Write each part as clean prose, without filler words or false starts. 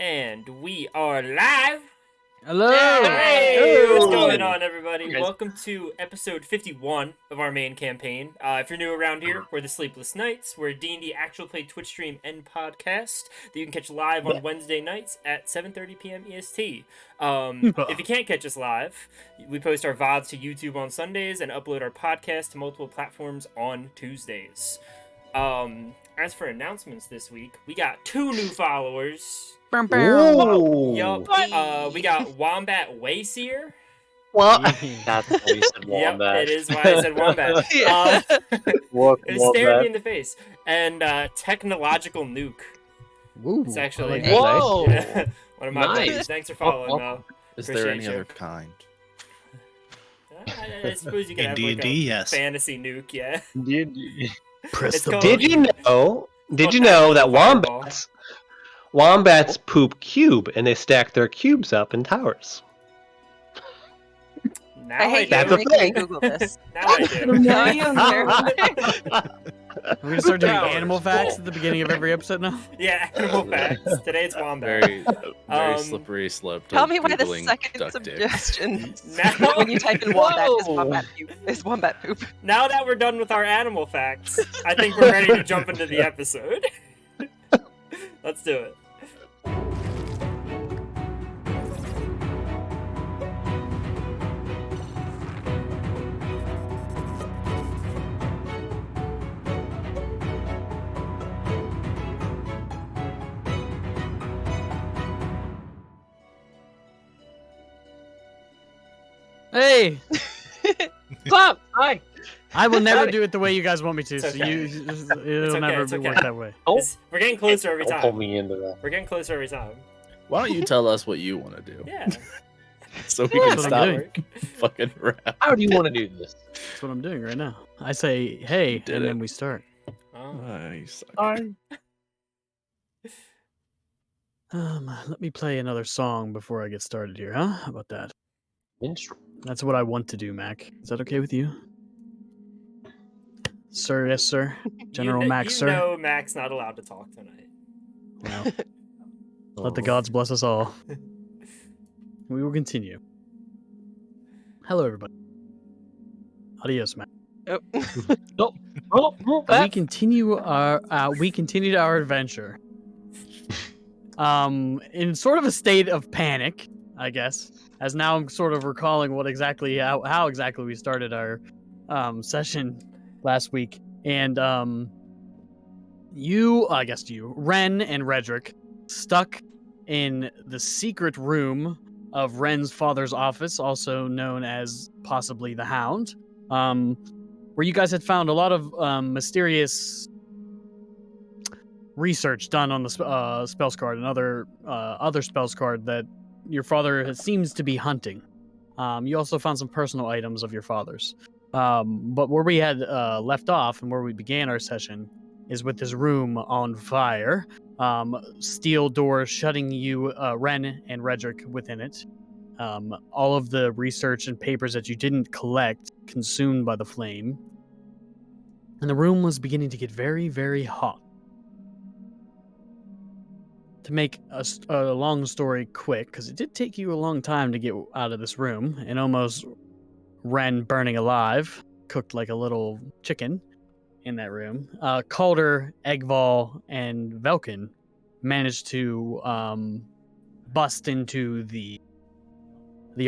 And we are live. Hello! Hey, what's going on, everybody? Welcome to episode 51 of our main campaign. If you're new around here, we're the Sleepless Nights. We're a D&D actual play Twitch stream and podcast that you can catch live on Wednesday nights at 7:30 p.m. EST. If you can't catch us live, we post our VODs to YouTube on Sundays and upload our podcast to multiple platforms on Tuesdays. As for announcements this week, we got 2 new followers. Yup. We got Wombat Wayseer. Well, that's why you said Wombat. Yep, it is why I said Wombat. It stared me in the face. And Technological Nuke. Ooh, It's actually Whoa! one of my buddies. Thanks for following, Mo. Is there any other kind? I suppose you can have like a yes. fantasy nuke, yeah. Did you know that wombats poop cube and they stack their cubes up in towers? Now I hate do. you. Can you Google this? Now I do. No, you We're gonna start doing animal facts at the beginning of every episode now. Yeah, animal facts. Today it's Wombat. Very slippery slope. Tell me why the Googling second duck dick. suggestion Now, when you type in wombat is wombat poop. now that we're done with our animal facts, I think we're ready to jump into the episode. Let's do it. Hey! Stop! Hi! I will never do it the way you guys want me to, It's so okay. it'll never it's okay. work that way. Oh, We're getting closer every don't pull time. me into that. We're getting closer every time. Why don't you tell us what you want to do? Yeah. So we Yeah, can that's what stop I'm doing. fucking around. How do you want to do this? That's what I'm doing right now. I say, hey, did and it. then we start. Oh. Nice. Let me play another song before I get started here, huh? How about that? Minstrel. That's what I want to do, Mac. Is that okay with you? Sir, yes, sir. General Mac, sir. You know Mac's not allowed to talk tonight. Well, let the gods bless us all. We will continue. Hello, everybody. Adios, Mac. We continue our adventure. In sort of a state of panic, I guess, as now I'm sort of recalling how exactly we started our session last week, and Ren and Redrick, stuck in the secret room of Ren's father's office, also known as possibly the Hound, where you guys had found a lot of mysterious research done on the spells card and other spells card that your father seems to be hunting. You also found some personal items of your father's. But where we had left off and where we began our session is with this room on fire. Steel doors shutting you, Ren and Redrick, within it. All of the research and papers that you didn't collect consumed by the flame. And the room was beginning to get very, very hot. To make a long story quick, because it did take you a long time to get out of this room, and almost Ren burning alive, cooked like a little chicken in that room. Calder, Eggval, and Velkin managed to bust into the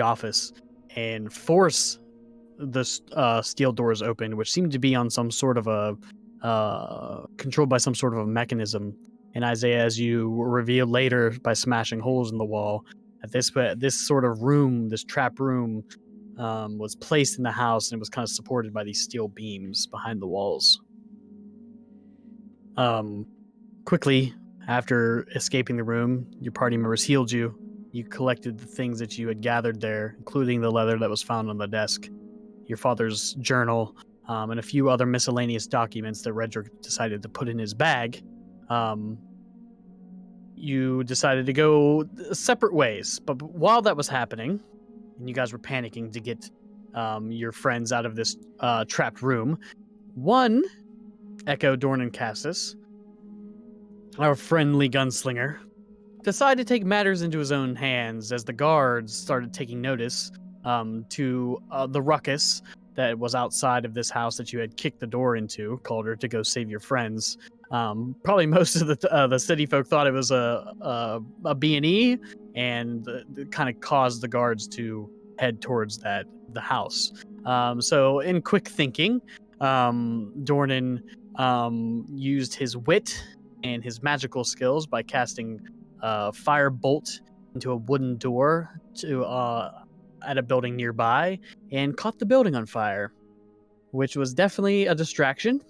office and force the steel doors open, which seemed to be on some sort of a controlled by some sort of a mechanism. And Isaiah, as you revealed later by smashing holes in the wall, that this sort of room, this trap room, was placed in the house and it was kind of supported by these steel beams behind the walls. Quickly, after escaping the room, your party members healed you. You collected the things that you had gathered there, including the leather that was found on the desk, your father's journal, and a few other miscellaneous documents that Redrick decided to put in his bag. You decided to go separate ways, but while that was happening, and you guys were panicking to get your friends out of this trapped room, one, Echo Dornan Cassis, our friendly gunslinger, decided to take matters into his own hands as the guards started taking notice to the ruckus that was outside of this house that you had kicked the door into, Calder, to go save your friends. Probably most of the city folk thought it was a B&E, and kind of caused the guards to head towards the house. So in quick thinking, Dornan used his wit and his magical skills by casting fire bolt into a wooden door to at a building nearby, and caught the building on fire, which was definitely a distraction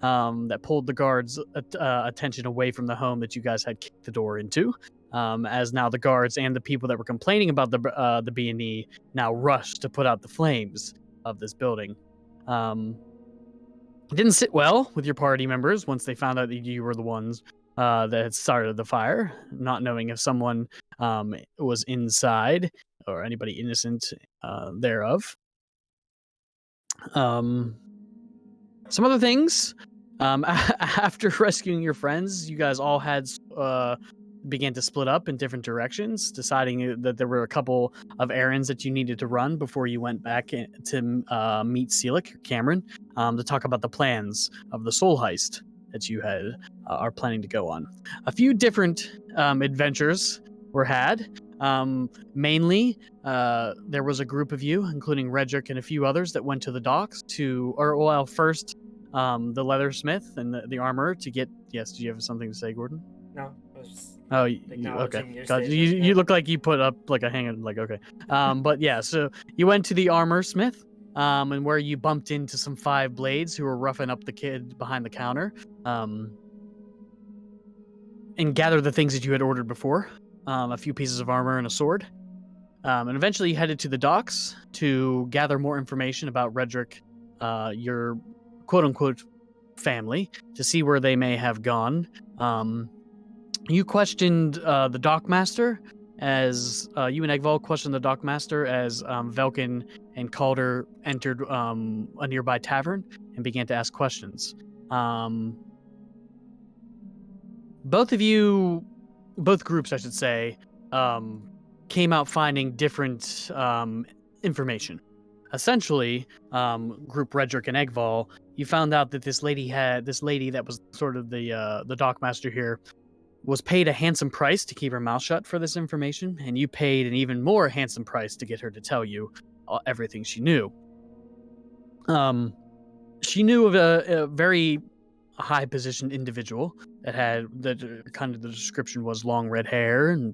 that pulled the guards' attention away from the home that you guys had kicked the door into. As now the guards and the people that were complaining about the B&E now rushed to put out the flames of this building. It didn't sit well with your party members once they found out that you were the ones that had started the fire, not knowing if someone was inside or anybody innocent thereof. Some other things. After rescuing your friends, you guys all had began to split up in different directions, deciding that there were a couple of errands that you needed to run before you went back to meet Selic, Cameron, to talk about the plans of the soul heist that you are planning to go on. A few different adventures were had. Mainly, there was a group of you, including Redrick and a few others, that went to the docks first the leathersmith and the armorer to get. Yes, do you have something to say, Gordon? No, I was just Oh, acknowledging okay. your God, statement. you look like you put up like a hang. Like, okay. But yeah, so you went to the armor smith, and where you bumped into some 5 blades who were roughing up the kid behind the counter, and gathered the things that you had ordered before, a few pieces of armor and a sword. And eventually you headed to the docks to gather more information about Redrick, your quote-unquote family, to see where they may have gone. You questioned the dockmaster as you and Egval questioned the dockmaster as Velkin and Calder entered a nearby tavern and began to ask questions. Both groups, I should say, came out finding different information. Essentially, group Redrick and Egval, you found out that this lady that was sort of the dockmaster here, was paid a handsome price to keep her mouth shut for this information, and you paid an even more handsome price to get her to tell you everything she knew. She knew of a very high-positioned individual that kind of the description was long red hair and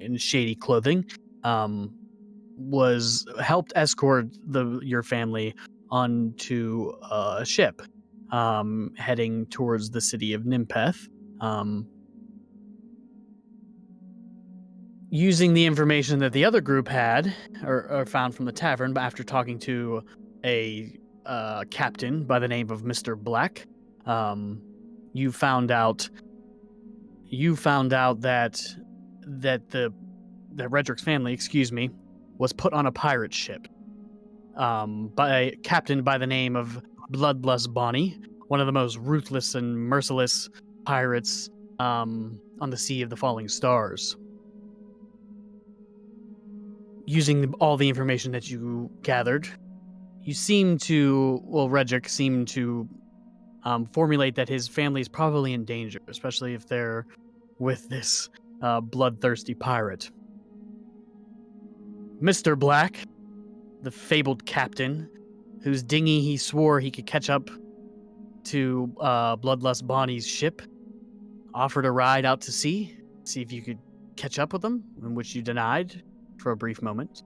in shady clothing. Was helped escort your family onto a ship, heading towards the city of Nimpeth. Using the information that the other group had or found from the tavern, but after talking to a captain by the name of Mr. Black, you found out that Redrick's family, was put on a pirate ship by a captain by the name of Bloodlust Bonnie, one of the most ruthless and merciless pirates on the Sea of the Falling Stars. Using all the information that you gathered, Redrick seemed to formulate that his family is probably in danger, especially if they're with this bloodthirsty pirate. Mr. Black, the fabled captain, whose dinghy he swore he could catch up to Bloodlust Bonnie's ship, offered a ride out to sea, see if you could catch up with them, in which you denied for a brief moment.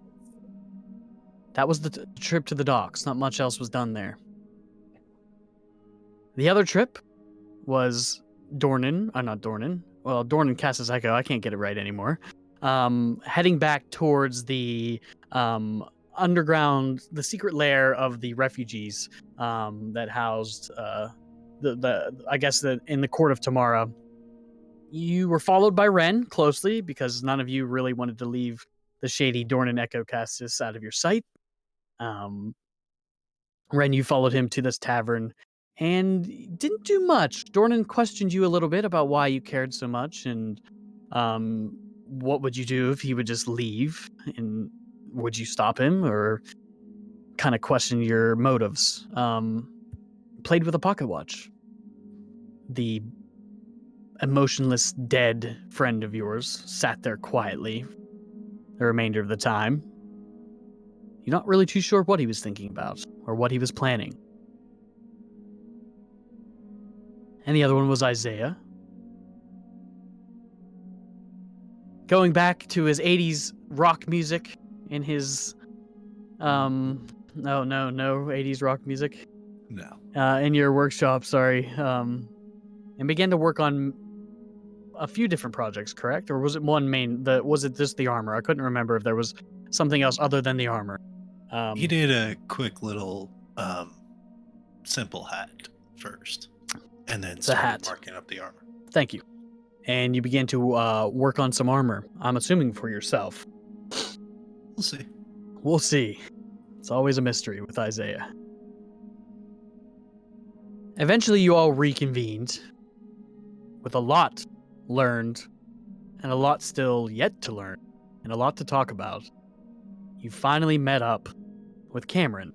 That was the trip to the docks. Not much else was done there. The other trip was Dornan Cassis Echo, I can't get it right anymore. Heading back towards the underground, the secret lair of the refugees that housed in the court of Tamara. You were followed by Ren closely because none of you really wanted to leave the shady Dornan Echo Cassis out of your sight. Ren, you followed him to this tavern and didn't do much. Dornan questioned you a little bit about why you cared so much, and What would you do if he would just leave? And would you stop him or kind of question your motives? Played with a pocket watch. The emotionless, dead friend of yours sat there quietly the remainder of the time. You're not really too sure what he was thinking about or what he was planning. And the other one was Isaiah. Going back to his 80s rock music in his no 80s rock music No. in your workshop, sorry, and began to work on a few different projects, correct? Or was it one main? Was it just the armor? I couldn't remember if there was something else other than the armor. He did a quick little simple hat first, and then It's a started hat. marking up the armor. Thank you. And you began to work on some armor. I'm assuming for yourself. We'll see. We'll see. It's always a mystery with Isaiah. Eventually, you all reconvened with a lot learned and a lot still yet to learn and a lot to talk about. You finally met up with Cameron,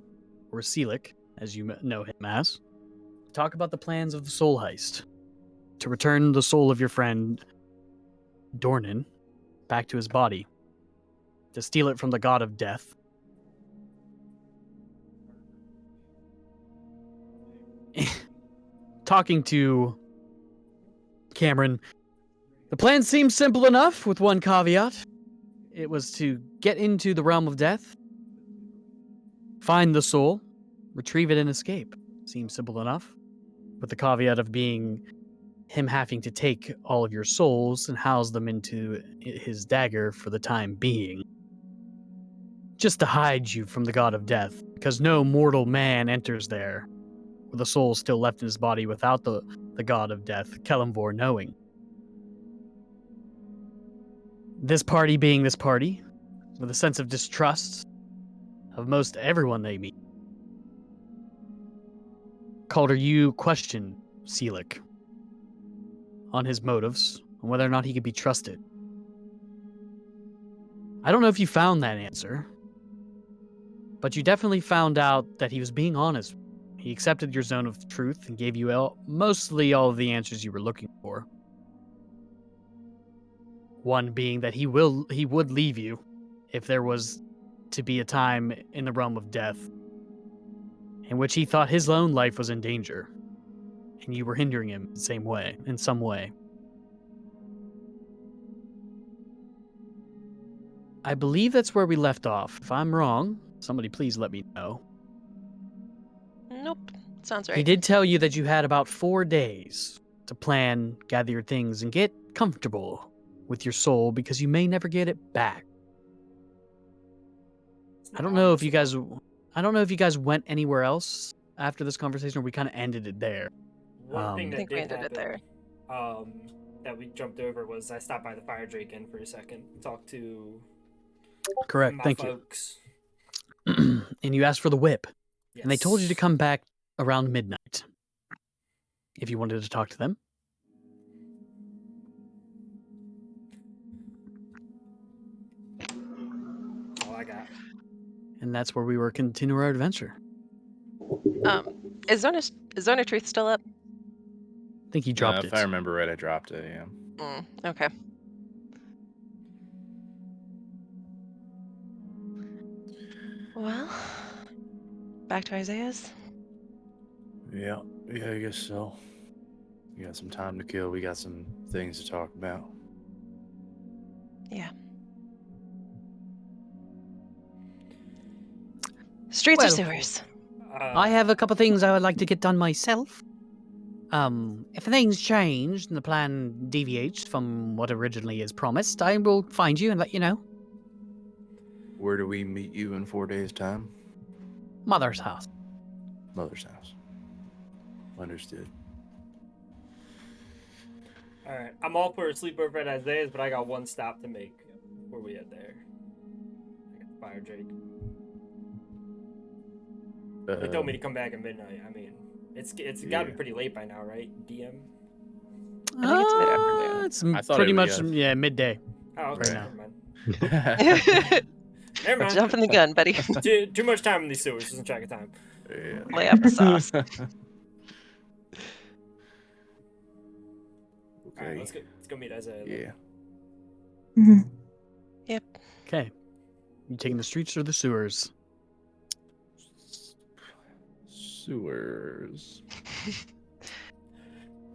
or Selick, as you know him as, to talk about the plans of the soul heist, to return the soul of your friend Dornan back to his body, to steal it from the god of death. Talking to Cameron, the plan seemed simple enough with one caveat. It was to get into the realm of death, find the soul, retrieve it, and escape. Seems simple enough, with the caveat of being him having to take all of your souls and house them into his dagger for the time being. Just to hide you from the god of death, because no mortal man enters there with a soul still left in his body without the god of death, Kelemvor, knowing. This party being this party, with a sense of distrust of most everyone they meet. Calder, you question Selick on his motives, and whether or not he could be trusted. I don't know if you found that answer, but you definitely found out that he was being honest. He accepted your zone of truth and gave you mostly all of the answers you were looking for. One being that he would leave you if there was to be a time in the realm of death in which he thought his own life was in danger, and you were hindering him in some way. I believe that's where we left off. If I'm wrong, somebody please let me know. Nope. Sounds right. He did tell you that you had about 4 days to plan, gather your things, and get comfortable with your soul because you may never get it back. I don't know if you guys went anywhere else after this conversation, or we kind of ended it there. One thing I that think we did ended it there. happen, that we jumped over was I stopped by the Fire Drake Inn for a second, talked to Correct. my Thank folks. you. And you asked for the whip, Yes. and they told you to come back around midnight if you wanted to talk to them. All I got. And that's where we were continuing our adventure. Is Zone of Truth still up? I think he dropped If it. I remember right, I dropped it, yeah. Okay. Well, back to Isaiah's. Yeah, I guess so. We got some time to kill. We got some things to talk about. Yeah. Streets or Well, sewers? I have a couple things I would like to get done myself. If things change and the plan deviates from what originally is promised, I will find you and let you know. Where do we meet you in 4 days' time? Mother's house. Mother's house. Understood. Alright, I'm all for a sleepover at Isaiah's, but I got one stop to make before we head there. I got Fire Drake. They told me to come back at midnight. I mean, it's got to be pretty late by now, right? DM? I think it's mid-afternoon. It's I thought pretty it much would, midday. Oh, okay. Right Never mind. Never mind. Jumping the gun, buddy. Too much time in these sewers. Losing track of time. Yeah. Lay up the sauce. All right, Okay. let's go meet Isaiah. Yeah. Mhm. Okay. You taking the streets or the sewers? Sewers.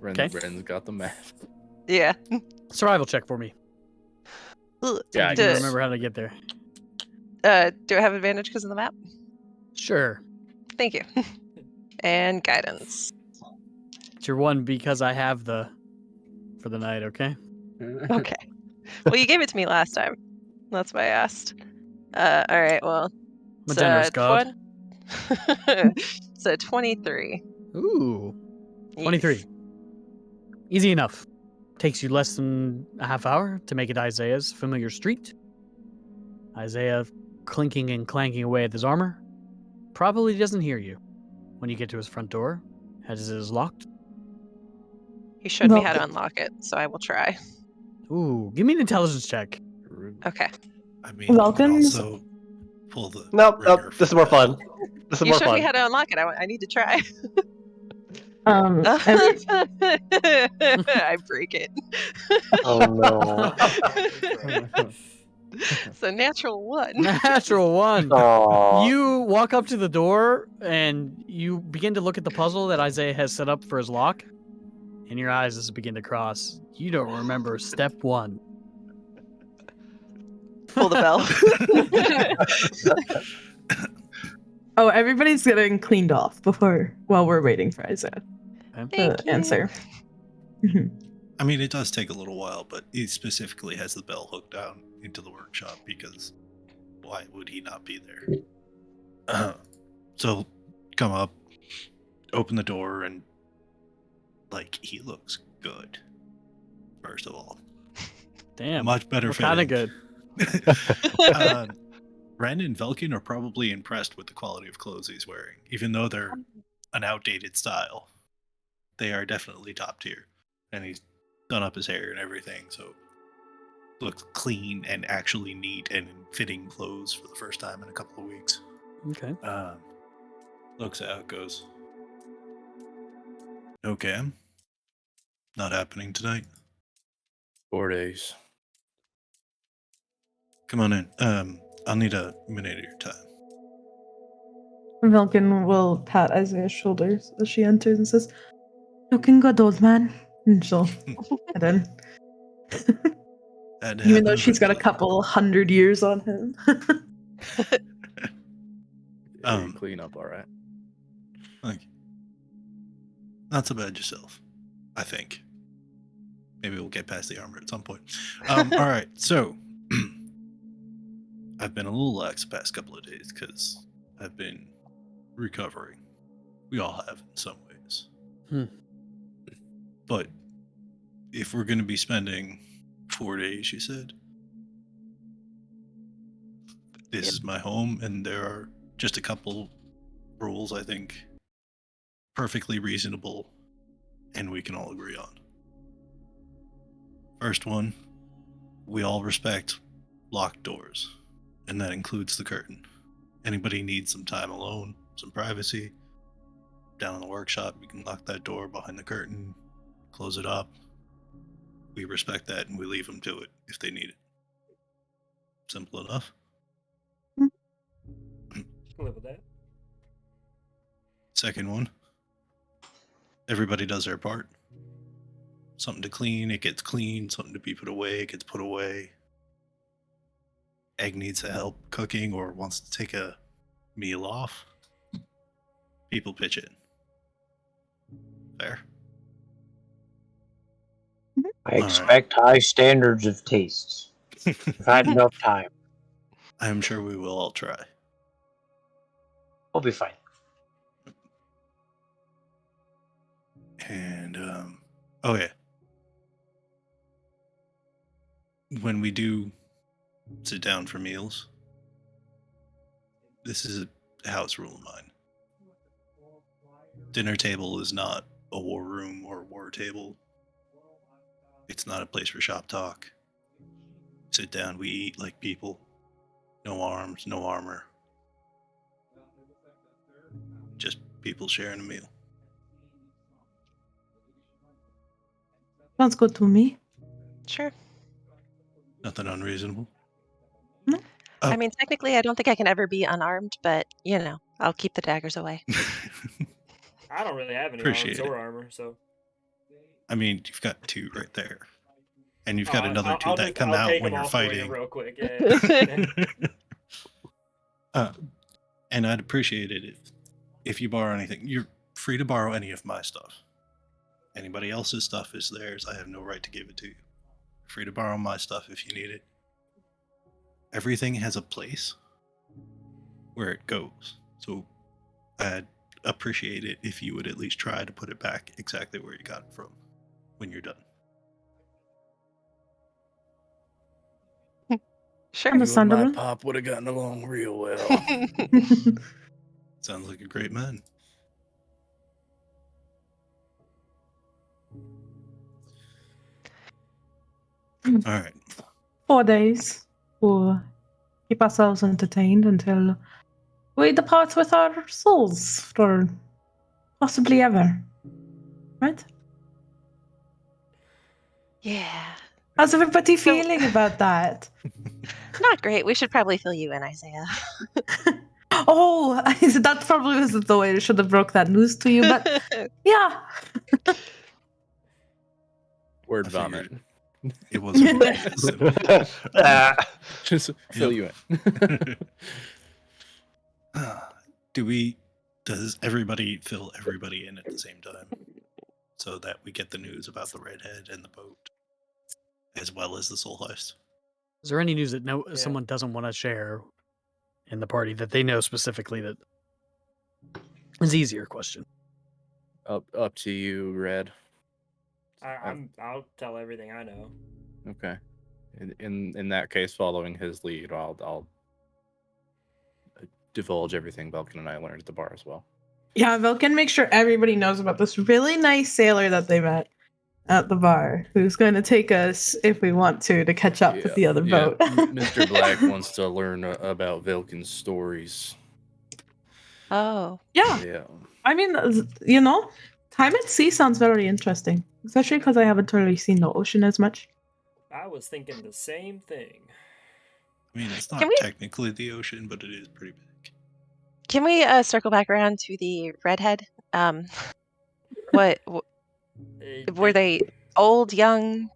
Okay. Bren's got the map. Yeah. Survival check for me. Ugh. Yeah, I I Do- can guess. remember how to get there. do I have advantage because of the map? Sure. Thank you. And guidance. It's your one because I have the for the night, okay? Okay. Well, you gave it to me last time. That's why I asked. All right. Well, I'm a generous god. So 23. Ooh. 23. Yes. Easy enough. Takes you less than a half hour to make it Isaiah's familiar street. Isaiah clinking and clanking away at his armor. Probably doesn't hear you. When you get to his front door, as it is locked. He showed me Well- how to unlock it, so I will try. Ooh, give me an intelligence check. Okay. I mean, you can Welcomes. also pull the. Nope, trigger nope. This is for more that. fun. This is You more showed me fun. how to unlock it. I need to try. Every, I break it. Oh no. So natural one. Natural one. Aw. You walk up to the door and you begin to look at the puzzle that Isaiah has set up for his lock, and your eyes just begin to cross. You don't remember step one. Pull the bell. oh, everybody's getting cleaned off while we're waiting for Isaiah Thank to you. answer. Mhm. I mean, it does take a little while, but he specifically has the bell hooked down into the workshop because why would he not be there? So come up, open the door, and like he looks good. First of all, Damn. much better Kind of fitting. good. Ren and Velkin are probably impressed with the quality of clothes he's wearing, even though they're an outdated style. They are definitely top tier, and he's done up his hair and everything, so looks clean and actually neat and in fitting clothes for the first time in a couple of weeks. Okay. Looks at how it goes. Okay, not happening tonight. 4 days. Come on in. I'll need a minute of your time. Velkin will pat Isaiah's shoulders as she enters and says, "Looking good, old man." And she'll head in. That Even though happened she's got a eventually. couple 100 years on him. Yeah, you clean up, all right. Like, not so bad yourself, I think. Maybe we'll get past the armor at some point. All right, so I've been a little lax the past couple of days because I've been recovering. We all have in some ways. But if we're going to be spending 4 days, you said, this is my home, and there are just a couple rules I think perfectly reasonable and we can all agree on. First one, we all respect locked doors, and that includes the curtain. Anybody needs some time alone, some privacy, down in the workshop, we can lock that door behind the curtain, close it up. We respect that and we leave them to it if they need it. Simple enough. Live with that. Second one, everybody does their part. Something to clean, it gets cleaned. Something to be put away, it gets put away. Egg needs help cooking or wants to take a meal off. People pitch in. Fair? I expect high standards of taste. I've had enough time. I'm sure we will all try. We'll be fine. And, oh yeah. When we do sit down for meals, this is a house rule of mine. Dinner table is not a war room or a war table. It's not a place for shop talk. Sit down, we eat like people. No arms, no armor. Just people sharing a meal. Sounds good to me. Sure. Nothing unreasonable. No. Oh. I mean, technically, I don't think I can ever be unarmed, but, I'll keep the daggers away. I don't really have any Appreciate arms it. or armor, so. I mean, you've got 2 right there. And you've Oh, got another 2 that come I'll out take when them you're off for you fighting. real quick. Yeah. And I'd appreciate it if you borrow anything. You're free to borrow any of my stuff. Anybody else's stuff is theirs. I have no right to give it to you. You're free to borrow my stuff if you need it. Everything has a place where it goes. So I'd appreciate it if you would at least try to put it back exactly where you got it from when you're done. Sure. You and my Understandable. pop would have gotten along real well. Sounds like a great man. All right. 4 days. We'll keep ourselves entertained until we depart with our souls for possibly ever. Right? Yeah. How's everybody feeling about that? Not great. We should probably fill you in, Isaiah. Oh, that probably wasn't the way I should have broke that news to you, but yeah. Word I vomit. figured it wasn't quite as simple. Just fill you in. Does everybody fill everybody in at the same time so that we get the news about the redhead and the boat as well as the soul heist? Is there any news that someone doesn't want to share in the party that they know specifically that is an easier question? Up to you, Red. I'll tell everything I know. Okay. In that case, following his lead, I'll divulge everything Belkin and I learned at the bar as well. Yeah, Vilken, make sure everybody knows about this really nice sailor that they met at the bar, who's going to take us, if we want to catch up with the other boat. Mr. Black wants to learn about Vilken's stories. Oh. Yeah. I mean, time at sea sounds very interesting, especially because I haven't really seen the ocean as much. I was thinking the same thing. I mean, it's not technically the ocean, but it is pretty big. Can we circle back around to the redhead? What were they? Old, young?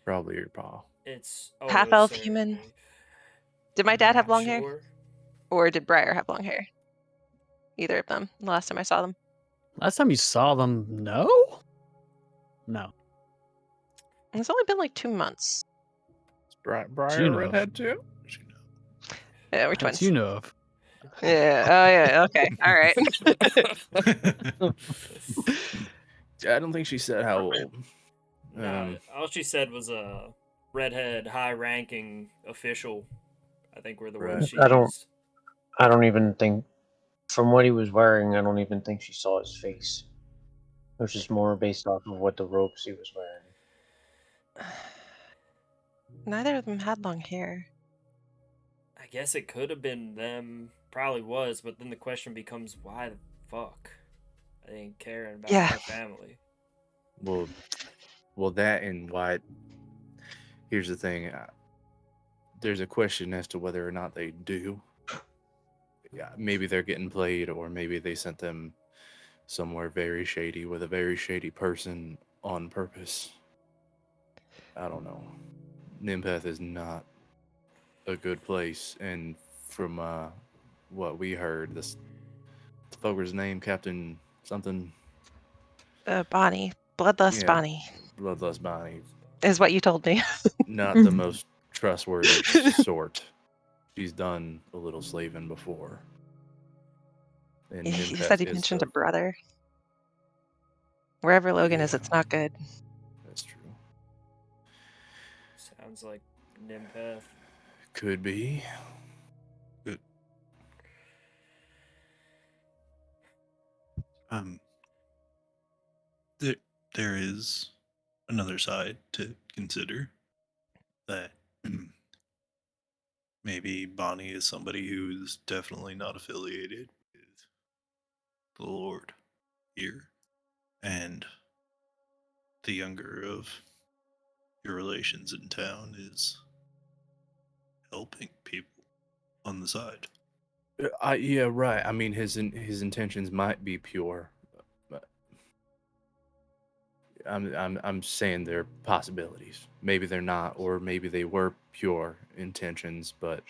Probably your pa. It's half elf human. Did my dad have long hair? Or did Briar have long hair? Either of them. The last time I saw them. Last time you saw them, no. It's only been like 2 months. Is Briar redhead too? Yeah, we're twins. You know of. Yeah. Oh yeah. Okay. All right. I don't think she said how old. All she said was a redhead, high-ranking official. I think were the words she used. I don't even think, from what he was wearing, I don't even think she saw his face. It was just more based off of what the ropes he was wearing. Neither of them had long hair. I guess it could have been them. Probably was, but then the question becomes, why the fuck? I ain't caring about our family. Well, that and why. Here's the thing. There's a question as to whether or not they do. Yeah, maybe they're getting played, or maybe they sent them somewhere very shady with a very shady person on purpose. I don't know. Nimpeth is not a good place, and from what we heard, the fucker's name, Captain something. Bonnie. Bloodlust Bonnie. Bloodlust Bonnie. Is what you told me. Not the most trustworthy sort. She's done a little slaving before. And he said he mentioned a brother. Wherever Logan is, it's not good. That's true. Sounds like Nimpeth. Could be. Good. There is another side to consider. That maybe Bonnie is somebody who's definitely not affiliated with the Lord here, and the younger of your relations in town is helping people on the side. Yeah, right. I mean, his intentions might be pure, but I'm saying they're possibilities. Maybe they're not, or maybe they were pure intentions, but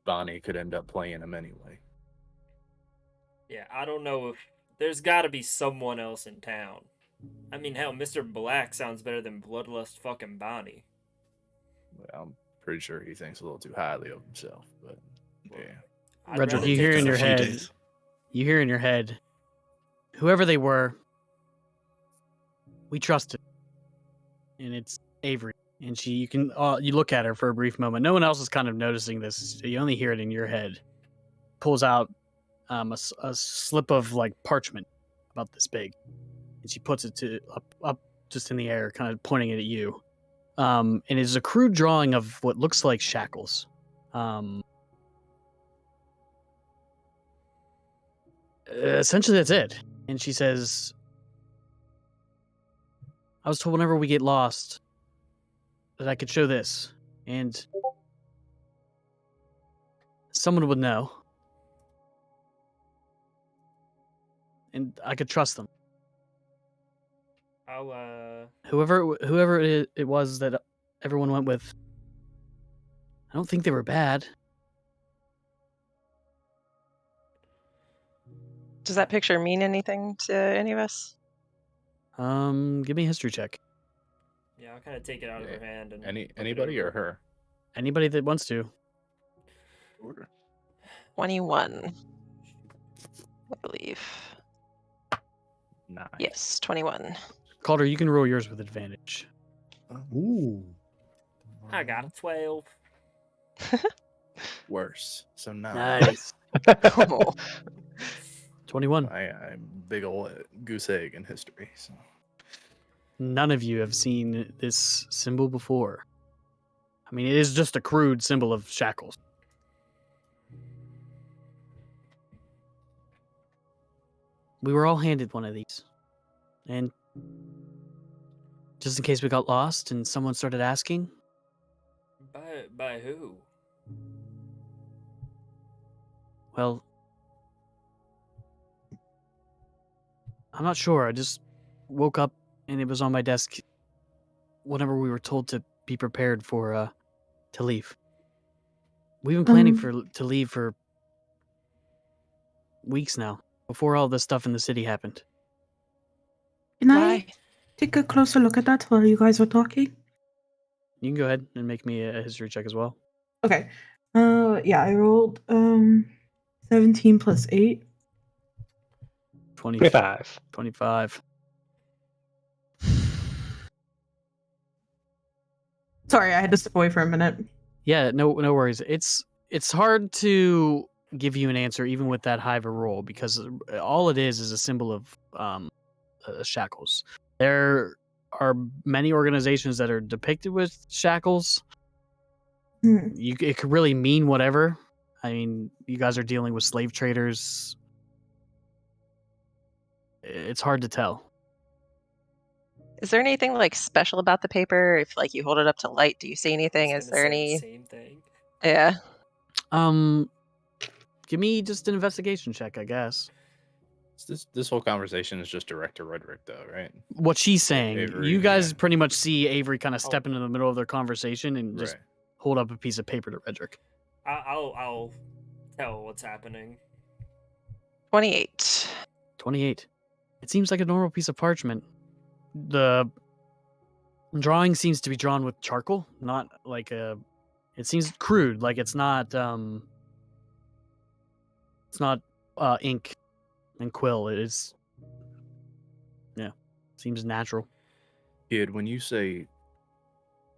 Bonnie could end up playing him anyway. Yeah, I don't know if there's got to be someone else in town. I mean, hell, Mr. Black sounds better than Bloodlust fucking Bonnie. Well, I'm pretty sure he thinks a little too highly of himself, but yeah. Redrick, you hear in your head. You hear in your head. Whoever they were, we trusted, and it's Avery. And you look at her for a brief moment. No one else is kind of noticing this. You only hear it in your head. Pulls out a slip of like parchment about this big, and she puts it up just in the air, kind of pointing it at you. And it's a crude drawing of what looks like shackles. Essentially, that's it. And she says, I was told whenever we get lost that I could show this, and someone would know. And I could trust them. Whoever it was that everyone went with, I don't think they were bad. Does that picture mean anything to any of us? Give me a history check. Yeah, I'll kind of take it out of her hand and anybody or her? Anybody that wants to. 21, I believe. Nice. Yes, 21. Calder, you can roll yours with advantage. Ooh. I got a 12. Worse. So Nice. 21. I'm big old goose egg in history. So. None of you have seen this symbol before. I mean, it is just a crude symbol of shackles. We were all handed one of these. And just in case we got lost and someone started asking. By who? Well, I'm not sure. I just woke up and it was on my desk whenever we were told to be prepared for to leave. We've been planning to leave for weeks now, before all this stuff in the city happened. Can I take a closer look at that while you guys are talking? You can go ahead and make me a history check as well. Okay. Yeah, I rolled 17 plus 8. 25. 25. Sorry, I had to step away for a minute. Yeah, no worries. It's hard to give you an answer even with that high of a roll, because all it is a symbol of shackles. There are many organizations that are depicted with shackles. It could really mean whatever. I mean, you guys are dealing with slave traders. It's hard to tell. Is there anything like special about the paper? If like you hold it up to light, do you see anything? I was Is gonna there say any? the same thing. Yeah. Give me just an investigation check, I guess. This whole conversation is just direct to Redrick, though, right? What she's saying, Avery, you guys pretty much see Avery kind of step into the middle of their conversation and just Right. hold up a piece of paper to Redrick. I'll tell what's happening. 28. 28. It seems like a normal piece of parchment. The drawing seems to be drawn with charcoal, not like a. It seems crude, like it's not ink and quill. It is. Yeah, seems natural. Kid, when you say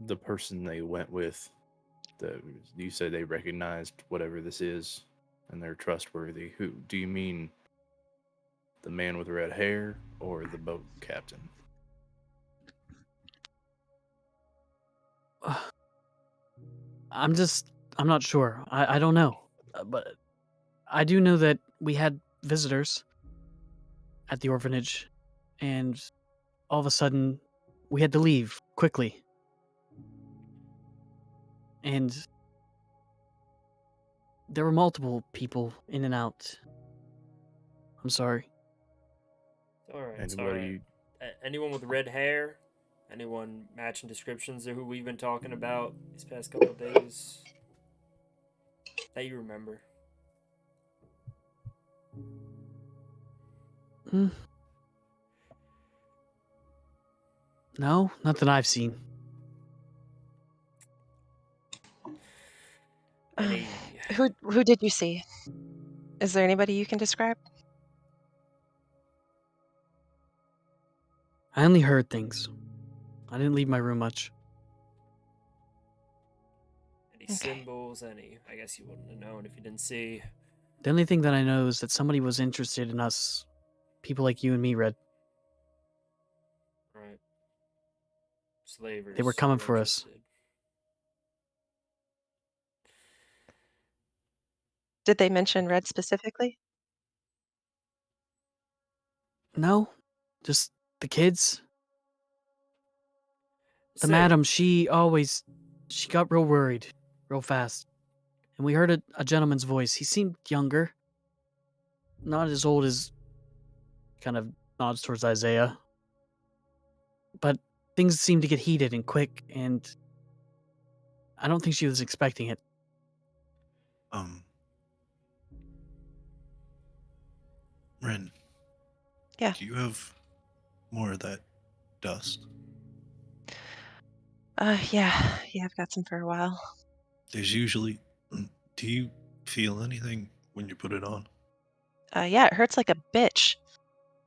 the person they went with, you said they recognized whatever this is and they're trustworthy. Who do you mean? The man with red hair or the boat captain? I'm not sure. I don't know. But I do know that we had visitors at the orphanage, and all of a sudden, we had to leave quickly. And there were multiple people in and out. I'm sorry. It's all right. It's all right. Anyone with red hair? Anyone matching descriptions of who we've been talking about these past couple of days that you remember? No, not that I've seen. Who did you see? Is there anybody you can describe? I only heard things. I didn't leave my room much. Any symbols? I guess you wouldn't have known if you didn't see. The only thing that I know is that somebody was interested in us, people like you and me, Red. Right. Slavers. They were coming for us. Did they mention Red specifically? No, just the kids. The madam, she got real worried, real fast. And we heard a gentleman's voice. He seemed younger. Not as old as, kind of nods towards Isaiah. But things seemed to get heated and quick, and I don't think she was expecting it. Ren. Yeah. Do you have more of that dust? Yeah, I've got some for a while. There's usually... Do you feel anything when you put it on? Yeah, it hurts like a bitch.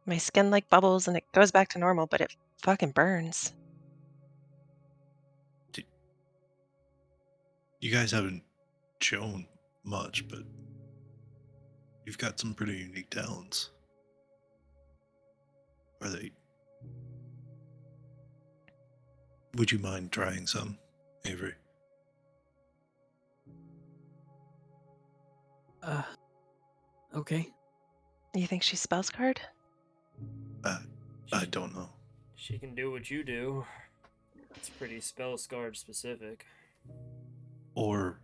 My skin like bubbles and it goes back to normal, but it fucking burns. You guys haven't shown much, but you've got some pretty unique talents. Are they... Would you mind trying some, Avery? Okay. You think she's spell scarred? I don't know. She can do what you do. It's pretty spell scarred specific. Or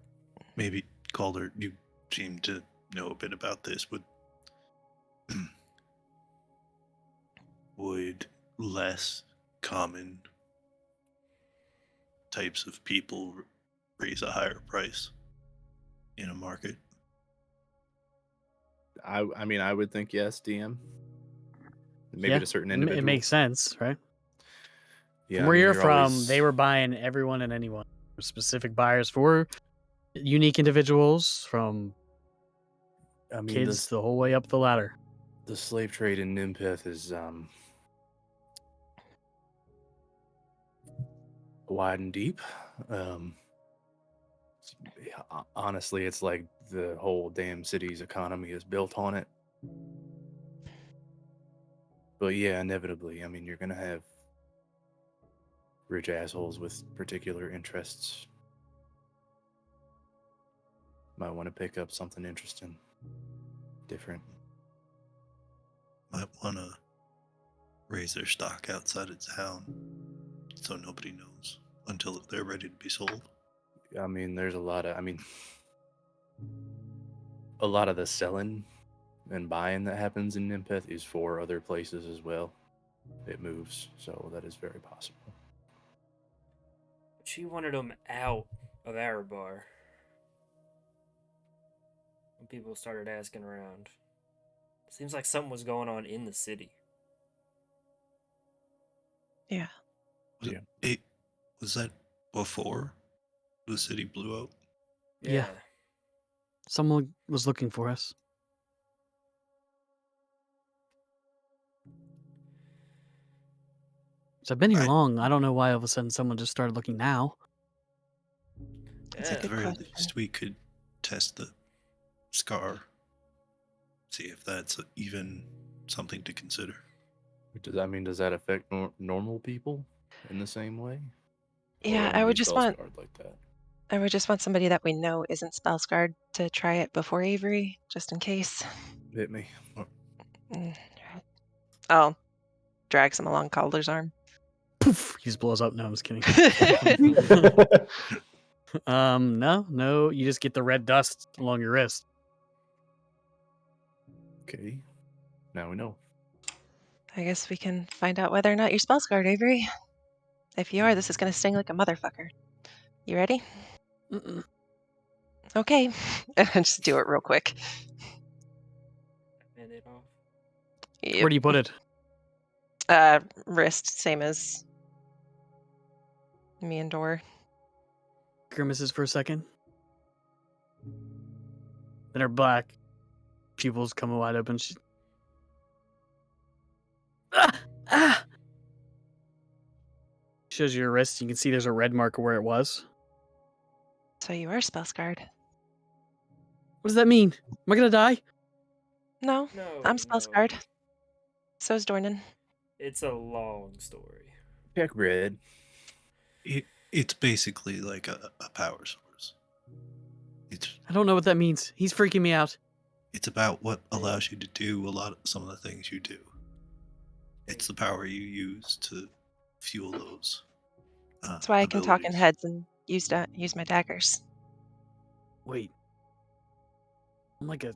maybe, Calder, you seem to know a bit about this. Would less common types of people raise a higher price in a market? I mean, I would think yes, DM. Maybe to certain individuals. It makes sense, right? Yeah, From where you're from, they were buying everyone and anyone. Specific buyers for unique individuals, from kids the whole way up the ladder. The slave trade in Nimpeth is wide and deep. Honestly, it's like the whole damn city's economy is built on it. But yeah, inevitably, I mean, you're gonna have rich assholes with particular interests. Might want to pick up something interesting, different. Might want to raise their stock outside of town so nobody knows until they're ready to be sold. I mean, there's a lot of the selling and buying that happens in Nimpeth is for other places as well. It moves, so that is very possible. She wanted them out of our bar. When people started asking around. Seems like something was going on in the city. Yeah. Was that before the city blew up? Yeah. Someone was looking for us. So I've been here long. I don't know why all of a sudden someone just started looking now. That's a At the good very question. least, we could test the scar. See if that's even something to consider. Does that affect normal people in the same way? Yeah, Or I would be just want spell-scarred like that. I would just want somebody that we know isn't spell scarred to try it before Avery, just in case. Hit me. Mm. Oh, drags him along Calder's arm. Poof! He just blows up. No, I'm just kidding. No. You just get the red dust along your wrist. Okay. Now we know. I guess we can find out whether or not you're spell scarred, Avery. If you are, this is gonna sting like a motherfucker. You ready? Mm-mm. Okay. Just do it real quick. And it off. Yep. Where do you put it? Wrist, same as me and Dor. Grimaces for a second. Then her black pupils come wide open. She... Ah! Shows you your wrist. You can see there's a red mark where it was. So you are spell scarred. What does that mean? Am I gonna die? No, No, I'm spell no. scarred. So's Dornan. It's a long story. Check red. It's basically like a power source. I don't know what that means. He's freaking me out. It's about what allows you to do some of the things you do. It's the power you use to fuel those. That's why I can talk in abilities. heads and use my daggers. Wait. I'm like a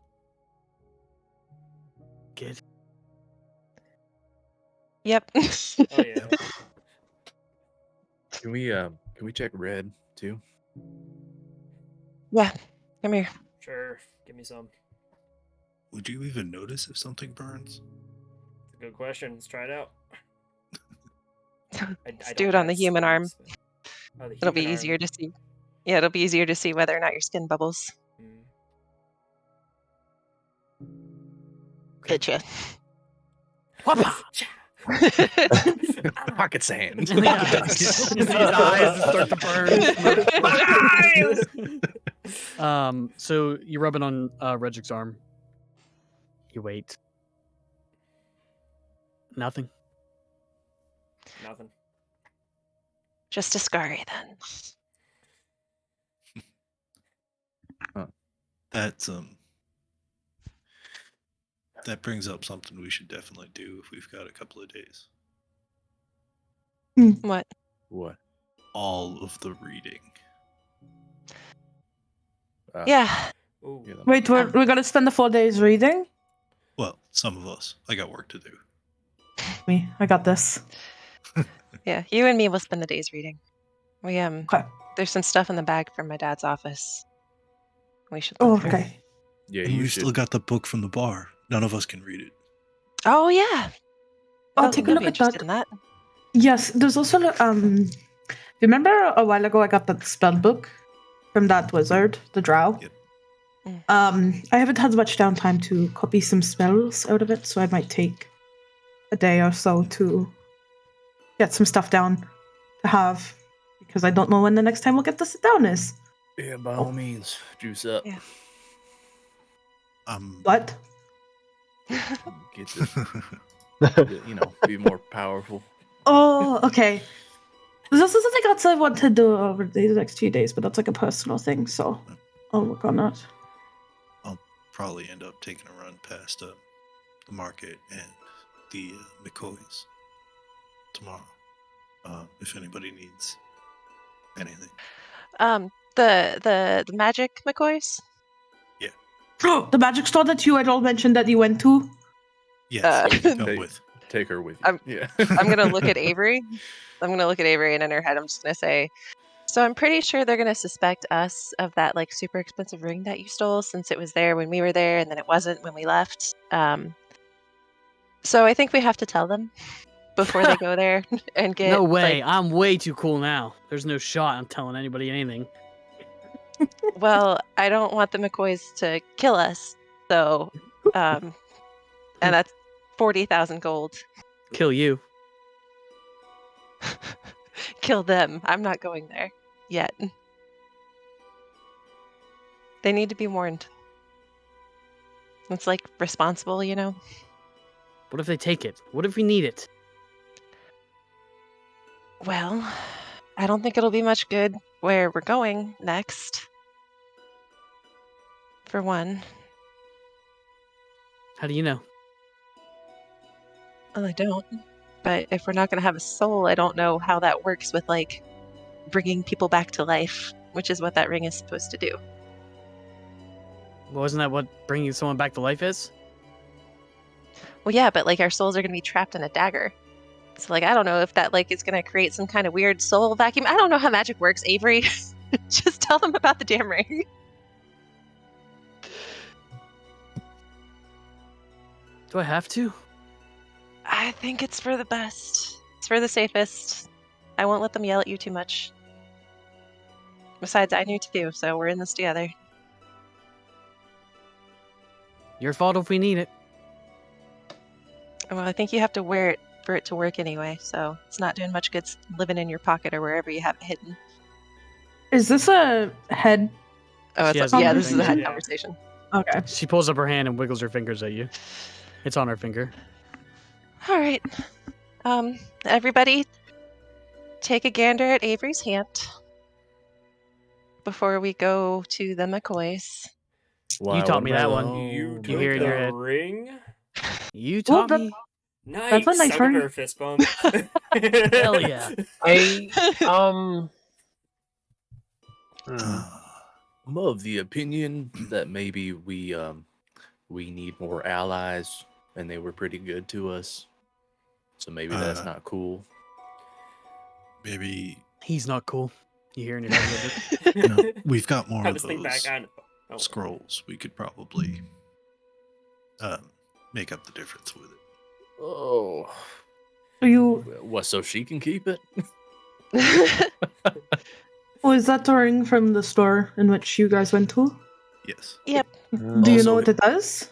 kid. Yep. Oh yeah. Can we check red too? Yeah. Come here. Sure. Give me some. Would you even notice if something burns? It's a good question. Let's try it out. Let's do it on the human arm. Oh, the It'll be human easier arm. to see. Yeah, it'll be easier to see whether or not your skin bubbles. Pitcha. Pocket sand. You see his eyes start to burn. So you rub it on Regic's arm. You wait. Nothing. Nothing. Just a scurry then. That brings up something we should definitely do if we've got a couple of days. What? What? All of the reading. Yeah. Ooh. Wait, we're gonna spend the 4 days reading? Well, some of us. I got work to do. Me, I got this. Yeah, you and me will spend the days reading. We Okay. there's some stuff in the bag from my dad's office. We should Oh, look through. okay. Yeah, And you we've should. still got the book from the bar. None of us can read it. Oh yeah. I'll take a You'll look be at interested that. in that. Yes, there's also remember a while ago I got that spell book from that wizard, the drow? Yep. I haven't had much downtime to copy some spells out of it, so I might take a day or so to get some stuff down to have, because I don't know when the next time we'll get to sit down is. Yeah, by all means, juice up. Yeah. What? Get to, be more powerful. Oh, okay. There's also something else I want to do over the next few days, but that's like a personal thing, so I'll work on that. I'll probably end up taking a run past the market and the McCoys tomorrow. If anybody needs anything. The magic McCoys? Oh, the magic store that you had all mentioned that you went to? Yes, you can come with. Take her with you. Yeah. I'm gonna look at Avery. I'm gonna look at Avery, and in her head, I'm just gonna say, "So I'm pretty sure they're gonna suspect us of that like super expensive ring that you stole, since it was there when we were there, and then it wasn't when we left. So I think we have to tell them before they go there and get. No way. Like, I'm way too cool now. There's no shot I'm telling anybody anything. well, I don't want the McCoys to kill us, so, and that's 40,000 gold. Kill you. Kill them. I'm not going there yet. They need to be warned. It's like responsible, you know? What if they take it? What if we need it? Well, I don't think it'll be much good where we're going next. For one. How do you know? Well, I don't. But if we're not going to have a soul, I don't know how that works with, like, bringing people back to life, which is what that ring is supposed to do. Well, isn't that what bringing someone back to life is? Well, yeah, but, like, our souls are going to be trapped in a dagger. So, like, I don't know if that, like, is going to create some kind of weird soul vacuum. I don't know how magic works, Avery. Just tell them about the damn ring. Do I have to? I think it's for the best. It's for the safest. I won't let them yell at you too much. Besides, I knew too, so we're in this together. Your fault if we need it. Well, I think you have to wear it for it to work anyway, so it's not doing much good living in your pocket or wherever you have it hidden. Is this a head? Oh, She it's has yeah, a this is a head Yeah. conversation. Okay. She pulls up her hand and wiggles her fingers at you. It's on her finger. All right. Everybody, take a gander at Avery's hand before we go to the McCoys. You taught me that one. You You took hear in your the head. ring? You Well, taught me. Nice. a nice I'll give ring. her a fist bump. Hell yeah. I'm of the opinion that maybe we need more allies, and they were pretty good to us. So maybe that's not cool. Maybe He's not cool. You hear in your head. we've got more Have of this thing back. those I know. Oh. scrolls. We could probably make up the difference with it. Oh, So you, what? So she can keep it? oh, is that the ring from the store in which you guys went to? Yes. Yep. Do you Also, know what it does?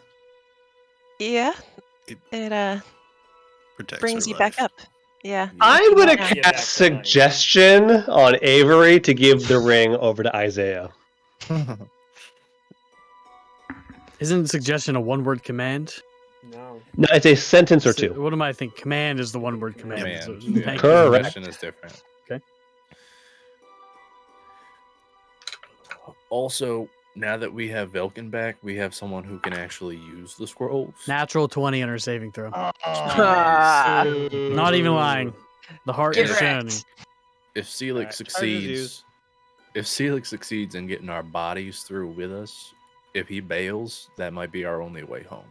Yeah. It It protects brings her you life. back up. Yeah. I'm gonna Yeah. Get back cast to life. suggestion on Avery to give the ring over to Isaiah. Isn't suggestion a one-word command? No. No, it's a sentence or two. What am I thinking? Command is the one-word command. Man, So, yeah, thank you. Correct. suggestion is different. Okay. Also, now that we have Velkin back, we have someone who can actually use the scrolls. Natural 20 on her saving throw. Ah. Not even lying. The heart Get is wrecked. shining. If Celix Alright, charges used. succeeds, if Celix succeeds in getting our bodies through with us, if he bails, that might be our only way home.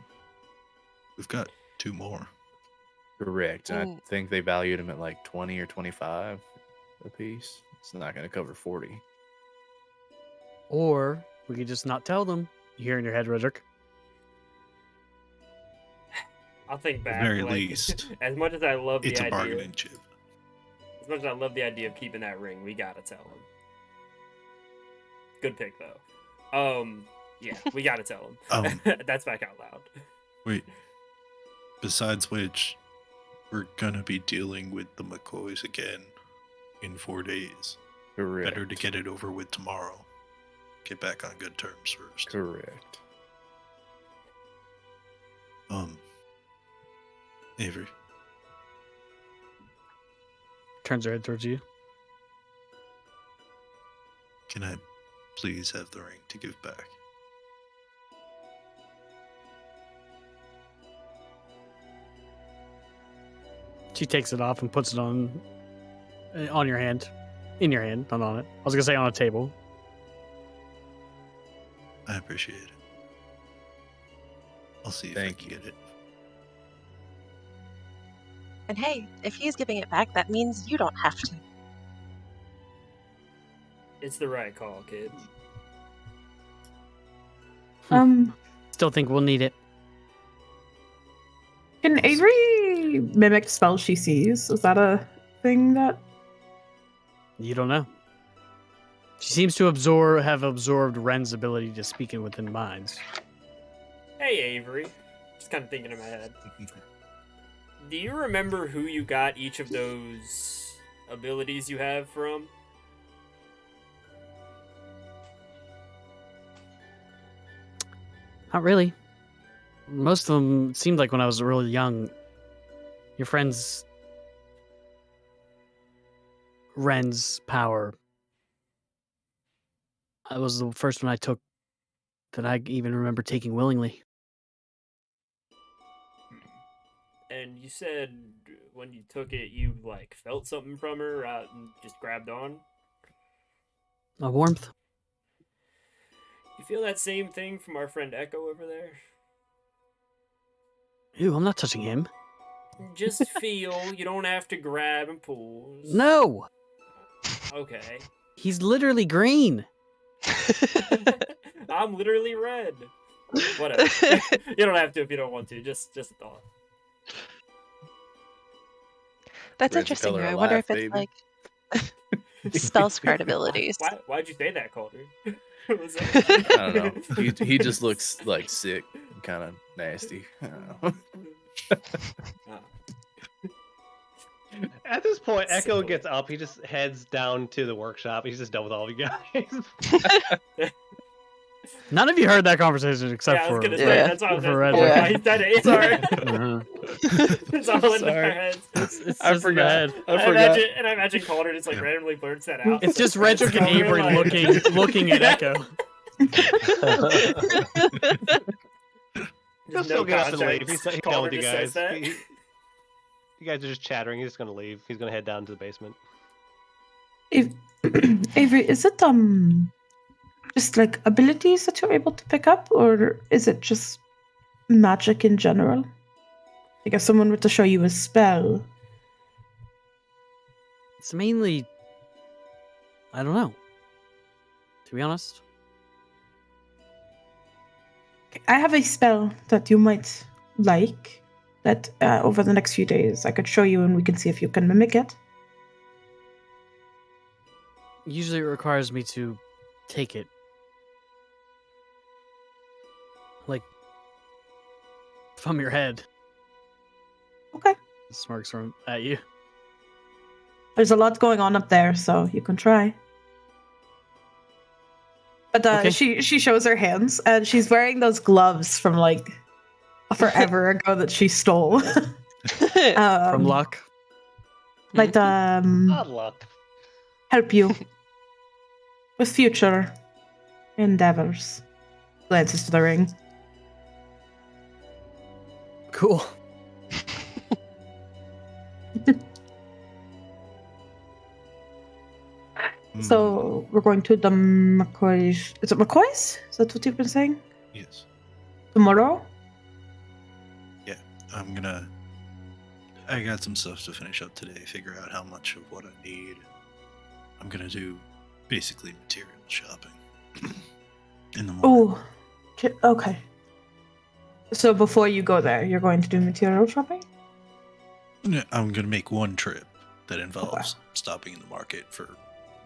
We've got 2 more. Correct. And I Mm. think they valued him at like 20 or 25 a piece. It's not going to cover 40. Or we could just not tell them. You hear in your head, Roderick. I'll think At back. the very like, least, as much as I love it's the a idea, bargaining chip. as much as I love the idea of keeping that ring, we gotta tell him. Good pick though. Yeah, we gotta tell him. That's back out loud. Wait. Besides which, we're gonna be dealing with the McCoys again in 4 days. Correct. Better to get it over with tomorrow. Get back on good terms first. Correct. Avery, Turns her head towards you. can I please have the ring to give back? She takes it off and puts it on your hand. In your hand, not on it. I was going to say on a table. I appreciate it. I'll see if I Thank can you. get it. And hey, if he's giving it back, that means you don't have to. It's the right call, kid. Still think we'll need it. Can Avery mimic spells she sees? Is that a thing that? You don't know. She seems to have absorbed Ren's ability to speak in within minds. Hey, Avery. Just kind of thinking in my head. Do you remember who you got each of those abilities you have from? Not really. Most of them seemed like when I was really young. Your friends Ren's power. That was the first one I took that I even remember taking willingly. And you said when you took it, you like felt something from her, and just grabbed on. A warmth. You feel that same thing from our friend Echo over there? Ew, I'm not touching him. Just feel. You don't have to grab and pull. No! Okay. He's literally green. I'm literally red. Whatever. You don't have to if you don't want to. Just a thought. That's Red's the interesting. color I of wonder life, if it's baby. like spell scryed abilities. Why'd you say that, Calder? Was I don't know. He just looks like sick, kind of nasty. I don't know. At this point, Echo Simple. gets up. He just heads down to the workshop. He's just done with all of you guys. None of you heard that conversation except Yeah, I was for gonna say Yeah. that's all. for That's Red. all Yeah. why he said it. Sorry. Mhm. It's all in our Sorry. heads. It's I just in the forgot. head. I forgot. I imagine Calder just like Yeah. randomly blurts that out. It's just Redrick and Calder, Avery like- looking at Echo. He'll Just still no get up and context. leave. He's done Calder with you just guys. says that. You guys are just chattering. He's just gonna leave. He's gonna head down to the basement. Avery, is it just like abilities that you're able to pick up, or is it just magic in general? Like if someone were to show you a spell, It's mainly, I don't know. To be honest, I have a spell that you might like. That over the next few days I could show you, and we can see if you can mimic it. usually it requires me to take it. Like, from your head. Okay. Smirks at you. There's a lot going on up there, so you can try. But Okay. she shows her hands, and she's wearing those gloves from like forever ago that she stole. From luck. Like Odd luck. help you with future endeavors. Glances to the ring. Cool. So we're going to the McCoy's. Is it McCoy's? Is that what you've been saying? Yes. Tomorrow? I got some stuff to finish up today, figure out how much of what I need. I'm gonna do basically material shopping in the morning. Oh, okay. So before you go there, you're going to do material shopping? Yeah, I'm gonna make one trip that involves stopping in the market for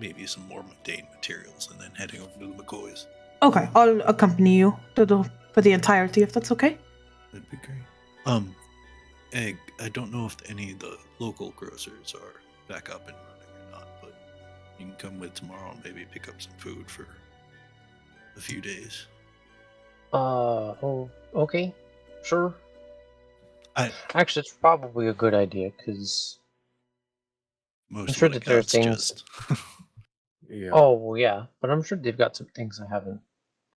maybe some more mundane materials and then heading over to the McCoys. Okay, I'll accompany you for the entirety, if that's okay. That'd be great. Egg, I don't know if any of the local grocers are back up and running or not, but you can come with tomorrow and maybe pick up some food for a few days. Oh, okay. Sure. I Actually, it's probably a good idea, because most I'm of sure what I that there are got's things. just Yeah. Oh, well, yeah, but I'm sure they've got some things I haven't.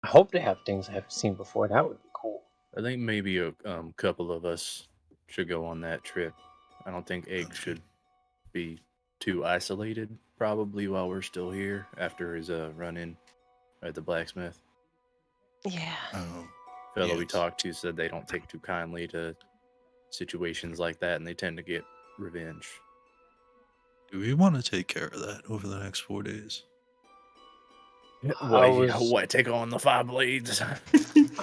I hope they have things I haven't seen before. That would be cool. I think maybe a couple of us should go on that trip. I don't think Egg should be too isolated, probably while we're still here after his run-in at the blacksmith. Yeah. Fellow we Yes. talked to said they don't take too kindly to situations like that, and they tend to get revenge. Do we want to take care of that over the next 4 days? What? Take on the 5 blades?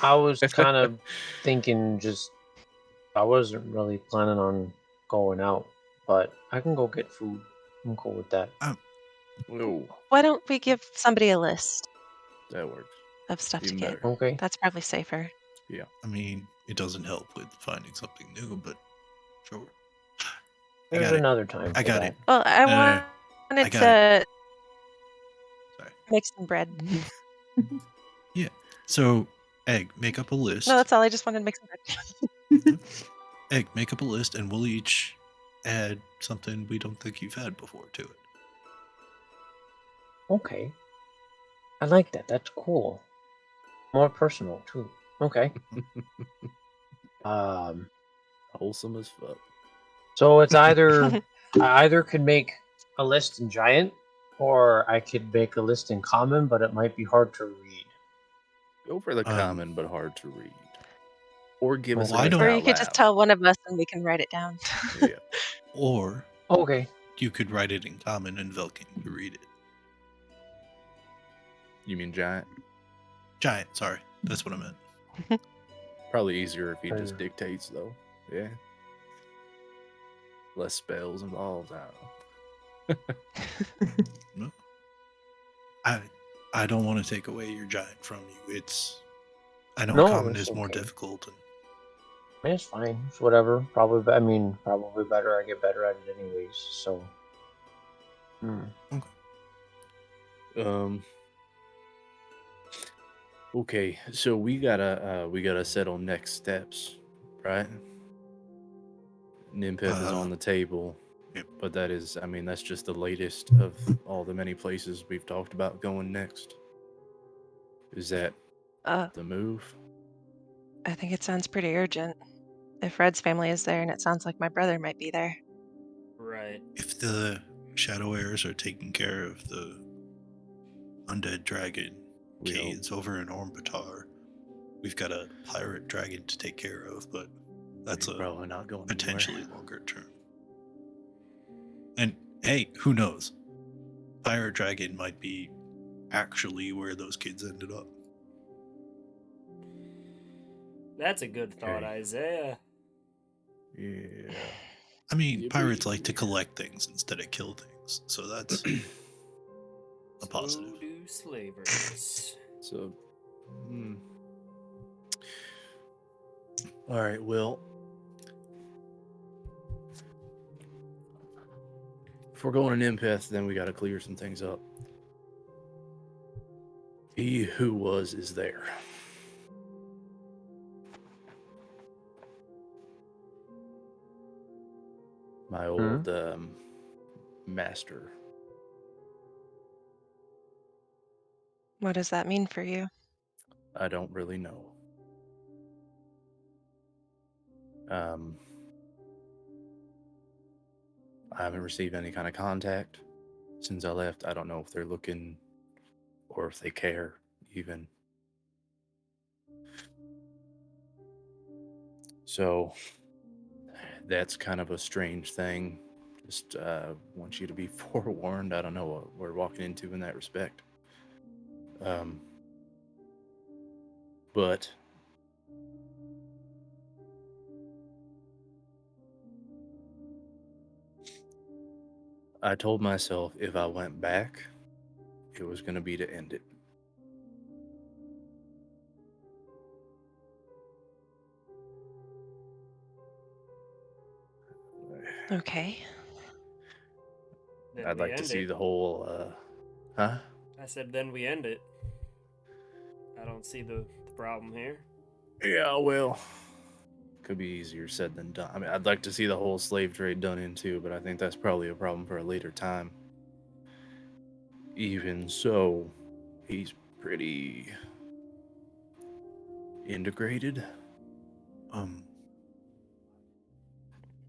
I was kind of thinking I wasn't really planning on going out, but I can go get food. I'm cool with that. Whoa, Why don't we give somebody a list that works. of stuff Even to get? better. Okay. That's probably safer. I mean, it doesn't help with finding something new, but sure. There's got it. another time. I for got that. it. Well, I No, no, no. wanted I got to Sorry. make some bread. So, Egg, make up a list. No, that's all. I just wanted to make some bread. Egg, make up a list, and we'll each add something we don't think you've had before to it. Okay. I like that. That's cool. More personal too. Okay. Wholesome as fuck. So it's either I either could make a list in giant, or I could make a list in common, but it might be hard to read. Go for the common but hard to read. Or give us a I list don't- Or out you could just loud. tell one of us and we can write it down. Yeah. Or Okay. you could write it in common and Velkin could read it. You mean giant? Giant, sorry. That's what I meant. Probably easier if he just dictates, though. Yeah. Less spells involved. I don't know. No. I don't want to take away your giant from you. I know No, common it's is more okay. difficult. And It's fine. It's whatever. Probably better. I get better at it anyways. So. Okay, so we gotta settle next steps, right? Nimpeth is on the table, yep. but that's just the latest of all the many places we've talked about going next. Is that the move? I think it sounds pretty urgent. If Red's family is there, and it sounds like my brother might be there. Right. If the Shadow Heirs are taking care of the undead dragon caves over in Ormbatar, we've got a pirate dragon to take care of, but that's probably not going potentially longer term. And hey, who knows? Pirate dragon might be actually where those kids ended up. That's a good thought, Isaiah. Yeah. I mean, pirates like to collect things instead of kill things, so that's a positive. So do slavers. So, all right. Well, if we're going to Nimpeth, then we got to clear some things up. He who was is there. My old master. What does that mean for you? I don't really know. I haven't received any kind of contact since I left. I don't know if they're looking or if they care, even. So that's kind of a strange thing. Just want you to be forewarned. I don't know what we're walking into in that respect. But I told myself if I went back, it was going to be to end it. Okay. Then I'd we like to end see it. the whole, huh? I said, then we end it. I don't see the problem here. Yeah, well, could be easier said than done. I mean, I'd like to see the whole slave trade done in too, but I think that's probably a problem for a later time. Even so, he's pretty integrated. I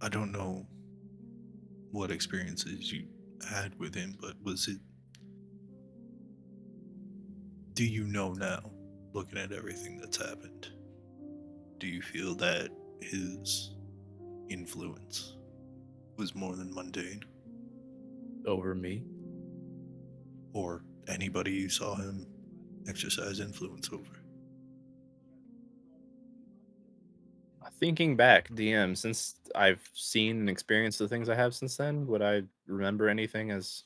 don't know what experiences you had with him, but do you know now, looking at everything that's happened, do you feel that his influence was more than mundane? Over me? Or anybody you saw him exercise influence over? Thinking back, DM, since I've seen and experienced the things I have since then, would I remember anything as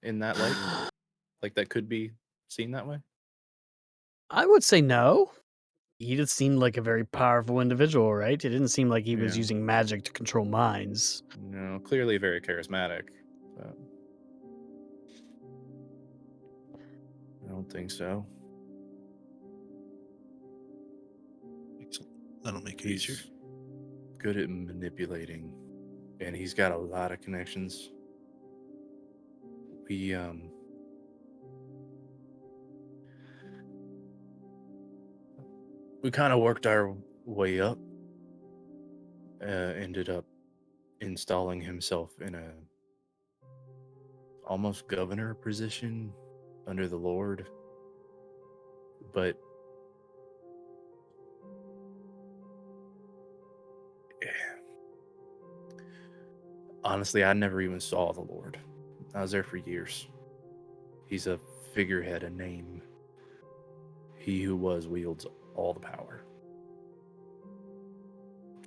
in that light? Like that could be seen that way? I would say no. He just seemed like a very powerful individual, right? It didn't seem like he was Yeah. using magic to control minds. No, clearly very charismatic. But I don't think so. Excellent. That'll make it He's easier. good at manipulating, and he's got a lot of connections we kind of worked our way up. Ended up installing himself in a almost governor position under the Lord, but honestly, I never even saw the Lord. I was there for years. He's a figurehead, a name. He who was wields all the power.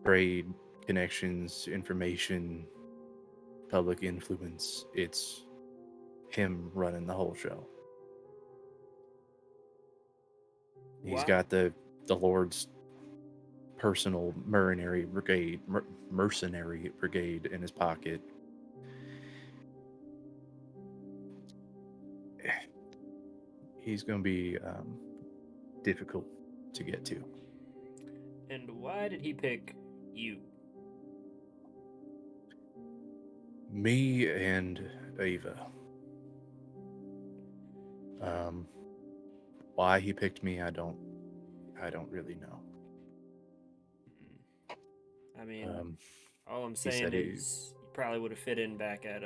Trade, connections, information, public influence. It's him running the whole show. He's Wow. got the Lord's personal mercenary brigade in his pocket. He's going to be difficult to get to. And why did he pick you? Me and Ava. Why he picked me, I don't really know. I mean, all I'm he saying said he- is you probably would have fit in back at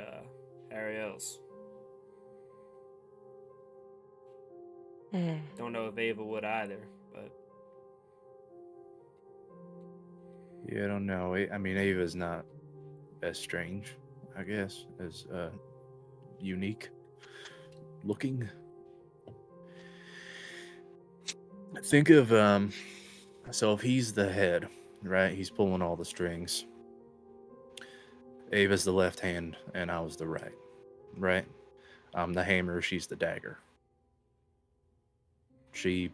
Ariel's. Don't know if Ava would either, but Yeah, I don't know. I mean, Ava's not as strange, I guess, as unique looking. Think of so if he's the head, right? He's pulling all the strings. Ava's the left hand, and I was the right. Right? I'm the hammer. She's the dagger. She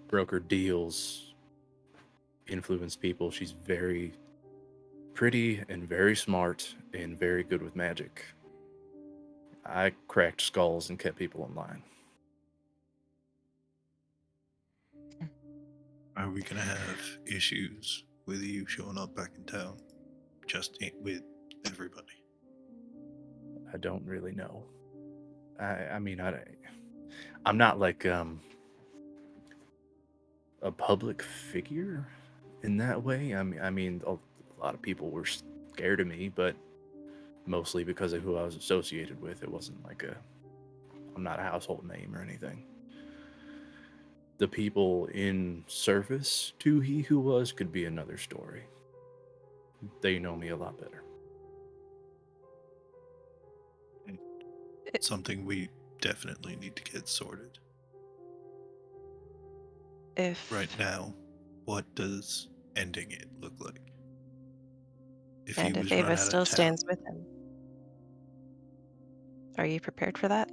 brokered deals, influenced people. She's very pretty and very smart and very good with magic. I cracked skulls and kept people in line. Are we gonna have issues with you showing up back in town? With everybody? I don't really know. I'm not like a public figure in that way. I mean, a lot of people were scared of me, but mostly because of who I was associated with. It wasn't like I'm not a household name or anything. The people in service to he who was could be another story. They know me a lot better. Something we definitely need to get sorted. Right now, what does ending it look like? If he was run Ava out still of town, stands with him, are you prepared for that?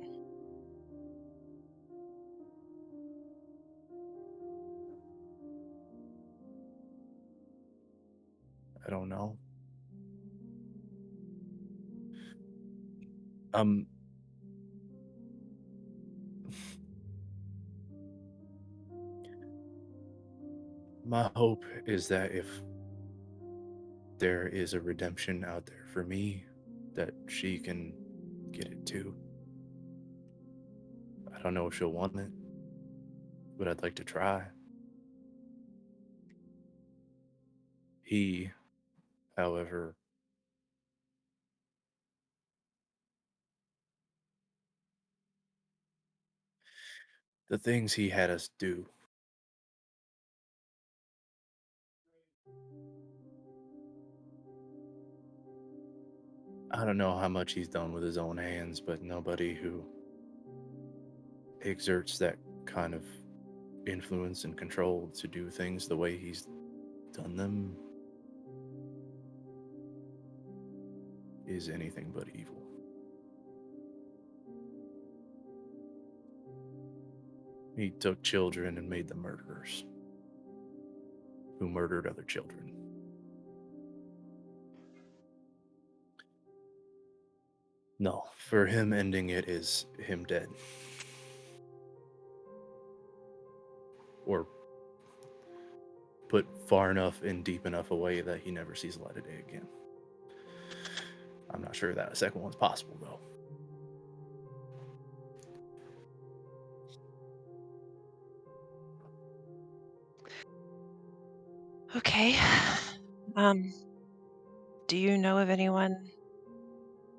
I don't know. My hope is that if there is a redemption out there for me, that she can get it too. I don't know if she'll want it, but I'd like to try. He, however, the things he had us do, I don't know how much he's done with his own hands, but nobody who exerts that kind of influence and control to do things the way he's done them is anything but evil. He took children and made them murderers who murdered other children. No, for him, ending it is him dead. Or put far enough and deep enough away that he never sees the light of day again. I'm not sure that a second one's possible, though. Okay. Do you know of anyone,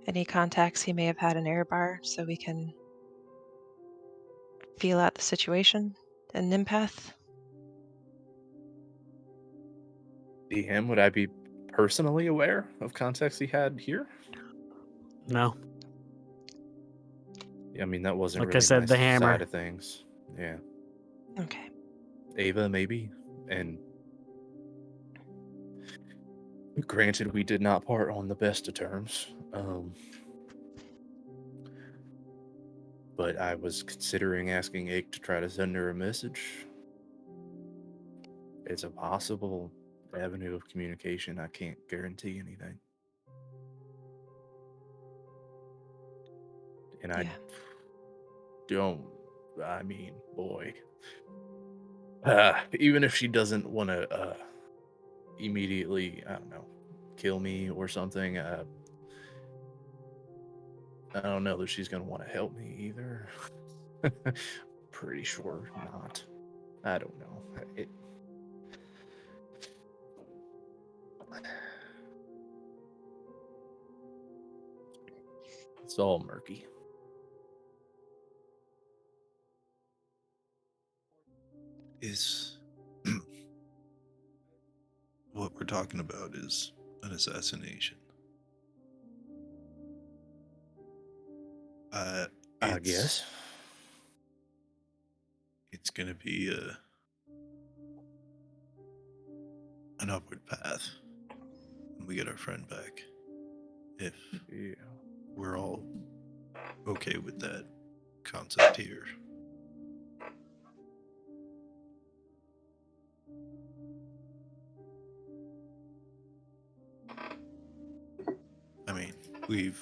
any contacts he may have had in Airbar, so we can feel out the situation in Nimpath? DM, would I be personally aware of contacts he had here? No. I mean, that wasn't Like I really said, my the hammer. side of things. Yeah. Okay. Ava, maybe. And granted, we did not part on the best of terms. But I was considering asking Ike to try to send her a message. It's a possible avenue of communication. I can't guarantee anything. And I Yeah. don't, I mean, boy. Even if she doesn't want to immediately, I don't know, kill me or something, I don't know that she's going to want to help me either. Pretty sure not. I don't know. It's all murky. Is what we're talking about is an assassination. I guess. It's gonna be an upward path when we get our friend back. If we're all okay with that concept here. I mean, we've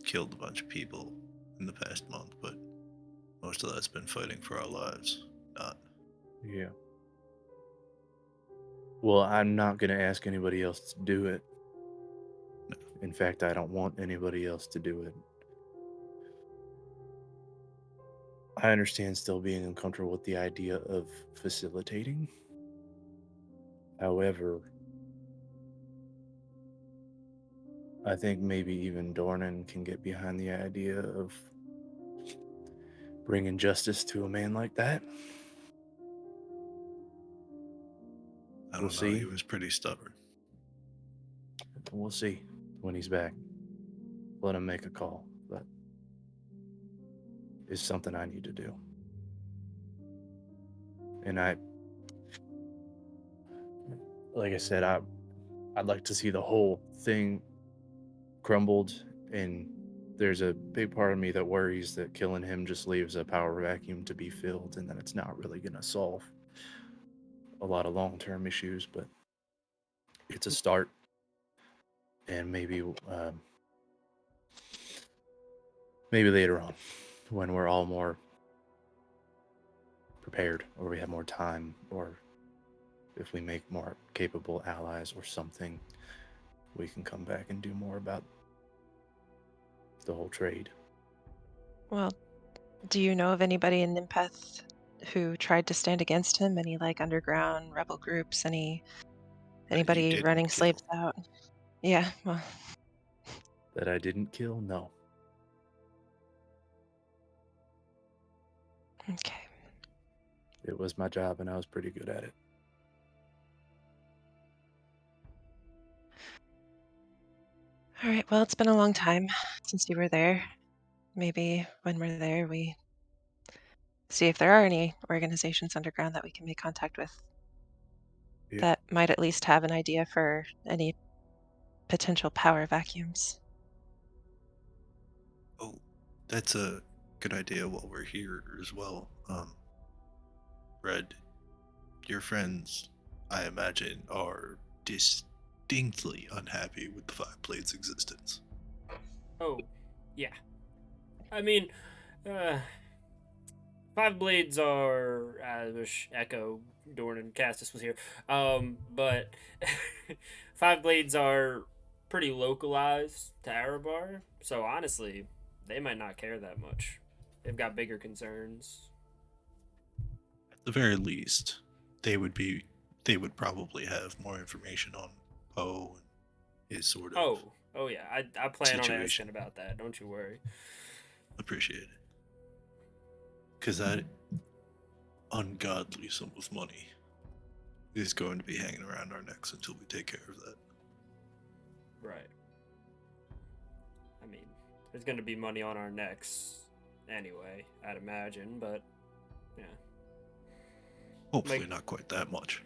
killed a bunch of people in the past month, but most of that's been fighting for our lives, not. Yeah. Well, I'm not going to ask anybody else to do it. No. In fact, I don't want anybody else to do it. I understand still being uncomfortable with the idea of facilitating. However, I think maybe even Dornan can get behind the idea of bringing justice to a man like that. I don't We'll know. see. He was pretty stubborn. We'll see when he's back. Let him make a call, but it's something I need to do. And like I said, I'd like to see the whole thing crumbled, and there's a big part of me that worries that killing him just leaves a power vacuum to be filled, and that it's not really going to solve a lot of long-term issues, but it's a start. And maybe later on, when we're all more prepared, or we have more time, or if we make more capable allies or something, we can come back and do more about the whole trade. Well, do you know of anybody in Nimpath who tried to stand against him? Any like underground rebel groups? Anybody didn't running kill. slaves out? Yeah. Well, That I didn't kill? No. okay. It was my job, and I was pretty good at it. All right. Well, it's been a long time since you were there. Maybe when we're there, we see if there are any organizations underground that we can make contact with Yeah. that might at least have an idea for any potential power vacuums. Oh, that's a good idea while we're here as well. Red, your friends, I imagine, are distinctly unhappy with the Five Blades' existence. Oh, yeah. I mean, Five Blades are. I wish Echo, Dorn, and Castus was here. But Five Blades are pretty localized to Arabar, so honestly, they might not care that much. They've got bigger concerns. At the very least, they would be they would probably have more information on Poe and his sort of Oh yeah. I plan on situation. asking about that. Don't you worry. Appreciate it. Because that ungodly sum of money is going to be hanging around our necks until we take care of that. Right. I mean, there's going to be money on our necks anyway, I'd imagine, but yeah. Hopefully not quite that much.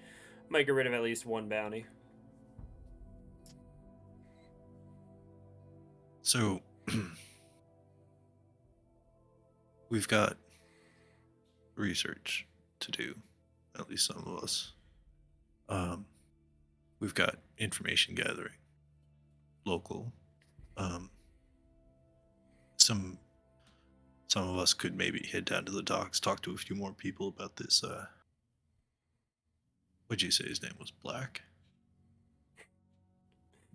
Might get rid of at least one bounty. So, we've got research to do, at least some of us. We've got information gathering, local. Some of us could maybe head down to the docks, talk to a few more people about this. What'd you say his name was? Black?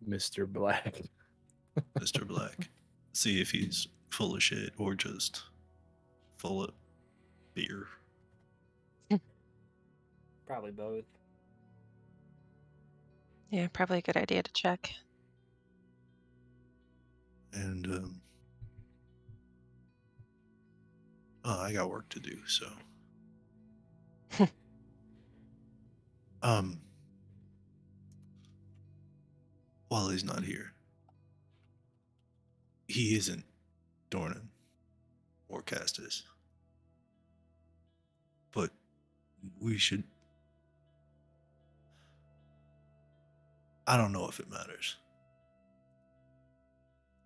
Mr. Black. Mr. Black. See if he's full of shit or just full of beer. Probably both. Yeah, probably a good idea to check. And I got work to do, so while he's not here, he isn't Dornan or Castus, but we should. I don't know if it matters,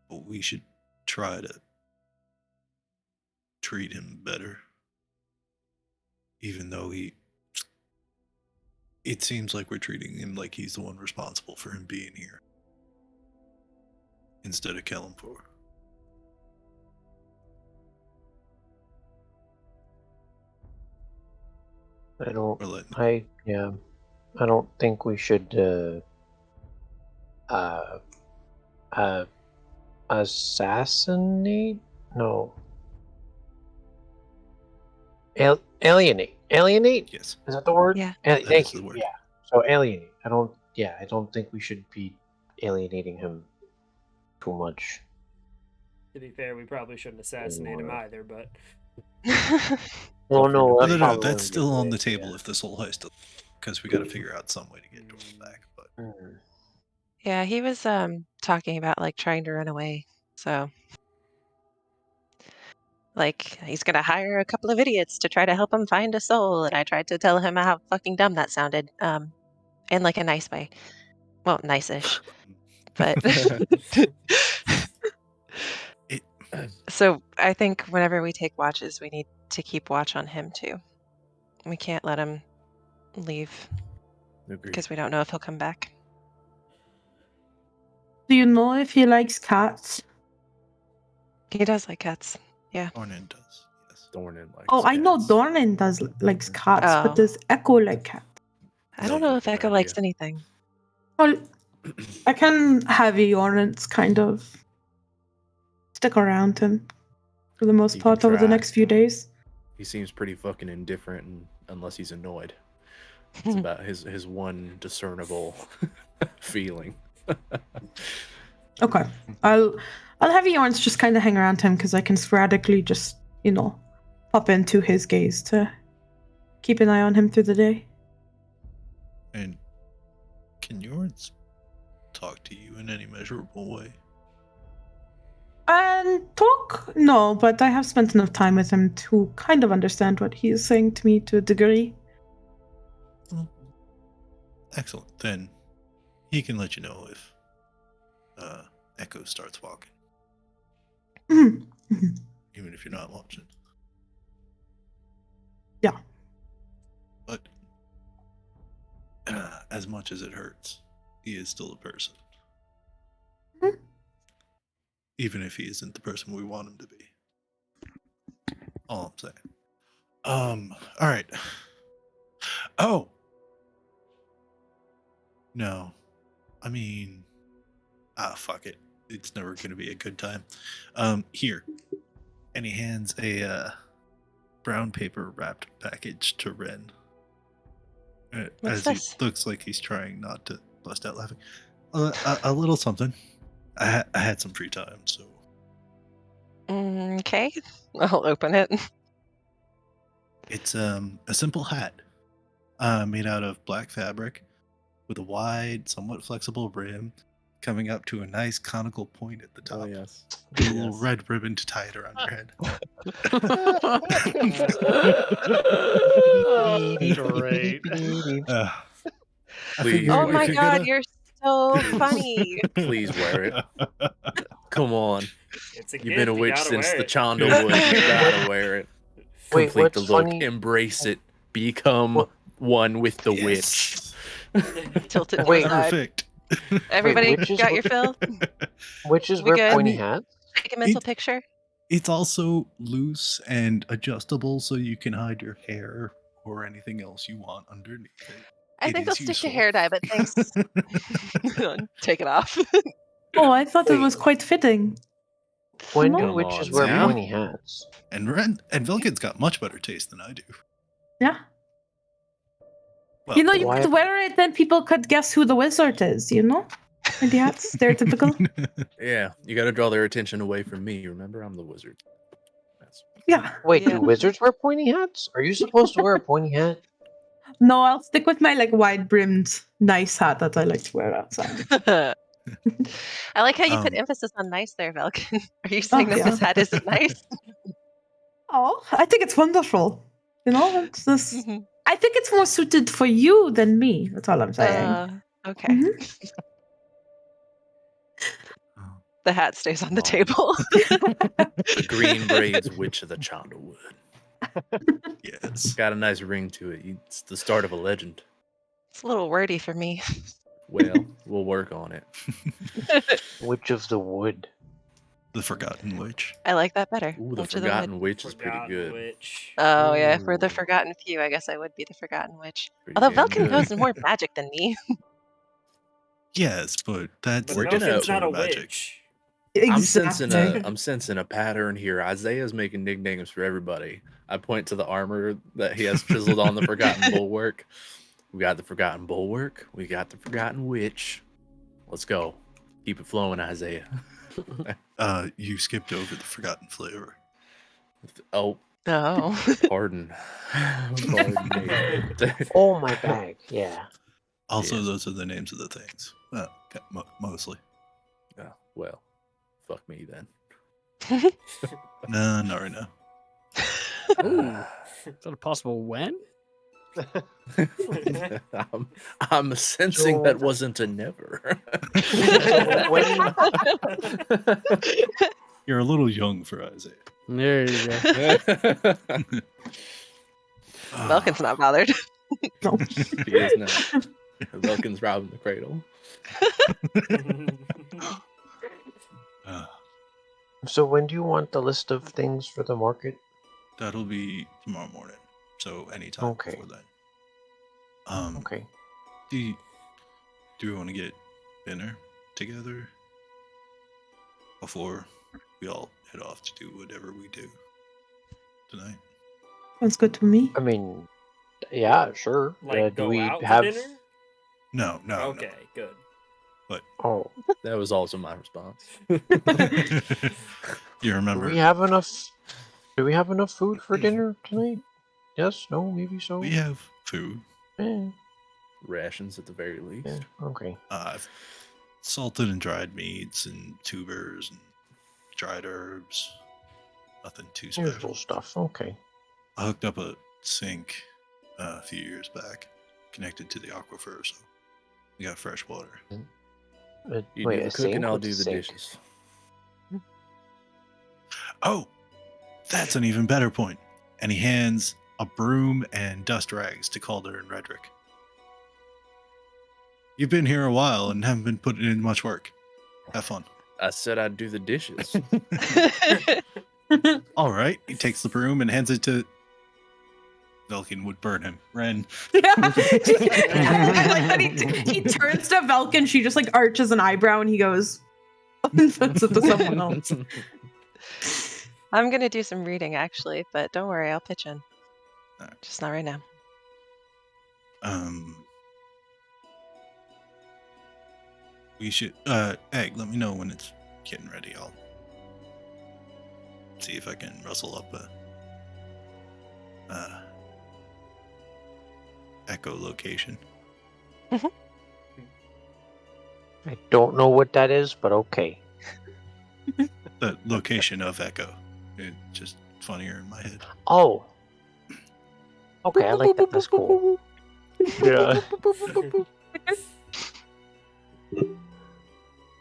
but we should try to treat him better, even though it seems like we're treating him like he's the one responsible for him being here instead of Kellenfor. I don't think we should assassinate? No. Alienate. Alienate? Yes. Is that the word? Yeah. Thank the you. word. Yeah. So alienate. I don't think we should be alienating him too much. To be fair, we probably shouldn't assassinate him either, but... Well, no, that's No, probably that's still on the table yeah. if this whole heist, because we got to figure out some way to get Dornan back. But Yeah, he was talking about like trying to run away. So like he's gonna hire a couple of idiots to try to help him find a soul, and I tried to tell him how fucking dumb that sounded. In like a nice way. Well, nice-ish. But so I think whenever we take watches, we need to keep watch on him too. We can't let him leave because we don't know if he'll come back. Do you know if he likes cats? He does like cats. Yeah. Dornan does. Yes. Dornan likes Oh, I know cats. Dornan likes cats, but does Echo like cats? I don't know if Echo likes anything. Well, I can have Yornance kind of stick around him for the most You can part over the try. next few days. He seems pretty fucking indifferent, unless he's annoyed. It's about his one discernible feeling. Okay, I'll have Yornance just kind of hang around him because I can sporadically just pop into his gaze to keep an eye on him through the day. And can yours talk to you in any measurable way? And talk? No, but I have spent enough time with him to kind of understand what he is saying to me to a degree. Excellent. Then he can let you know if Echo starts walking. Even if you're not watching. Yeah. But as much as it hurts, he is still a person. Even if he isn't the person we want him to be. All I'm saying. All right. Oh! No. I mean, fuck it. It's never going to be a good time. Here. And he hands a brown paper wrapped package to Ren. What's As this? he looks like he's trying not to bust out laughing. A little something. I had some free time, so Okay, I'll open it. it's a simple hat, made out of black fabric, with a wide, somewhat flexible rim, coming up to a nice conical point at the top. Oh yes. With a little red ribbon to tie it around your head. Great. I Please figured Oh we my could god, get a- you're so funny. Please wear it. Come on. It's a You've been a gift, you witch gotta since wear the it. Chandlewood. You gotta wear it. Wait, Complete the what's look. funny? Embrace it. Become What- one with the Yes. witch. Tilted to Wait. the side. Perfect. Everybody witches got were- your fill? Witches We wear good? pointy I mean- hats? Take a mental It- picture. It's also loose and adjustable, so you can hide your hair or anything else you want underneath it. I It think I'll is stick useful. to hair dye, but thanks. Take it off. Oh, I thought it Wait. was quite fitting. When do No? Come witches on wear now. pointy hats? And Velkin's got much better taste than I do. Yeah. Well, You know, you why- could wear it, then people could guess who the wizard is, you know? And the hats, stereotypical. Yeah, you got to draw their attention away from me. Remember, I'm the wizard. That's Yeah. Wait, Yeah. do wizards wear pointy hats? Are you supposed to wear a pointy hat? No, I'll stick with my like wide brimmed nice hat that I like to wear outside. I like how you put Um, emphasis on nice there, Velkin. Are you saying that yeah. this hat isn't nice? Oh, I think it's wonderful. You know, it's just, Mhm. I think it's more suited for you than me. That's all I'm saying. Okay. Mhm. The hat stays on the Oh. table. the green braids witch of the Chandlewood. yes. Got a nice ring to it. It's the start of a legend. It's a little wordy for me. Well, we'll work on it. Witch of the wood. The Forgotten Witch. I like that better. Ooh, the Witch of the Wood. Forgotten Witch is pretty Forgotten good. Witch. Oh yeah, for the Ooh. Forgotten Few, I guess I would be the Forgotten Witch. Pretty Although damn Velkin knows good. more magic than me. Yes, but that's But We're a gonna- different Velkin's not sort a of magic. witch. I'm sensing Exactly. I'm sensing a pattern here. Isaiah's making nicknames for everybody. I point to the armor that he has chiseled on the Forgotten Bulwark. We got the Forgotten Bulwark. We got the Forgotten Witch. Let's go. Keep it flowing, Isaiah. You skipped over the Forgotten Flavor. Oh, Oh. pardon. Pardon me. Oh, my bag. Yeah. Also, Yes. those are the names of the things. Mostly. Oh, well, fuck me then. No, not right now. Is that a possible when? I'm sensing So- that wasn't a never. You're a little young for Isaiah. There you go. Velkin's not bothered. No. He is not. Velkin's robbing the cradle. Uh, So when do you want the list of things for the market? that'll be tomorrow morning. So anytime Okay. before then. Okay. Do we want to get dinner together before we all head off to do whatever we do tonight? Sounds good to me. I mean, yeah, sure. Like do go we out have? for dinner? No. Okay, good. Oh, That was also my response. You do remember? we have enough? Do we have enough food for dinner tonight? Yes. No. Maybe so. We have food. Eh, Rations at the very least. yeah. Okay. Salted and dried meats and tubers and dried herbs. Nothing too Usual special. stuff. Okay. I hooked up a sink a few years back, connected to the aquifer, so we got fresh water. You wait, do a the cooking, sink I'll with do a the sink? dishes. Oh, that's an even better point. And he hands a broom and dust rags to Calder and Redrick. You've been here a while and haven't been putting in much work. Have fun. I said I'd do the dishes. All right. He takes the broom and hands it to Velkin. Would burn him. Ren. Yeah. I like that he turns to Velkin, she just like arches an eyebrow and he goes and puts it to someone else. I'm gonna do some reading actually, but don't worry, I'll pitch in. Alright. Just not right now. We should. Egg, let me know when it's getting ready. I'll see if I can rustle up a echo location. I don't know what that is, but okay. The location of echo. It's just funnier in my head. Oh. Okay, I like that. That's cool. Yeah.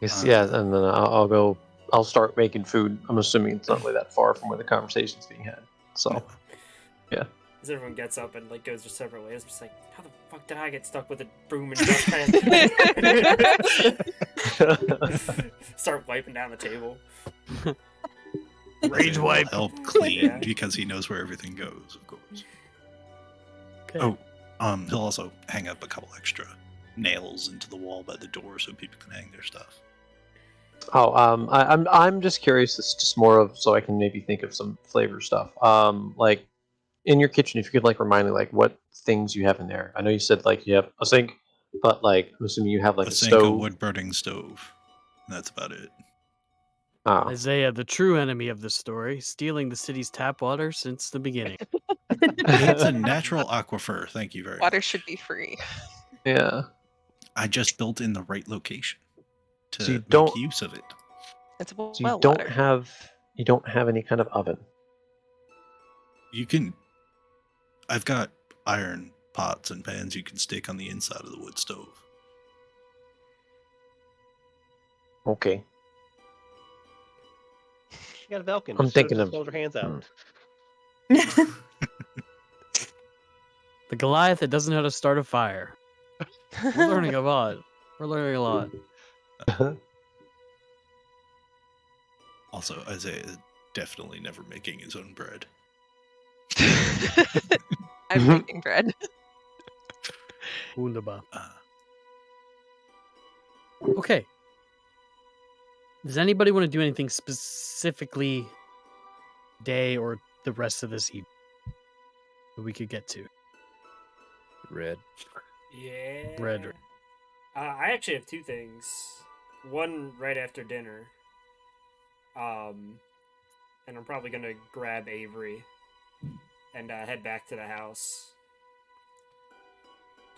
Yes, yeah, and then I'll go. I'll start making food. I'm assuming it's not really that far from where the conversation's being had. So, yeah. As everyone gets up and like goes their separate ways, I'm just like, how the fuck did I get stuck with a broom and dustpan? Start wiping down the table. Rage He'll wipe. help clean Yeah. because he knows where everything goes, of course. Okay. Oh, he'll also hang up a couple extra nails into the wall by the door so people can hang their stuff. Oh, I'm just curious. It's just more of so I can maybe think of some flavor stuff. Like in your kitchen, if you could like remind me like what things you have in there. I know you said like you have a sink, but like I'm assuming you have like A a sink, a stove. wood burning stove. That's about it. Ah. Isaiah, the true enemy of the story, stealing the city's tap water since the beginning. It's a natural aquifer. Thank you very Water much. should be free. Yeah. I just built in the right location to So you make don't- use of it. It's So you well don't water. have any kind of oven. You can. I've got iron pots and pans you can stick on the inside of the wood stove. Okay. She got a Velkin. I'm Just thinking just of- hold her hands out. The Goliath that doesn't know how to start a fire. We're learning a lot. We're learning a lot. Also, Isaiah is definitely never making his own bread. I'm making bread. Wunderbar. Okay. Does anybody want to do anything specifically day or the rest of this evening that we could get to? Red. Yeah. Bread. I actually have two things. One right after dinner. And I'm probably gonna grab Avery and head back to the house.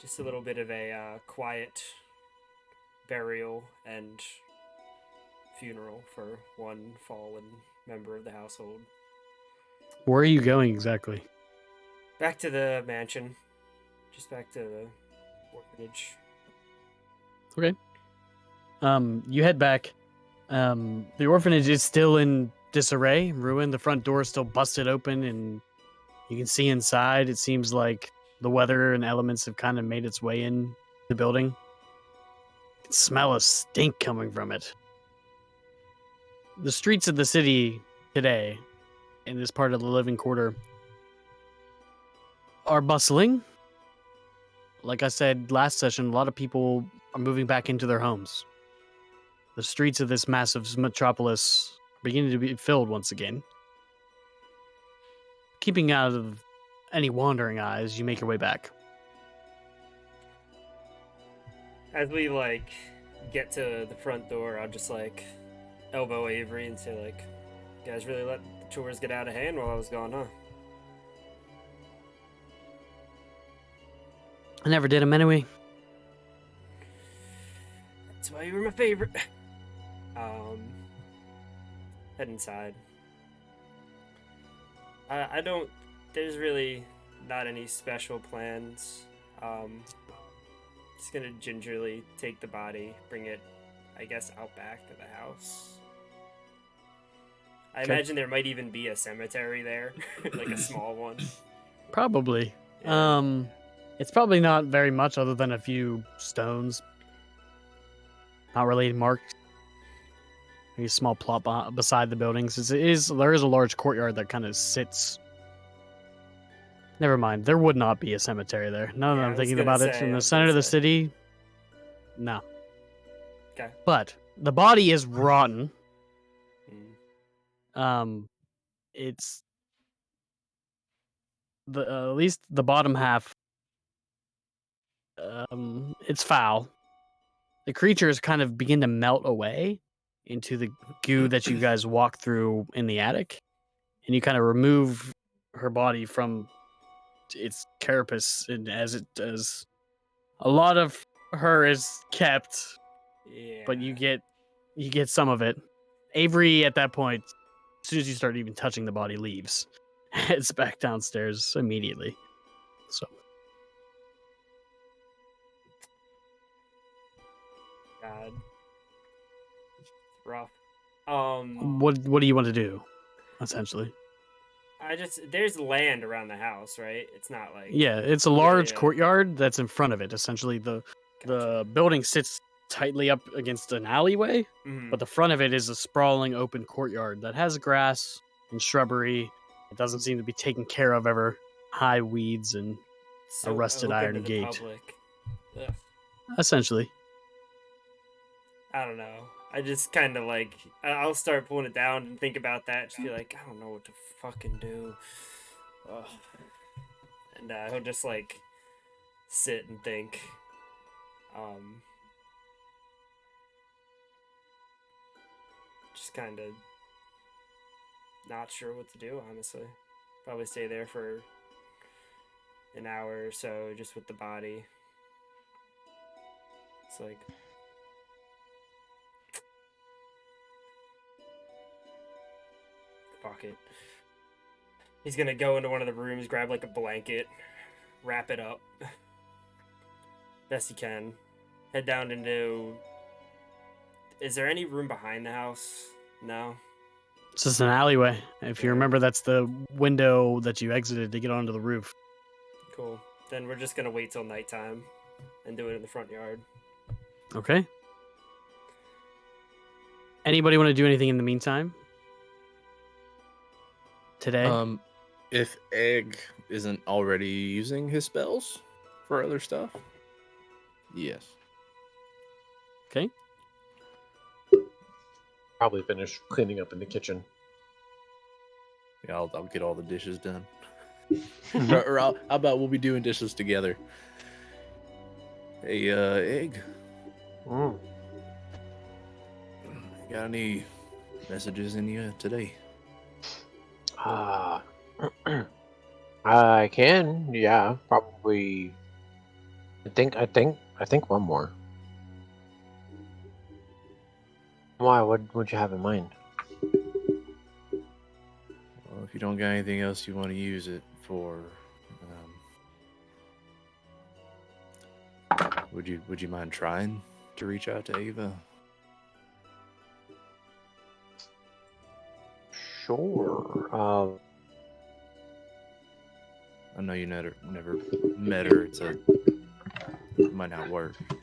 Just a little bit of a quiet burial and funeral for one fallen member of the household. Where are you going exactly? Back to the mansion. Just back to the orphanage. Okay. You head back. The orphanage is still in disarray, ruined. The front door is still busted open, and you can see inside. It seems like the weather and elements have kind of made its way in the building. You can smell a stink coming from it. The streets of the city today, in this part of the living quarter, are bustling. Like I said last session, a lot of people are moving back into their homes. The streets of this massive metropolis are beginning to be filled once again. Keeping out of any wandering eyes, you make your way back. As we get to the front door, I'll just elbow Avery and say you guys really let the chores get out of hand while I was gone, huh? I never did them anyway. That's why you were my favorite. Head inside. I don't. There's really not any special plans. Just gonna gingerly take the body, bring it, I guess, out back to the house. I Okay. imagine there might even be a cemetery there, like a small one. Probably. Yeah. It's probably not very much other than a few stones. Not really marked. A small plot beside the buildings. There is a large courtyard that kind of sits. Never mind. There would not be a cemetery there. Now that Yeah, I I'm was thinking gonna about it, say, in I the was center gonna of the say. city, no. Okay. But the body is rotten. Mm. It's the at least the bottom half it's foul. The creatures kind of begin to melt away into the goo that you guys walk through in the attic, and you kind of remove her body from its carapace, and as it does, a lot of her is kept, but you get some of it. Avery, at that point, as soon as you start even touching the body, leaves. Heads back downstairs immediately. So God. Rough. what do you want to do, essentially? There's land around the house, right? It's not like Yeah, it's a large yeah. courtyard that's in front of it. Essentially, the building sits tightly up against an alleyway, but the front of it is a sprawling open courtyard that has grass and shrubbery. It doesn't seem to be taken care of ever. High weeds and so a rusted open iron to the gate. public. Ugh. Essentially. I don't know. I just kind of like I'll start pulling it down and think about that. Just be like, I don't know what to fucking do. Ugh. And he'll just like sit and think. Just kind of not sure what to do, honestly. Probably stay there for an hour or so, just with the body. It's like, fuck it. He's gonna go into one of the rooms, grab like a blanket, wrap it up best he can, head down into. Is there any room behind the house? No. It's just an alleyway. If you remember, that's the window that you exited to get onto the roof. Cool. Then we're just gonna wait till nighttime and do it in the front yard. Okay. Anybody want to do anything in the meantime? Today? If Egg isn't already using his spells for other stuff, yes. Okay. Probably finish cleaning up in the kitchen. Yeah, I'll get all the dishes done. or how about we'll be doing dishes together? Hey, Egg. Got any messages in you today? I can, yeah, probably. I think one more. Why? What would you have in mind? Well, if you don't got anything else you want to use it for, would you mind trying to reach out to Ava? Sure. I know you never met her. It might not work. But...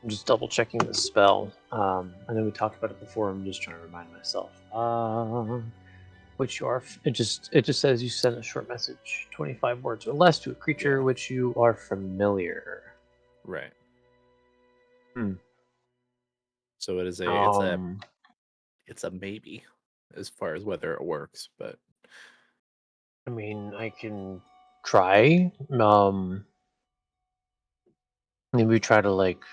I'm just double checking the spell. I know we talked about it before. I'm just trying to remind myself. Which you are. It just says you send a short message, 25 words or less, to a creature which you are familiar. Right. Hmm. So it is it's a maybe as far as whether it works, but I mean, I can try. Maybe try to like.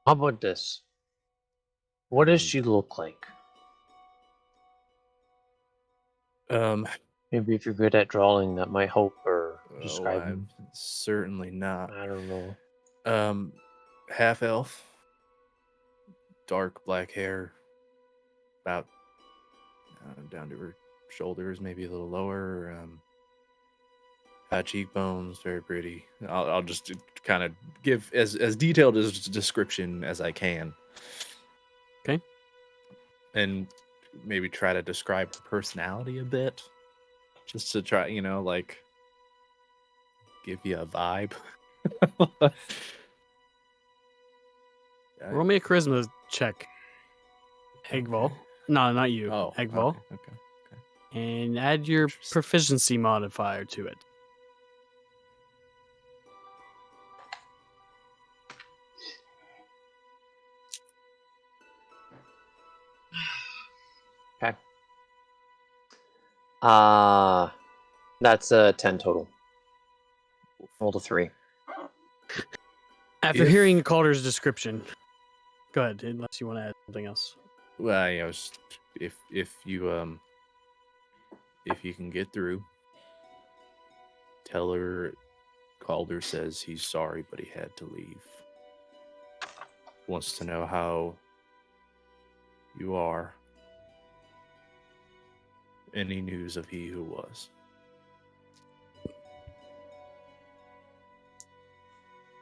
How about this? What does she look like? Maybe if you're good at drawing, that might help or describe. I'm certainly not. I don't know. Half elf, dark black hair, about down to her shoulders, maybe a little lower. High cheekbones, very pretty. I'll just kind of give as detailed a description as I can. Okay. And maybe try to describe her personality a bit, just to try, like give you a vibe. Roll me a charisma check. Eggval. Okay. No, not you. Oh, Eggval. Okay. And add your proficiency modifier to it. Okay. That's a 10 total. Rolled a 3. After hearing Calder's description, go ahead, unless you want to add something else. Well, if you can get through, tell her Calder says he's sorry, but he had to leave. Wants to know how you are. Any news of he who was.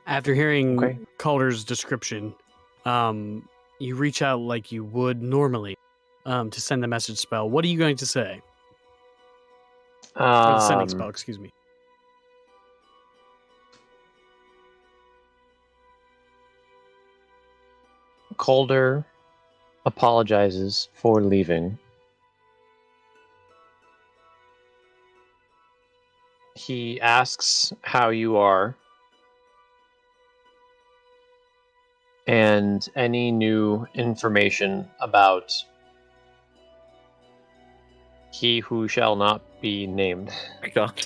After hearing Okay. Calder's description, you reach out like you would normally to send the message spell. What are you going to say? Or the sending spell, excuse me. Calder apologizes for leaving. He asks how you are and any new information about he who shall not be named. God.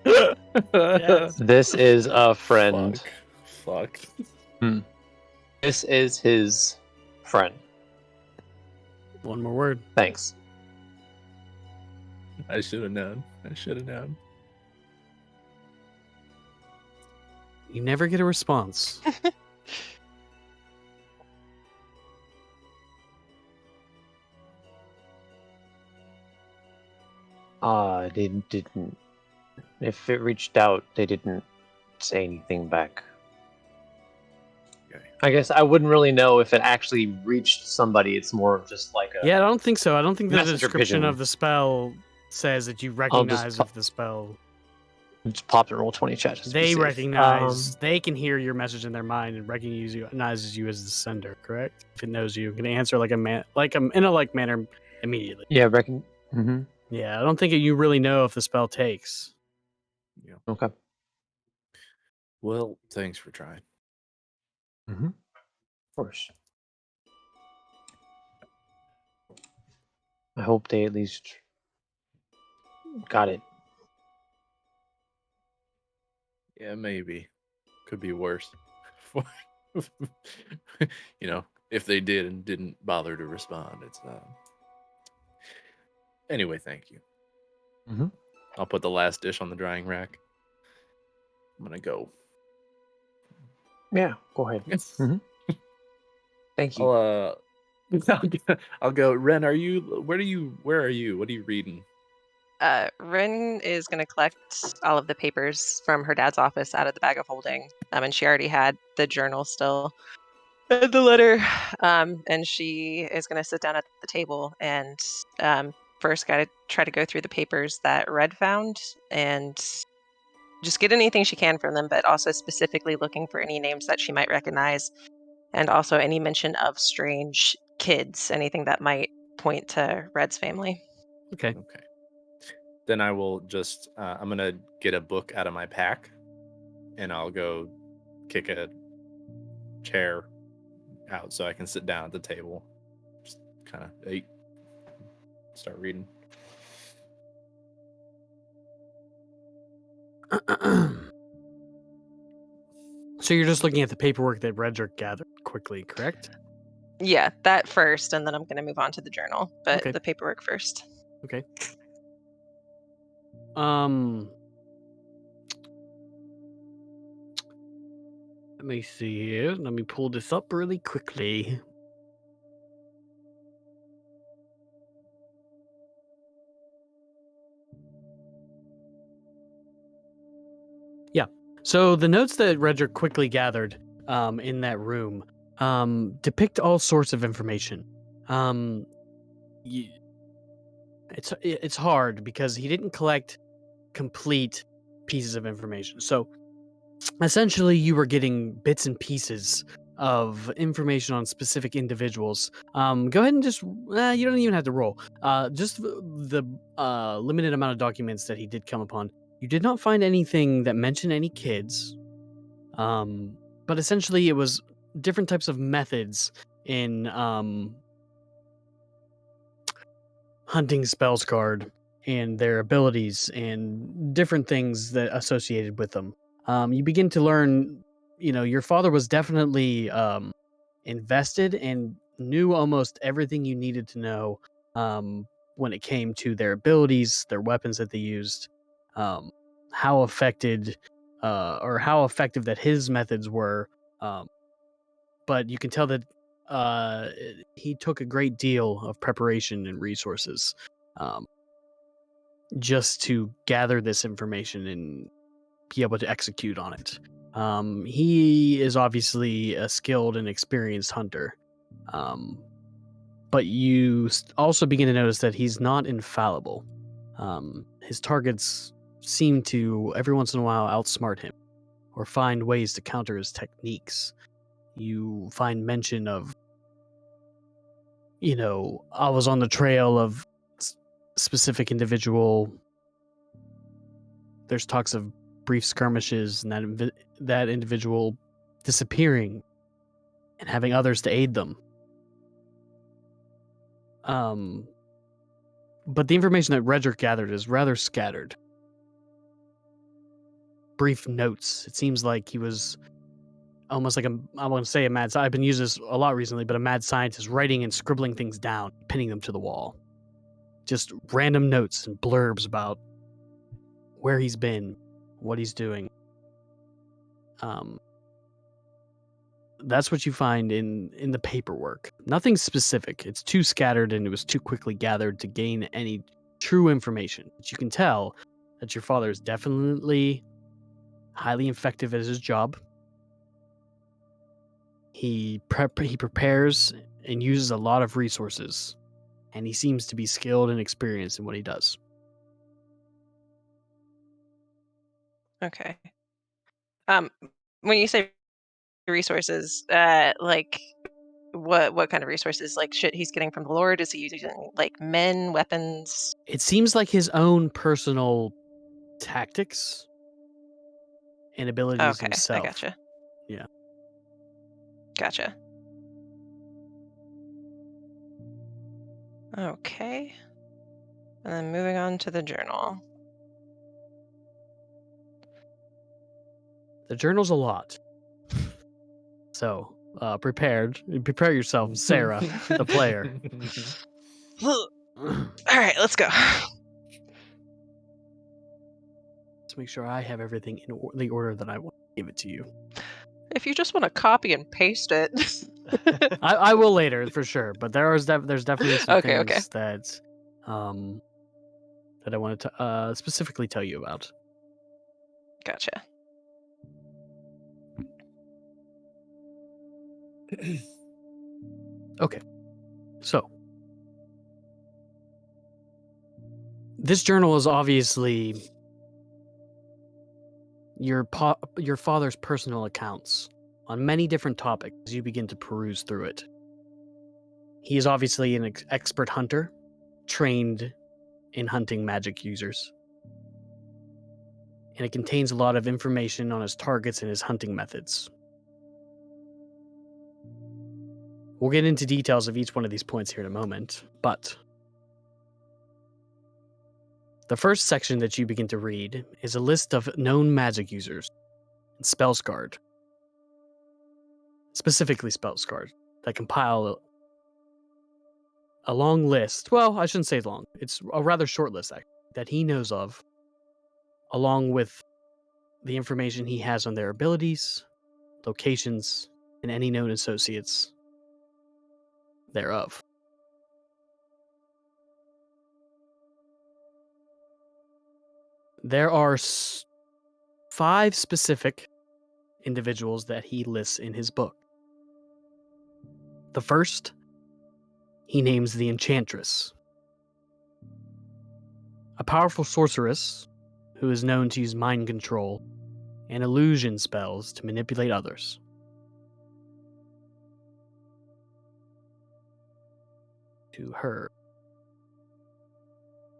Yes. This is a friend. Fuck. This is his friend. One more word. Thanks. I should have known. You never get a response. They didn't. If it reached out, they didn't say anything back. Okay. I guess I wouldn't really know if it actually reached somebody. It's more of just like a. Yeah, I don't think so. I don't think the Messenger description pigeon. of the spell says that you recognize if the spell. Just pop and roll 20 chat. Just to be They safe. recognize. They can hear your message in their mind and recognizes you as the sender. Correct? If it knows you, can answer like a man, in a like manner immediately. Yeah, Mm-hmm. Yeah, I don't think you really know if the spell takes. Yeah. Okay. Well, thanks for trying. Mm-hmm. Of course. I hope they at least got it. Yeah, maybe. Could be worse. If they did and didn't bother to respond, it's Anyway, thank you. Mm-hmm. I'll put the last dish on the drying rack. I'm gonna go. Yeah, go ahead. Mm-hmm. Thank you. I'll go. Ren, where are you? What are you reading? Rin is going to collect all of the papers from her dad's office out of the bag of holding. And she already had the journal still and the letter. And she is going to sit down at the table and first got to try to go through the papers that Red found and just get anything she can from them, but also specifically looking for any names that she might recognize and also any mention of strange kids, anything that might point to Red's family. Okay. Then I will just, I'm going to get a book out of my pack and I'll go kick a chair out so I can sit down at the table. Just kind of start reading. So you're just looking at the paperwork that Redrick gathered quickly, correct? Yeah, that first, and then I'm going to move on to the journal, but Okay. the paperwork first. Okay. Let me see here. Let me pull this up really quickly. Yeah. So the notes that Redrick quickly gathered in that room depict all sorts of information. It's hard because he didn't collect complete pieces of information. So essentially, you were getting bits and pieces of information on specific individuals. Go ahead and just you don't even have to roll. Just the limited amount of documents that he did come upon. You did not find anything that mentioned any kids. But essentially, it was different types of methods in hunting spells card and their abilities and different things that associated with them. You begin to learn, your father was definitely invested and knew almost everything you needed to know when it came to their abilities, their weapons that they used, how affected or how effective that his methods were. But you can tell that he took a great deal of preparation and resources just to gather this information and be able to execute on it. He is obviously a skilled and experienced hunter, but you also begin to notice that he's not infallible. His targets seem to, every once in a while, outsmart him or find ways to counter his techniques. You find mention of, I was on the trail of specific individual. There's talks of brief skirmishes and that individual disappearing and having others to aid them. But the information that Redrick gathered is rather scattered. Brief notes. It seems like he was almost like I want to say a mad scientist. I've been using this a lot recently, but a mad scientist writing and scribbling things down, pinning them to the wall. Just random notes and blurbs about where he's been, what he's doing. That's what you find in the paperwork. Nothing specific. It's too scattered and it was too quickly gathered to gain any true information. But you can tell that your father is definitely highly effective at his job. He prepares and uses a lot of resources, and he seems to be skilled and experienced in what he does. Okay. When you say resources, like what kind of resources? Like shit he's getting from the Lord? Is he using like men, weapons? It seems like his own personal tactics and abilities Okay, himself. I gotcha. Yeah. Gotcha. Okay. And then moving on to the journal. The journal's a lot. So, prepare yourself, Sarah, the player. All right, let's go. Let's make sure I have everything in the order that I want to give it to you. If you just want to copy and paste it. I will later for sure, but there's definitely some Okay. things that I wanted to specifically tell you about. Gotcha. Okay, so this journal is obviously your father's personal accounts on many different topics as you begin to peruse through it. He is obviously an expert hunter, trained in hunting magic users. And it contains a lot of information on his targets and his hunting methods. We'll get into details of each one of these points here in a moment, but the first section that you begin to read is a list of known magic users and spell scarred. Specifically spell scarred, that compile a long list. Well, I shouldn't say long. It's a rather short list, actually, that he knows of, along with the information he has on their abilities, locations, and any known associates thereof. There are 5 specific individuals that he lists in his book. The first, he names the Enchantress, a powerful sorceress who is known to use mind control and illusion spells to manipulate others. To her.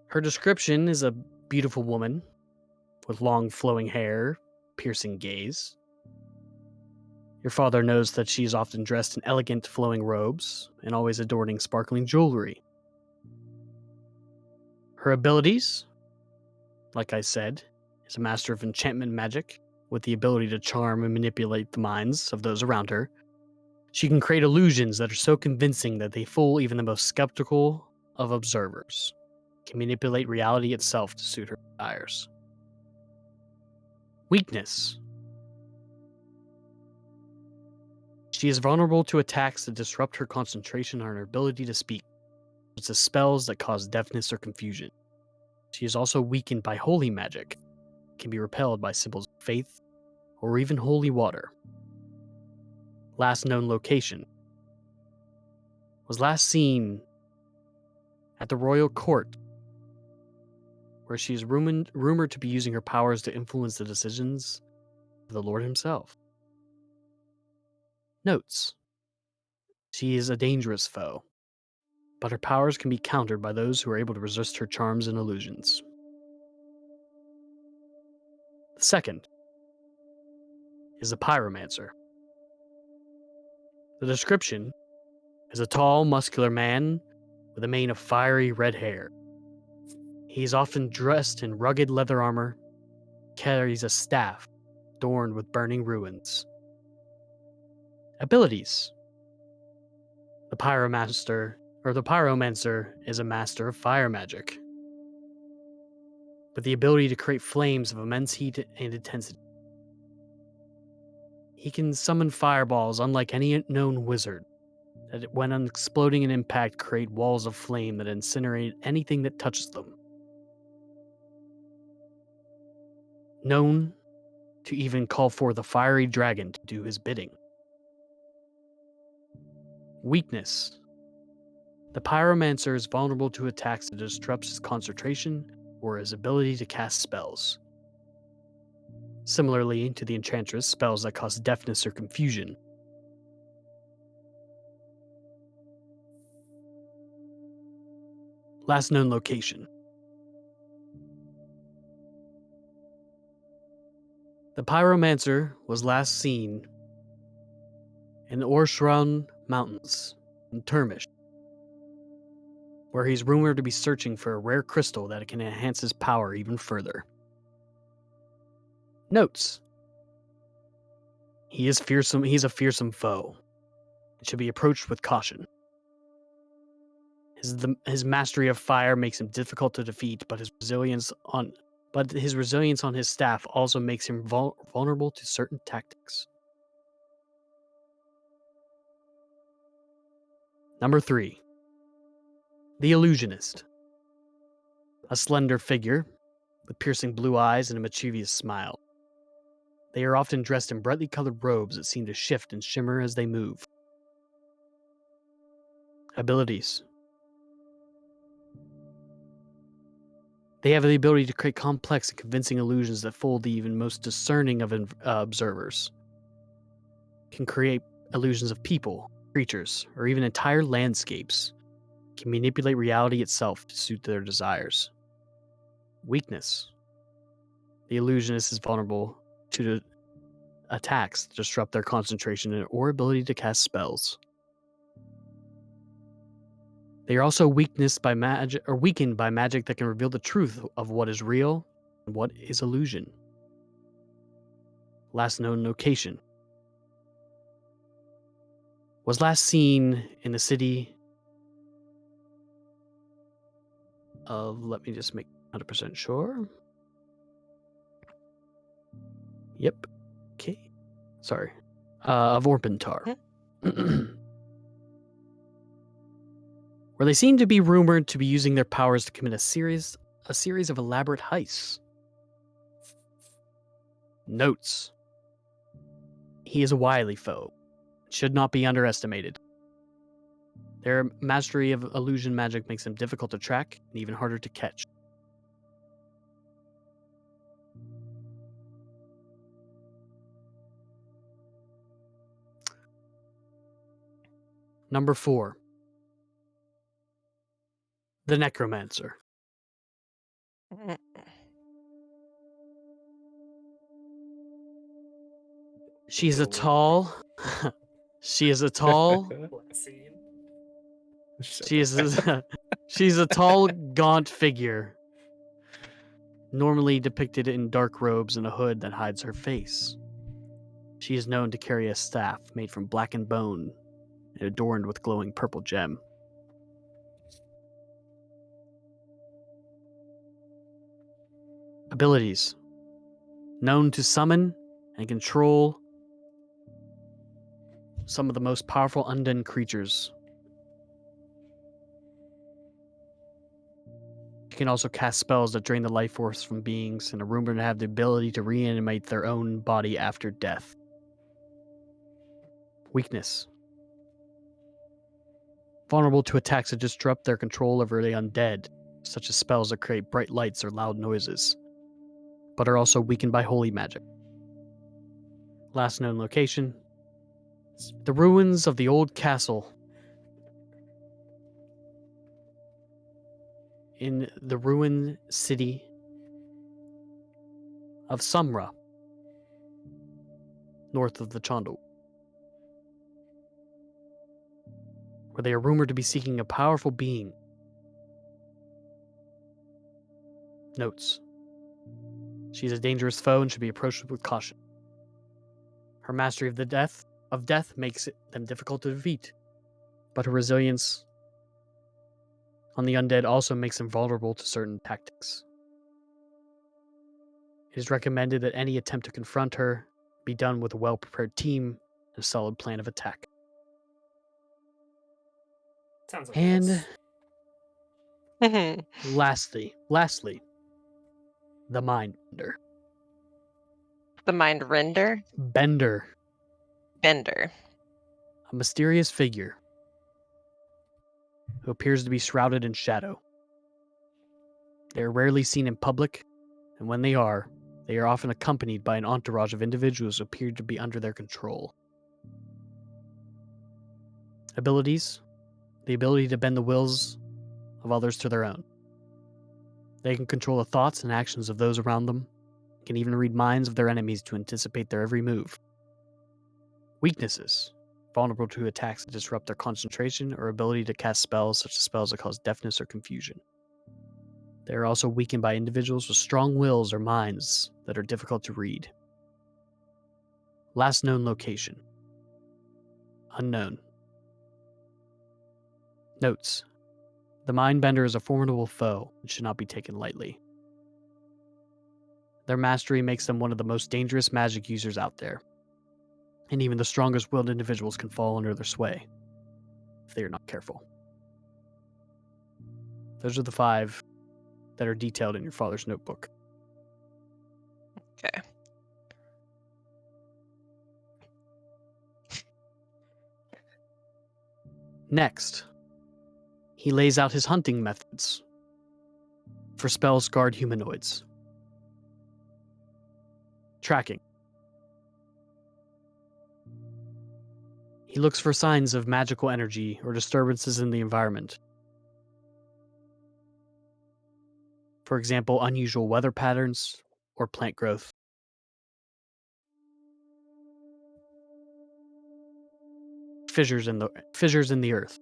Her description is a beautiful woman with long flowing hair, piercing gaze. Your father knows that she is often dressed in elegant flowing robes and always adorning sparkling jewelry. Her abilities, like I said, is a master of enchantment magic with the ability to charm and manipulate the minds of those around her. She can create illusions that are so convincing that they fool even the most skeptical of observers. Can manipulate reality itself to suit her desires. Weakness. She is vulnerable to attacks that disrupt her concentration on her ability to speak, such as spells that cause deafness or confusion. She is also weakened by holy magic, can be repelled by symbols of faith, or even holy water. Last known location. Was last seen at the royal court, where she is rumored to be using her powers to influence the decisions of the Lord himself. Notes. She is a dangerous foe, but her powers can be countered by those who are able to resist her charms and illusions. The second is the pyromancer. The description is a tall, muscular man with a mane of fiery red hair. He is often dressed in rugged leather armor, carries a staff adorned with burning ruins. Abilities. The pyromancer is a master of fire magic, with the ability to create flames of immense heat and intensity. He can summon fireballs unlike any known wizard, that when exploding in impact create walls of flame that incinerate anything that touches them. Known to even call forth a fiery dragon to do his bidding. Weakness. The pyromancer is vulnerable to attacks that disrupt his concentration or his ability to cast spells. Similarly to the enchantress, spells that cause deafness or confusion. Last known location. The pyromancer was last seen in the Orshran Mountains in Turmish, where he's rumored to be searching for a rare crystal that can enhance his power even further. Notes. He's a fearsome foe. It should be approached with caution. His mastery of fire makes him difficult to defeat, but his resilience on his staff also makes him vulnerable to certain tactics. Number 3. The Illusionist. A slender figure with piercing blue eyes and a mischievous smile. They are often dressed in brightly colored robes that seem to shift and shimmer as they move. Abilities. They have the ability to create complex and convincing illusions that fool the even most discerning of observers. Can create illusions of people, creatures, or even entire landscapes. Can manipulate reality itself to suit their desires. Weakness. The illusionist is vulnerable to attacks that disrupt their concentration or ability to cast spells. They are also weakened by magic that can reveal the truth of what is real and what is illusion. Last known location. Was last seen in the city of, let me just make 100% sure. Yep. Okay. Sorry. Of Orpentar. Where they seem to be rumored to be using their powers to commit a series of elaborate heists. Notes. He is a wily foe. Should not be underestimated. Their mastery of illusion magic makes them difficult to track and even harder to catch. Number 4. The Necromancer. She is a tall She's a tall, gaunt figure normally depicted in dark robes and a hood that hides her face. She is known to carry a staff made from blackened bone and adorned with glowing purple gem. Abilities. Known to summon and control some of the most powerful undead creatures. She can also cast spells that drain the life force from beings and are rumored to have the ability to reanimate their own body after death. Weakness. Vulnerable to attacks that disrupt their control over the undead, such as spells that create bright lights or loud noises, but are also weakened by holy magic. Last known location. The ruins of the old castle in the ruined city of Sumra, north of the Chandal, where they are rumored to be seeking a powerful being. Notes. She is a dangerous foe and should be approached with caution. Her mastery of death makes them difficult to defeat, but her resilience on the undead also makes them vulnerable to certain tactics. It is recommended that any attempt to confront her be done with a well-prepared team and a solid plan of attack. Sounds like And this. lastly, the Mind Bender. The Mind Render? Bender, Bender. a mysterious figure who appears to be shrouded in shadow. They are rarely seen in public, and when they are often accompanied by an entourage of individuals who appear to be under their control. Abilities. The ability to bend the wills of others to their own. They can control the thoughts and actions of those around them, can even read minds of their enemies to anticipate their every move. Weaknesses. Vulnerable to attacks that disrupt their concentration or ability to cast spells, such as spells that cause deafness or confusion. They are also weakened by individuals with strong wills or minds that are difficult to read. Last known location. Unknown. Notes. The Mindbender is a formidable foe and should not be taken lightly. Their mastery makes them one of the most dangerous magic users out there, and even the strongest willed individuals can fall under their sway if they are not careful. Those are the 5 that are detailed in your father's notebook. Okay. Next, he lays out his hunting methods for spell-scarred humanoids. Tracking. He looks for signs of magical energy or disturbances in the environment. For example, unusual weather patterns or plant growth. Fissures in the earth.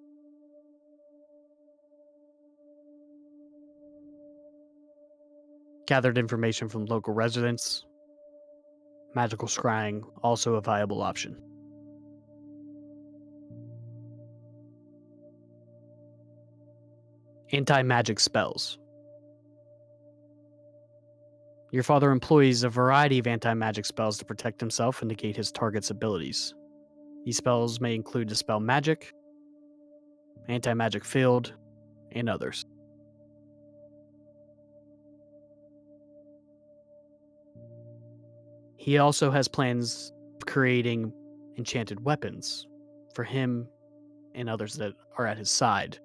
Gathered information from local residents. Magical scrying, also a viable option. Anti-magic spells. Your father employs a variety of anti-magic spells to protect himself and negate his target's abilities. These spells may include Dispel Magic, Anti-Magic Field, and others. He also has plans of creating enchanted weapons for him and others that are at his side.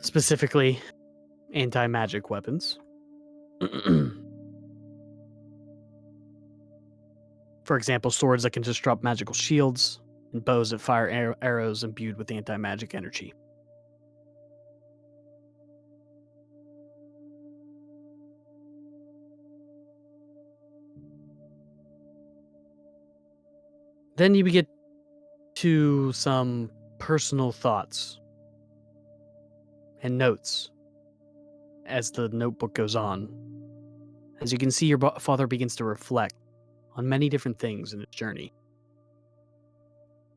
Specifically, anti-magic weapons. For example, swords that can disrupt magical shields, and bows that fire arrows imbued with anti-magic energy. Then you get to some personal thoughts and notes as the notebook goes on. As you can see, your father begins to reflect on many different things in his journey.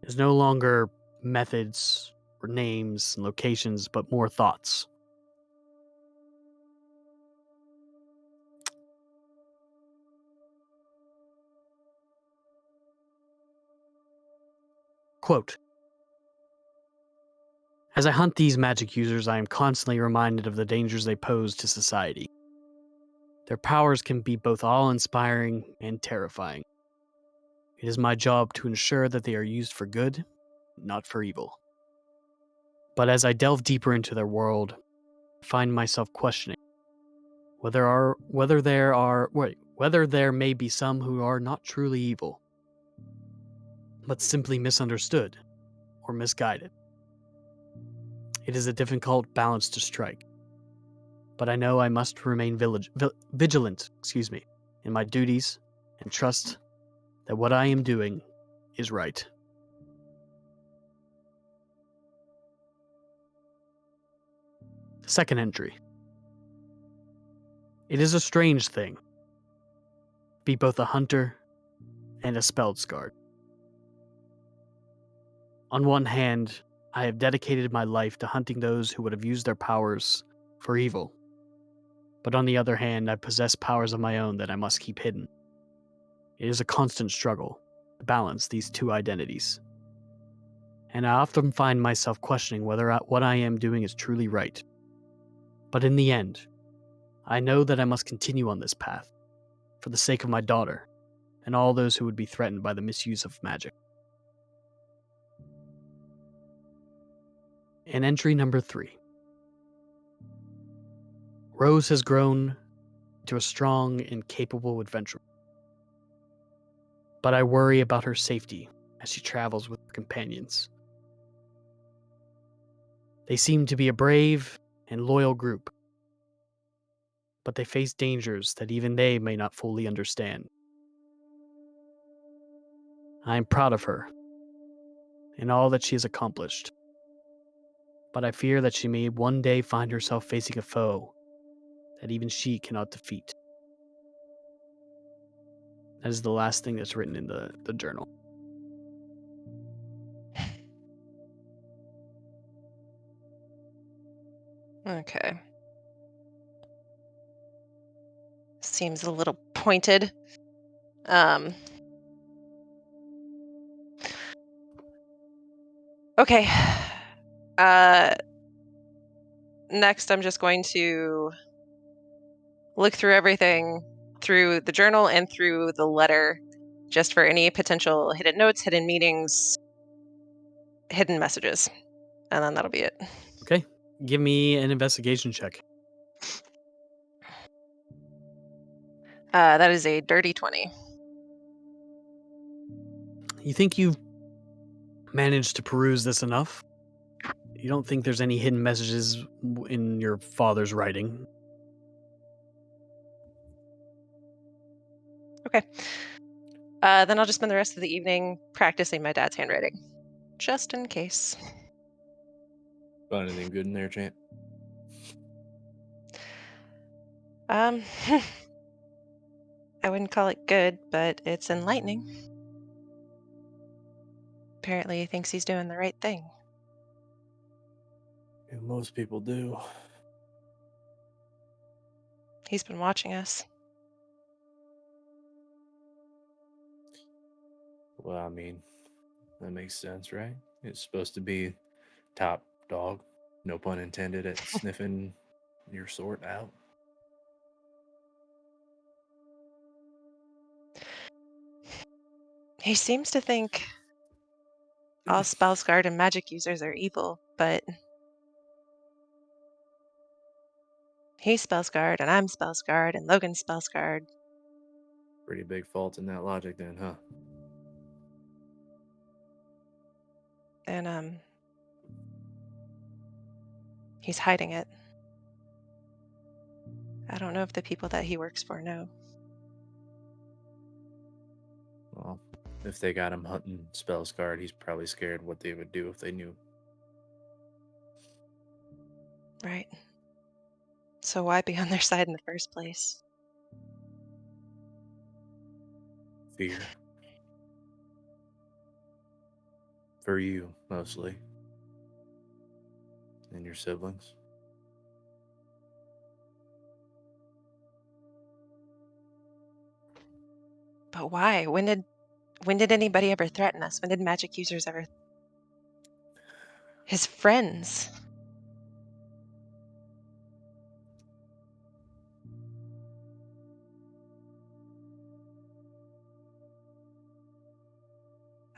There's no longer methods or names and locations, but more thoughts. Quote, as I hunt these magic users, I am constantly reminded of the dangers they pose to society. Their powers can be both awe-inspiring and terrifying. It is my job to ensure that they are used for good, not for evil. But as I delve deeper into their world, I find myself questioning whether there may be some who are not truly evil, but simply misunderstood or misguided. It is a difficult balance to strike, but I know I must remain vigilant, in my duties and trust that what I am doing is right. Second entry. It is a strange thing to be both a hunter and a spellscard. On one hand, I have dedicated my life to hunting those who would have used their powers for evil. But on the other hand, I possess powers of my own that I must keep hidden. It is a constant struggle to balance these two identities. And I often find myself questioning whether what I am doing is truly right. But in the end, I know that I must continue on this path for the sake of my daughter and all those who would be threatened by the misuse of magic. And entry number 3. Rose has grown into a strong and capable adventurer. But I worry about her safety as she travels with her companions. They seem to be a brave and loyal group, but they face dangers that even they may not fully understand. I am proud of her and all that she has accomplished, but I fear that she may one day find herself facing a foe that even she cannot defeat. That is the last thing that's written in the journal. Okay. Seems a little pointed. Okay. Next, I'm just going to look through everything, through the journal and through the letter, just for any potential hidden notes, hidden meanings, hidden messages. And then that'll be it. Okay, give me an investigation check. That is a dirty 20. You think you've managed to peruse this enough? You don't think there's any hidden messages in your father's writing? Okay. Then I'll just spend the rest of the evening practicing my dad's handwriting, just in case. Find anything good in there, champ? I wouldn't call it good, but it's enlightening. Apparently, he thinks he's doing the right thing. Yeah, most people do. He's been watching us. Well, I mean, that makes sense, right? It's supposed to be top dog, no pun intended, at sniffing your sort out. He seems to think all Spellsguard and magic users are evil, but he's Spellsguard and I'm Spellsguard and Logan's Spellsguard. Pretty big fault in that logic, then, huh? And he's hiding it. I don't know if the people that he works for know. Well, if they got him hunting Spellsguard, he's probably scared what they would do if they knew. Right. So why be on their side in the first place? Fear. For you, mostly. And your siblings. But why? When did anybody ever threaten us? When did magic users ever? His friends.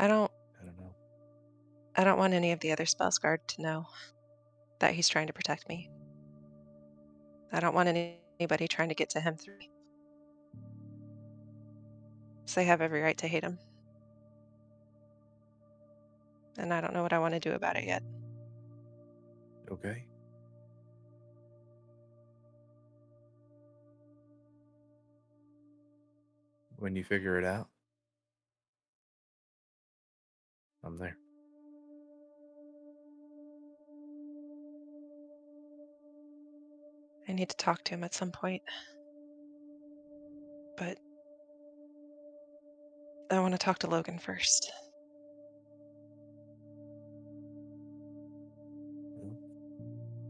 I don't know. I don't want any of the other Spellsguard to know that he's trying to protect me. I don't want anybody trying to get to him through me. So they have every right to hate him. And I don't know what I want to do about it yet. Okay. When you figure it out, I'm there. I need to talk to him at some point. But I want to talk to Logan first. Well,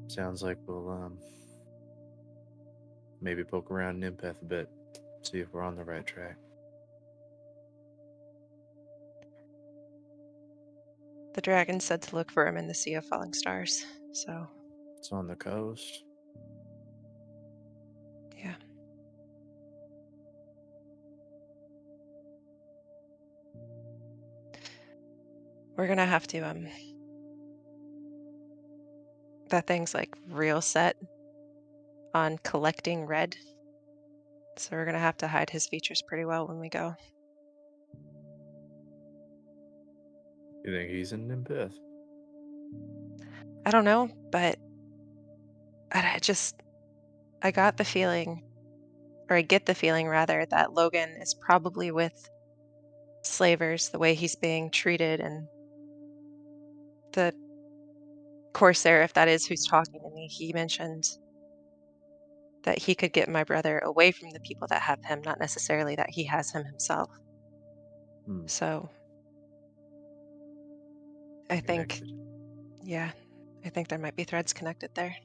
sounds like we'll maybe poke around Nimpeth a bit, see if we're on the right track. The dragon said to look for him in the Sea of Falling Stars, so... It's on the coast. Yeah. We're gonna have to, that thing's like real set on collecting red. So we're gonna have to hide his features pretty well when we go. You think he's in Nimpeth? I don't know, but I got the feeling, or I get the feeling rather, that Logan is probably with slavers, the way he's being treated, and the Corsair, if that is who's talking to me, he mentioned that he could get my brother away from the people that have him, not necessarily that he has him himself. So I think, yeah, I think there might be threads connected there.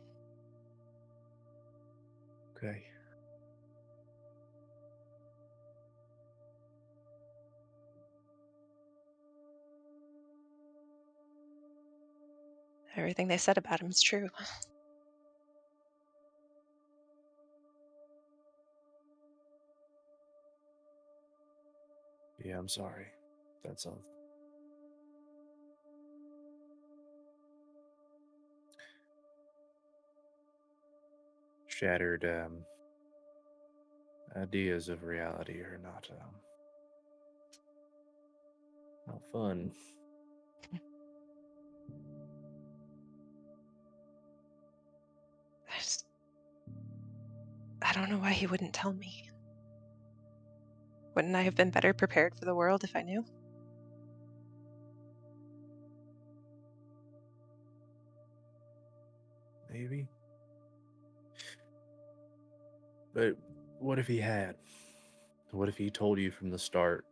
Okay. Everything they said about him is true. Yeah, I'm sorry. That's all. Shattered ideas of reality are not fun. I don't know why he wouldn't tell me. Wouldn't I have been better prepared for the world if I knew? Maybe. But what if he had? What if he told you from the start?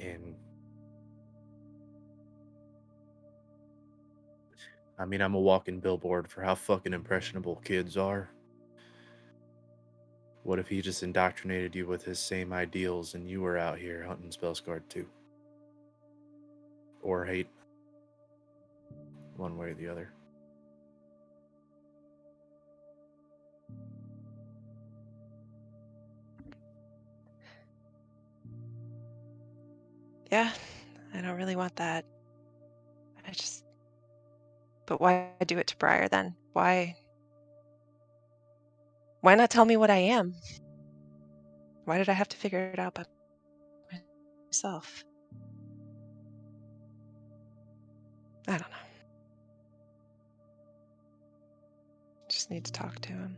And I mean, I'm a walking billboard for how fucking impressionable kids are. What if he just indoctrinated you with his same ideals and you were out here hunting Spellsguard too? Or hate? One way or the other. Yeah, I don't really want that. But why do it to Briar then? Why not tell me what I am? Why did I have to figure it out by myself? I don't know. Just need to talk to him.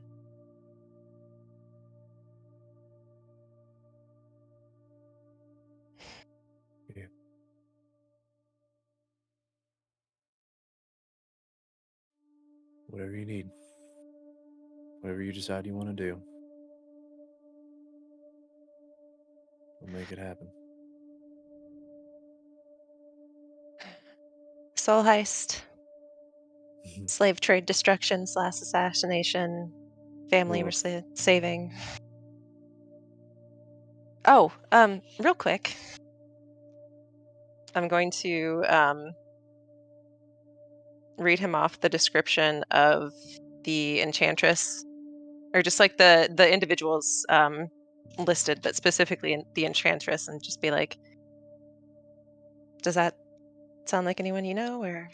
Yeah. Whatever you need. Whatever you decide you want to do. We'll make it happen. Soul heist, slave trade destruction / assassination, family Oof. saving. Oh, real quick. I'm going to read him off the description of the enchantress, or just like the individuals listed, but specifically the enchantress, and just be like, does that sound like anyone you know, or?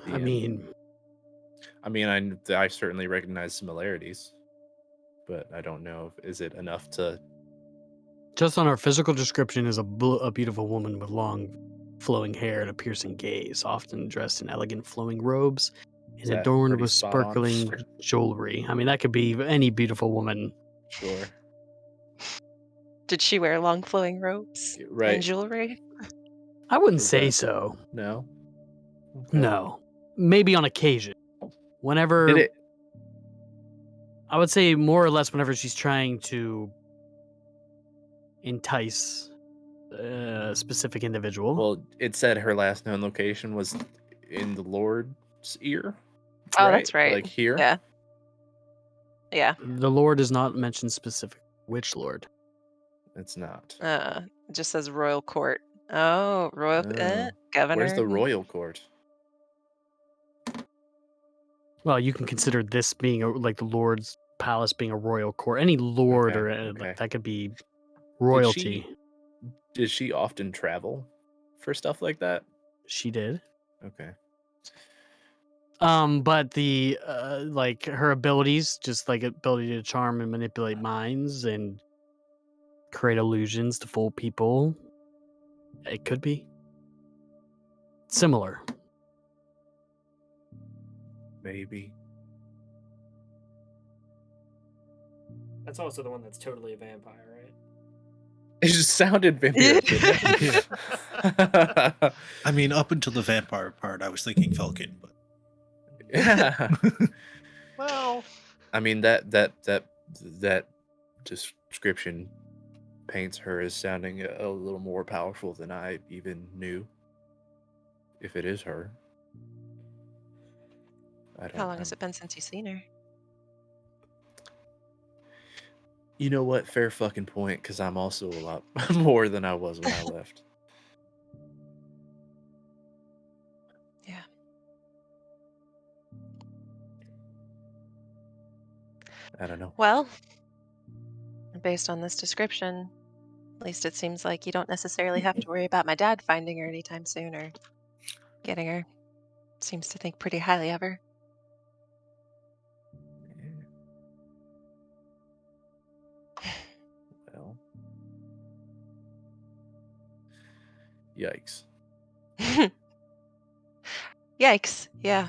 I mean, I certainly recognize similarities, but I don't know is it enough to. just on our physical description is a beautiful woman with long, flowing hair and a piercing gaze, often dressed in elegant flowing robes Is and that adorned pretty with spot on? sparkling jewelry. I mean, that could be any beautiful woman. Sure. Did she wear long flowing robes Right. and jewelry? I wouldn't Is say that- so. No. Okay. No. Maybe on occasion. Whenever Did it? I would say more or less whenever she's trying to entice a specific individual. Well, it said her last known location was in the Lord's ear. Oh, that's right. Like here. Yeah. Yeah. The Lord is not mentioned specific. Which Lord? It's not. It just says royal court. Oh, royal Oh. governor. Where's the royal court? Well, you can consider this being like the Lord's palace being a royal court. Any lord Okay, or okay. like that could be royalty. Did she often travel for stuff like that? She did. Okay. But the like her abilities, just like ability to charm and manipulate minds and create illusions to fool people, it could be similar. Maybe. That's also the one that's totally a vampire, right? It just sounded vampiric, didn't it? I mean, up until the vampire part, I was thinking Falcon, but Yeah. Well, I mean that description paints her as sounding a little more powerful than I even knew. If it is her, I don't. how long has it been since you've seen her? You know what? Fair fucking point. Because I'm also a lot more than I was when I left. Yeah. I don't know. Well, based on this description, at least it seems like you don't necessarily have to worry about my dad finding her anytime soon or getting her. Seems to think pretty highly of her. Well, yikes. Yikes. Yeah.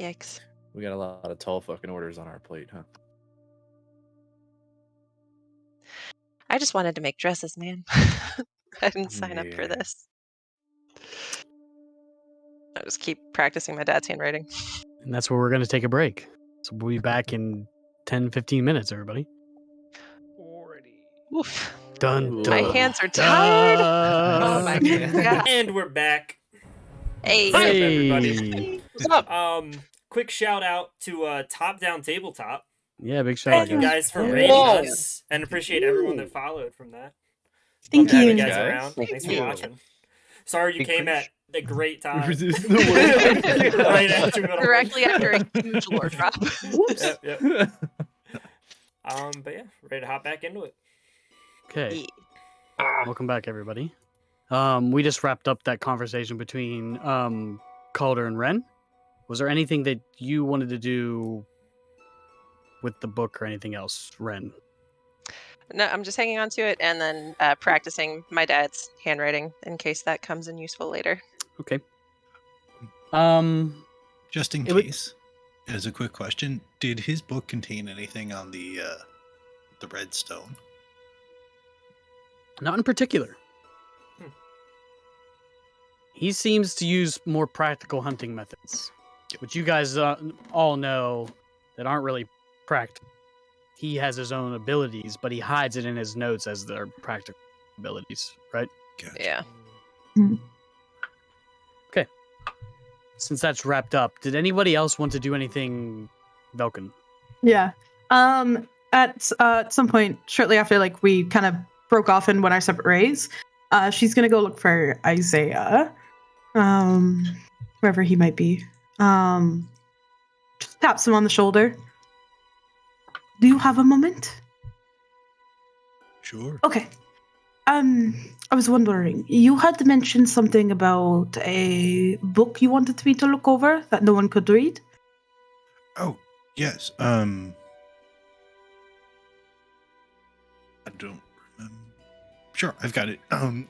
Yikes. We got a lot of tall fucking orders on our plate, huh? I just wanted to make dresses, man. I didn't sign up for Yeah. this. I just keep practicing my dad's handwriting. And that's where we're going to take a break. So we'll be back in 10, 15 minutes, everybody. Oof. Dun, My dun, hands are tired. dun. Oh my god. And we're back. Hey. What's up, Hey. everybody? What's up? Quick shout out to Top Down Tabletop. Yeah, big shout out, Thank you guys for Whoa. rating us, and appreciate everyone that followed from that. Thank Love having you. you guys Guys. around. Thank Thanks you. for watching. Sorry you came at a great time. Right Right after middle. Directly after a huge lore drop. Whoops. Yep. But yeah, ready to hop back into it. Okay. Welcome back, everybody. We just wrapped up that conversation between Calder and Ren. Was there anything that you wanted to do with the book or anything else, Ren? No, I'm just hanging on to it and then practicing my dad's handwriting in case that comes in useful later. Okay. just in It would- case, as a quick question, did his book contain anything on the red stone? Not in particular. He seems to use more practical hunting methods, which you guys all know that aren't really practical. He has his own abilities, but he hides it in his notes as their practical abilities, right? Gotcha. Yeah. Okay. Since that's wrapped up, did anybody else want to do anything, Velkin? Yeah. At some point shortly after, like, we kind of broke off and went our separate ways, she's gonna go look for Isaiah, wherever he might be. Just taps him on the shoulder. Do you have a moment? Sure. Okay. I was wondering, you had mentioned something about a book you wanted me to look over that no one could read. Oh, yes. I don't remember. Sure, I've got it.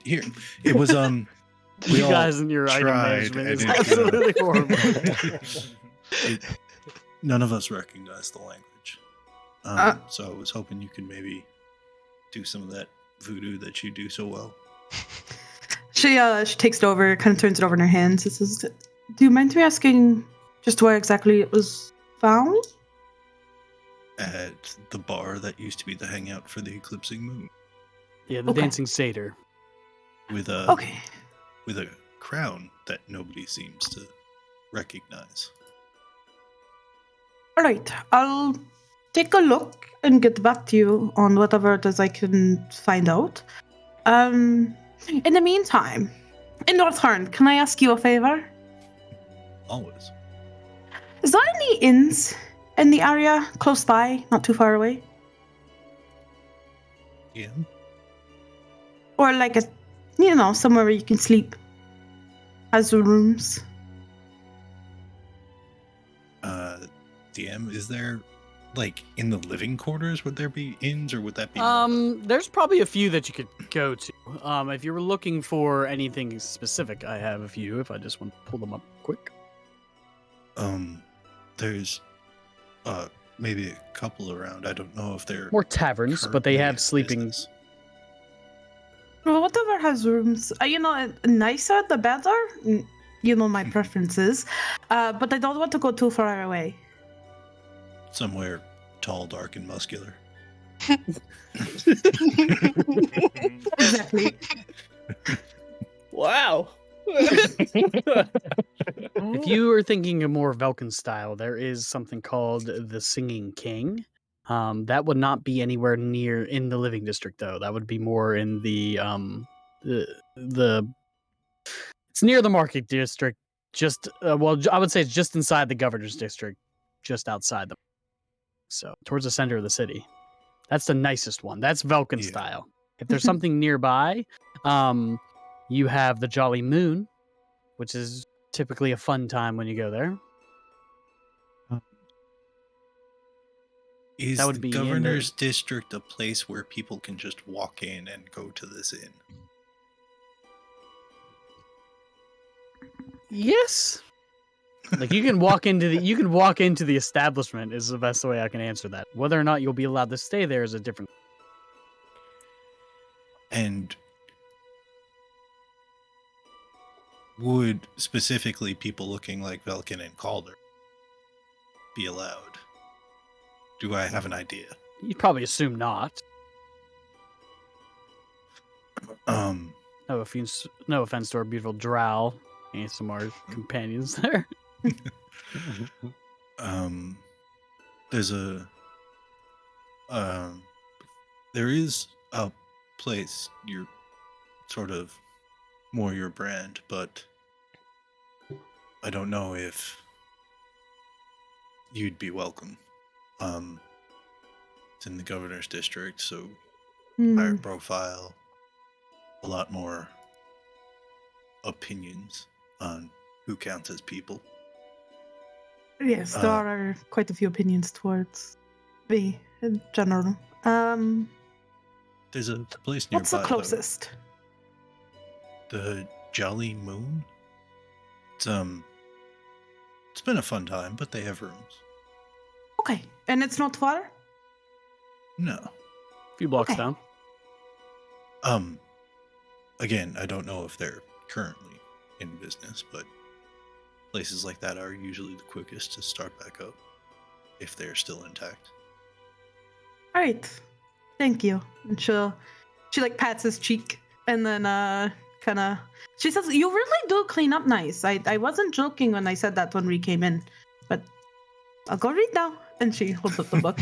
Here. It was we You all guys and your item tried, management and is it, absolutely horrible. none of us recognize the language. So I was hoping you could maybe do some of that voodoo that you do so well. She takes it over, kind of turns it over in her hands. And says, "Do you mind me asking just where exactly it was found?" At the bar that used to be the hangout for the eclipsing moon, Yeah, the Okay. dancing satyr. with a Okay. with a crown that nobody seems to recognize. All right. I'll take a look and get back to you on whatever it is I can find out. In the meantime, in Northhorn, can I ask you a favor? Always. Is there any inns in the area close by, not too far away? Yeah. Or like somewhere where you can sleep? Has rooms? DM, is there, like, in the living quarters, would there be inns, or would that be There's probably a few that you could go to. If you were looking for anything specific, I have a few. If I just want to pull them up quick. There's maybe a couple around. I don't know if they're More taverns, but they currently have in sleeping. business. Well, whatever has rooms. Nicer the better. You know my preferences. But I don't want to go too far away. Somewhere tall, dark, and muscular. Exactly. Wow. If you are thinking of more Velkin style, there is something called the Singing King. That would not be anywhere near in the living district, though. That would be more in the it's near the market district. Just I would say it's just inside the governor's district, just outside the. So towards the center of the city. That's the nicest one. That's Velkin Yeah. style. If there's something nearby, you have the Jolly Moon, which is typically a fun time when you go there. Is That would the be in the- governor's district a place where people can just walk in and go to this inn? Yes. Like you can walk into the establishment is the best way I can answer that. Whether or not you'll be allowed to stay there is a different. And would specifically people looking like Velkin and Calder be allowed? Do I have an idea? You'd probably assume not. No offense to our beautiful drow and some of our companions there. There's there is a place you're sort of more your brand, but I don't know if you'd be welcome. It's in the governor's district, so higher profile, a lot more opinions on who counts as people. Yes, there are quite a few opinions towards me in general. There's a place nearby. What's the closest? Though. The Jolly Moon. It's been a fun time, but they have rooms. Okay, and it's not far? No. A few blocks Okay. down. Again, I don't know if they're currently in business, but places like that are usually the quickest to start back up if they're still intact. All right, thank you. And she like pats his cheek and then kind of she says, "You really do clean up nice. I wasn't joking when I said that when we came in, but I'll go read now." And she holds up the book.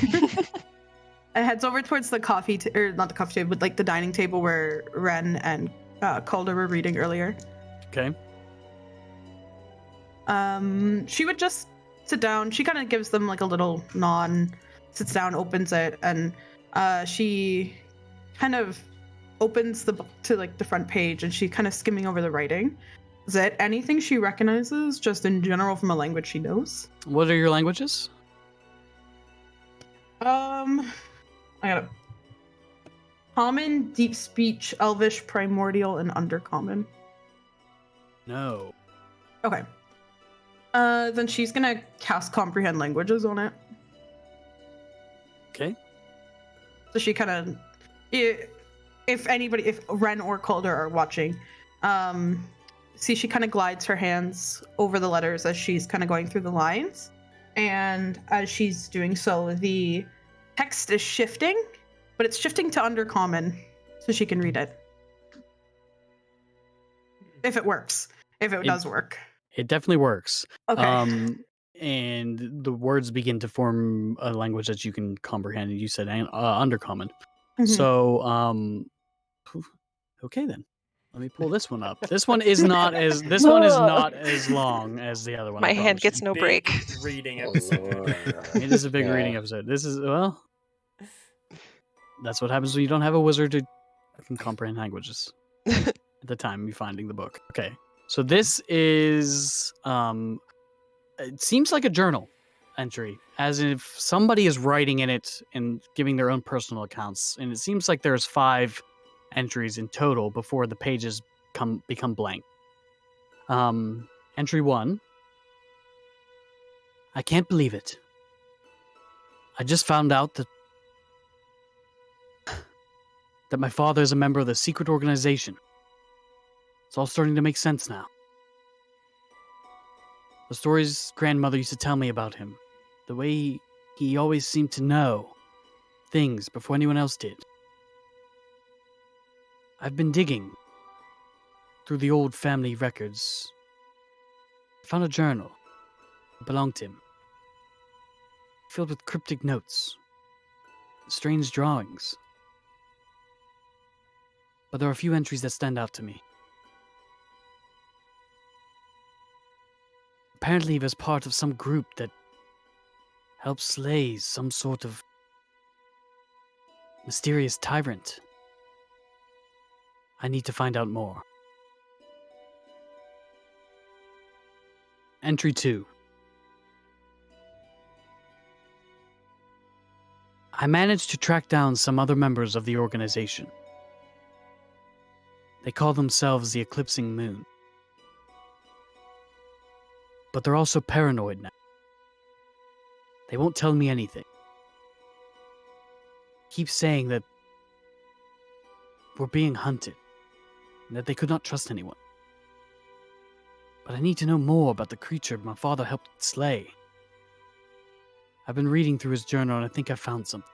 And heads over towards the coffee, or not the coffee table, but like the dining table where Ren and Calder were reading earlier. Okay. She would just sit down. She kind of gives them like a little nod, sits down, opens it, and she kind of opens the book to like the front page, and she's kind of skimming over the writing. Is it anything she recognizes, just in general from a language she knows? What are your languages? I got it. Common, deep speech, Elvish, primordial, and undercommon. No. Okay. Then she's gonna cast comprehend languages on it. Okay. So she kind of, if Ren or Calder are watching, see she kind of glides her hands over the letters as she's kind of going through the lines, and as she's doing so, the text is shifting, but it's shifting to undercommon, so she can read it. If it works, if it does work. It definitely works. Okay. And the words begin to form a language that you can comprehend. You said undercommon. Mhm. So, okay then. Let me pull this one up. This one is not as long as the other one. My I hand promise gets you. no Big break. reading episode. It is a big Yeah. reading episode. This is that's what happens when you don't have a wizard who can comprehend languages at the time you're finding the book. Okay. So this is it seems like a journal entry, as if somebody is writing in it and giving their own personal accounts, and it seems like there's 5 entries in total before the pages become blank. Entry 1. I can't believe it. I just found out that my father is a member of the secret organization. It's all starting to make sense now. The stories grandmother used to tell me about him, the way he always seemed to know things before anyone else did. I've been digging through the old family records. I found a journal that belonged to him, filled with cryptic notes, strange drawings. But there are a few entries that stand out to me. Apparently he was part of some group that helped slay some sort of mysterious tyrant. I need to find out more. Entry 2. I managed to track down some other members of the organization. They call themselves the Eclipsing Moon. But they're also paranoid now. They won't tell me anything. Keep saying that we're being hunted, and that they could not trust anyone. But I need to know more about the creature my father helped slay. I've been reading through his journal, and I think I found something.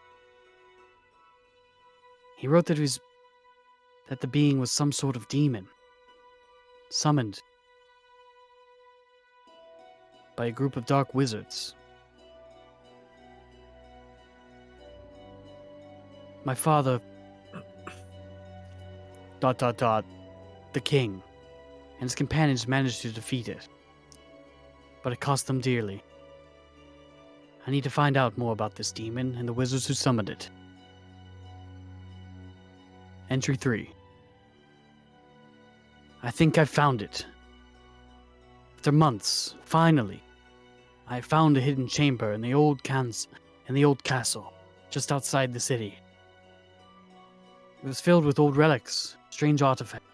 He wrote that the being was some sort of demon, summoned by a group of dark wizards. My father... ... the king, and his companions managed to defeat it. But it cost them dearly. I need to find out more about this demon and the wizards who summoned it. Entry 3. I think I found it. After months, finally, I found a hidden chamber in the old castle, just outside the city. It was filled with old relics, strange artifacts.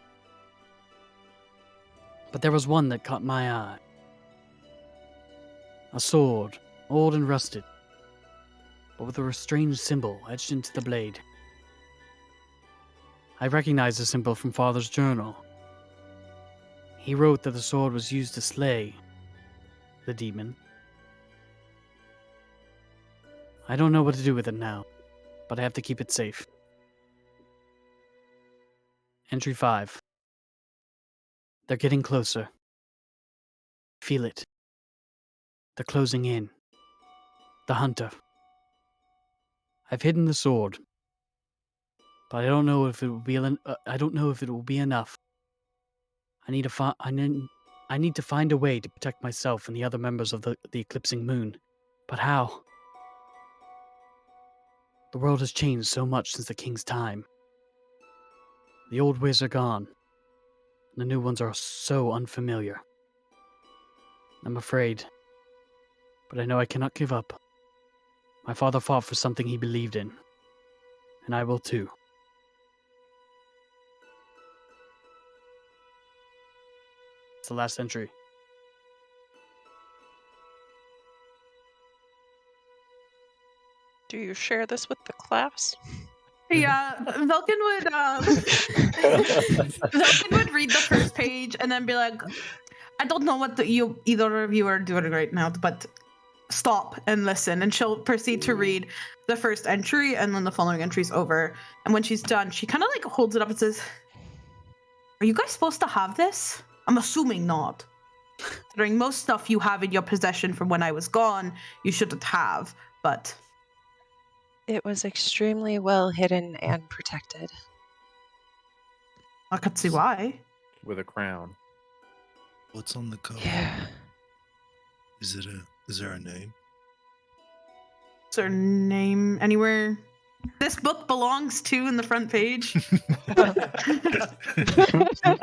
But there was one that caught my eye. A sword, old and rusted, but with a strange symbol etched into the blade. I recognize the symbol from Father's journal. He wrote that the sword was used to slay the demon. I don't know what to do with it now, but I have to keep it safe. Entry 5. They're getting closer. Feel it. They're closing in. The hunter. I've hidden the sword, but I don't know if it will be. I don't know if it will be enough. I need to find a way to protect myself and the other members of the eclipsing moon. But how? The world has changed so much since the king's time. The old ways are gone. And the new ones are so unfamiliar. I'm afraid, but I know I cannot give up. My father fought for something he believed in, and I will too. It's the last entry. Do you share this with the class? Yeah, Vulcan would Vulcan would read the first page and then be like, I don't know what either of you are doing right now, but stop and listen. And she'll proceed to read the first entry and then the following entries over. And when she's done, she kind of like holds it up and says, are you guys supposed to have this? I'm assuming not. Considering most stuff you have in your possession from when I was gone, you shouldn't have, but... It was extremely well hidden and protected. I could see why. With a crown. What's on the cover? Yeah. Is there a name? Is there a name anywhere this book belongs to in the front page? A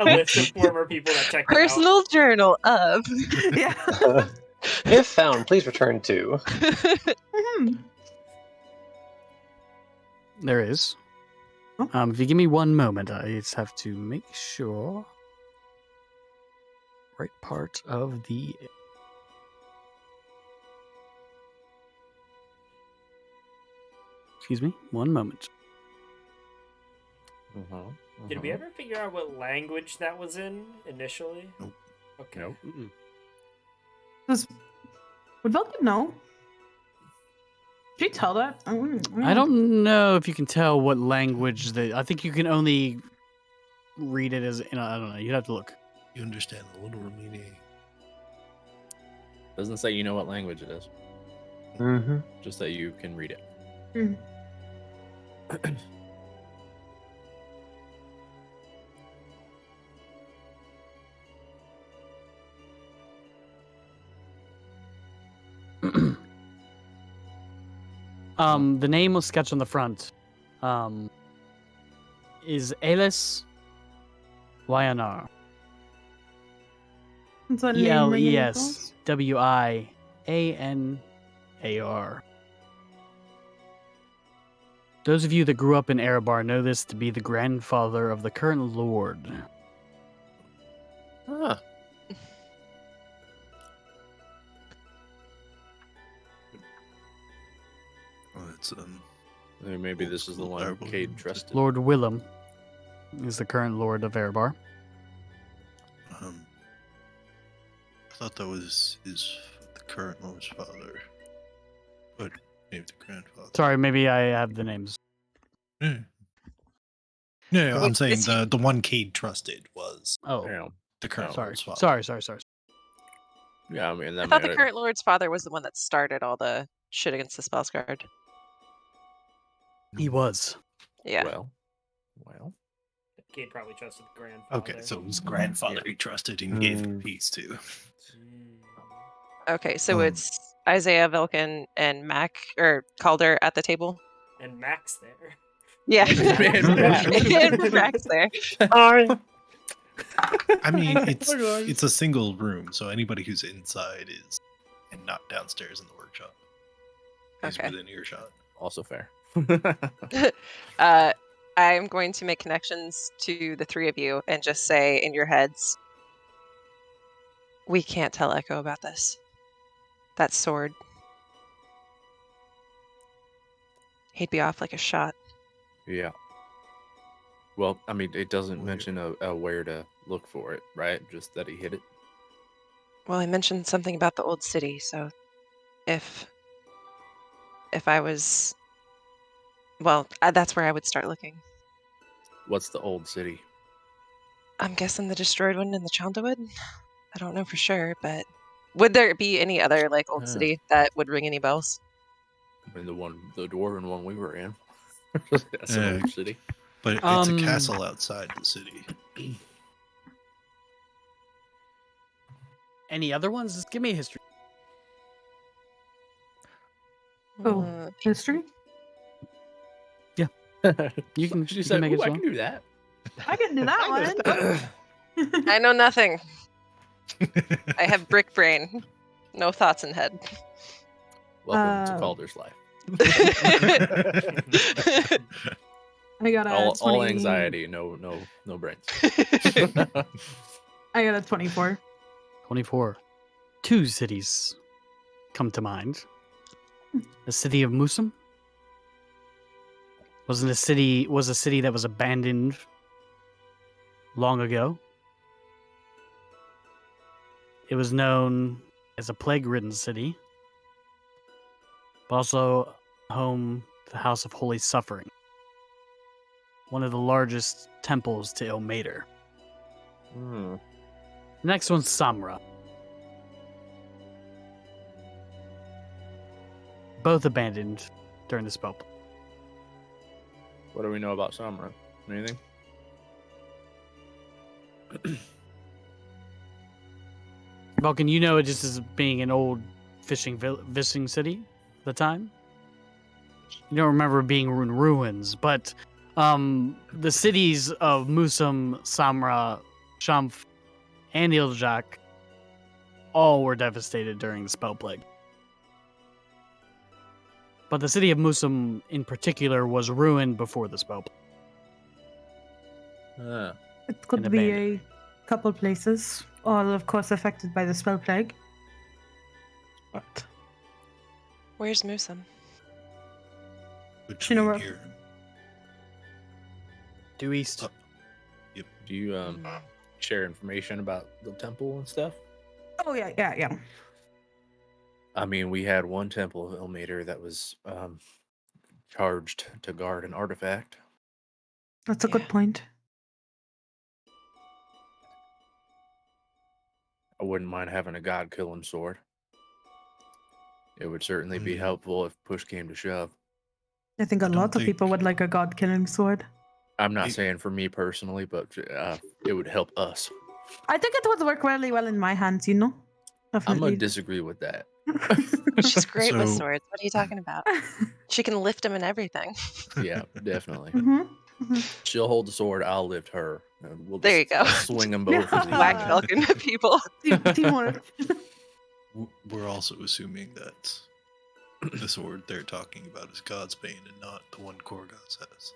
list of former people that checked it out. Personal journal of. Yeah. If found, please return to. There is. Oh. If you give me one moment, I just have to make sure. Right part of the. Excuse me, one moment. Did we ever figure out what language that was in initially? Nope. Okay. Nope. Would Vulcan know? Did you tell that? I don't know if you can tell what language that. I think you can only read it as. I don't know. You'd have to look. You understand the little Romini. Doesn't say you know what language it is. Mm-hmm. Just that you can read it. The name was sketched on the front. Is Elis Wyanar. Does that name ring any bells? ELESWIANAR. Those of you that grew up in Erebar know this to be the grandfather of the current lord. Ah. Oh, it's Maybe this is the one Cade trusted. Lord Willem is the current lord of Erebar. I thought that was the current lord's father, but maybe the grandfather. Sorry, maybe I have the names. Yeah, I'm Wait, saying is he- the one Cade trusted was Oh, the current sorry. lord's father. Sorry. Yeah, I mean, that I thought the made it- current lord's father was the one that started all the shit against the Spellsguard. He was. Yeah. Well. Cade probably trusted the grandfather. Okay, so it was grandfather he trusted and gave him peace to. Okay, so it's Isaiah, Vilken, and Mac, or Calder at the table? And Max there. Yeah. And Mac's there. Sorry. I mean, it's a single room, so anybody who's inside is, and not downstairs in the workshop, is Okay. within earshot. Also fair. I'm going to make connections to the three of you and just say in your heads, we can't tell Echo about this. That sword. He'd be off like a shot. Yeah. Well, I mean, it doesn't Where? mention a where to look for it, right? Just that he hit it. Well, I mentioned something about the old city, so if I was, well, that's where I would start looking. What's the old city? I'm guessing the destroyed one in the Chandawood. I don't know for sure, but would there be any other like old Yeah. city that would ring any bells? I mean, the dwarven one we were in. That's an old city. But it's a Um, castle outside the city. Any other ones? Just give me a history. Oh, Uh, history? You can. She You said, can make it "Ooh, as I well. can do that." I can do that one. I know nothing. I have brick brain, no thoughts in head. Welcome to Calder's life. I got a All 20... anxiety, no brains. I got a 24. 24. Two cities come to mind. The city of Musum was a city that was abandoned long ago. It was known as a plague-ridden city, but also home to the House of Holy Suffering, one of the largest temples to Ilmater. Hmm. The next one's Samra. Both abandoned during the spell. What do we know about Samra? Anything? Vulcan, you know it just as being an old fishing city at the time. You don't remember it being in ruins, but the cities of Musum, Samra, Shamf, and Iljak all were devastated during the spell plague. But the city of Musum in particular was ruined before the spell plague. It could And be abandoned. a couple places, all of course affected by the spell plague. But Where's Musum? Between You know, here. Due east. Do you share information about the temple and stuff? oh yeah. I mean, we had one temple of Ilmater that was charged to guard an artifact. That's a good point. I wouldn't mind having a god-killing sword. It would certainly be Hmm. helpful if push came to shove. I think a I don't lot of people think- would like a god-killing sword. I'm not It- saying for me personally, but it would help us. I think it would work really well in my hands, you know? I'm Definitely. gonna disagree with that. She's great with So- swords. What are you talking about? She can lift them and everything. Yeah, definitely. Mm-hmm. She'll hold the sword. I'll lift her. And we'll There you just go. swing them both as Whack evenly. Falcon people. Teamwork. We're also assuming that the sword they're talking about is God's Bane and not the one Korgoth has.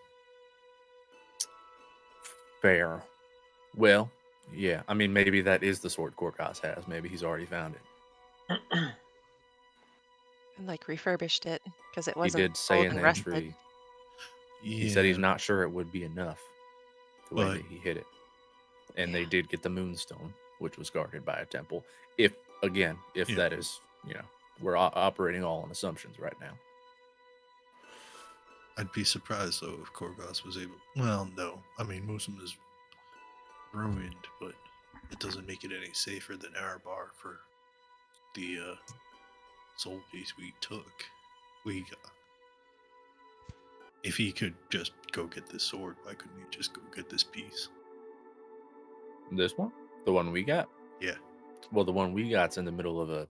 Fair. Well, yeah. I mean, maybe that is the sword Korkos has. Maybe he's already found it. And like refurbished it because it He wasn't did say old in and the rusted. entry. Yeah, He said he's not sure it would be enough. The way But- that he hit it, and they Yeah. did get the moonstone, which was guarded by a temple. If Yeah. that is, we're operating all on assumptions right now. I'd be surprised though if Korgoth was able. Well, no. I mean, Musum is ruined, but it doesn't make it any safer than Arabar for the soul piece we took. We got. If he could just go get this sword, why couldn't he just go get this piece? This one, the one we got. Yeah. Well, the one we got's in the middle of a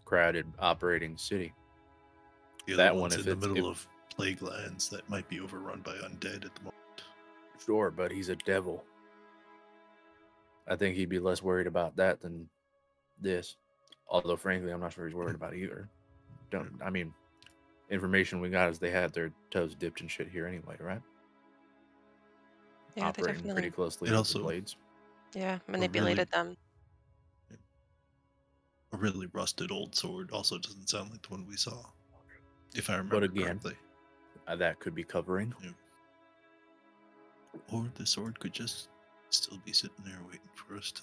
crowded operating city. The That other one, one's if in the it's- middle if- of plague lands that might be overrun by undead at the moment. Sure, but he's a devil. I think he'd be less worried about that than this. Although, frankly, I'm not sure he's worried about either. I mean, information we got is they had their toes dipped in shit here anyway, right? Yeah, they Operating definitely pretty closely It with also- the blades. manipulated them. A really rusted old sword also doesn't sound like the one we saw. If I remember But again, correctly. that could be covering. Or the sword could just still be sitting there waiting for us to.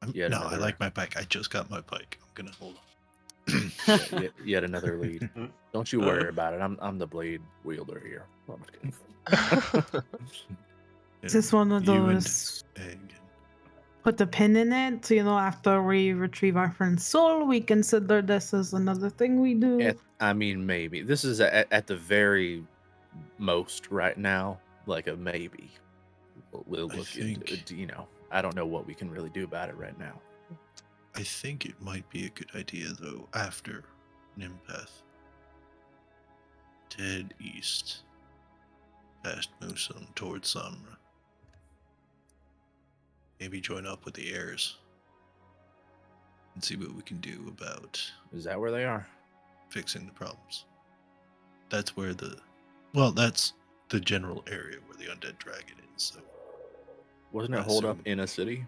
I like my pike. I just got my pike. I'm gonna hold on. Yet another lead. Don't you worry about it. I'm the blade wielder here. Is this one of those put the pin in it, so after we retrieve our friend's soul, we consider this as another thing we do? Maybe. This is at the very most right now, like a maybe. We'll look into it. I don't know what we can really do about it right now. I think it might be a good idea, though, after Nimpeth, to head east, past Musun, towards Samra. Maybe join up with the heirs and see what we can do about. Is that where they are? Fixing the problems. That's where that's the general area where the undead dragon is. So, wasn't it hold up in a city?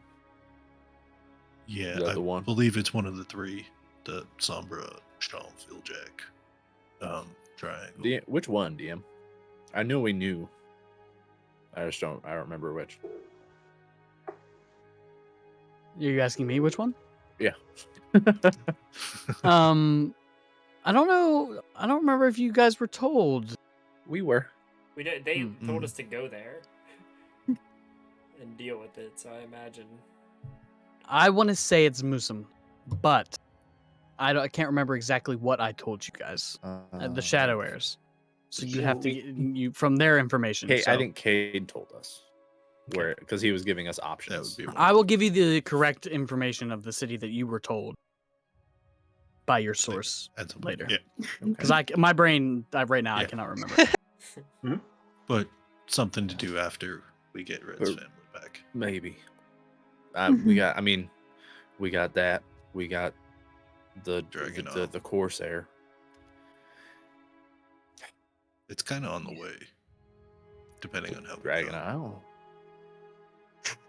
Yeah, I believe it's one of the three: the Sombra, Sham, Philjack, triangle. Which one, DM? I knew we knew. I don't remember which. You're asking me which one? Yeah. I don't know. I don't remember if you guys were told. We were. We did. They told us to go there and deal with it. So I imagine. I want to say it's Musum, but I can't remember exactly what I told you guys. The Shadow Heirs. So you have to get from their information. I think Cade told us because he was giving us options. That would be I will give you the correct information of the city that you were told by your source later. Yeah. Because my brain right now I cannot remember. But something to do after we get Red's family back. Maybe. We got that. We got the Corsair. It's kind of on the way, depending on how Dragon Isle.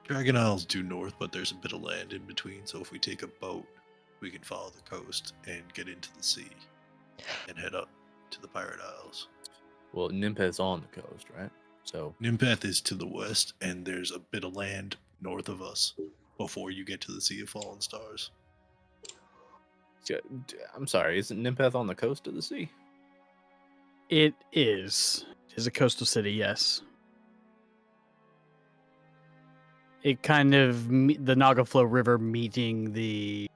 Dragon Isle's due north, but there's a bit of land in between. So if we take a boat, we can follow the coast and get into the sea and head up to the Pirate Isles. Well, Nimpeth's on the coast, right? So Nimpeth is to the west, and there's a bit of land north of us before you get to the Sea of Fallen Stars. I'm sorry, isn't Nimpeth on the coast of the sea? It is. It is a coastal city, yes. It kind of the Nagaflow River meeting the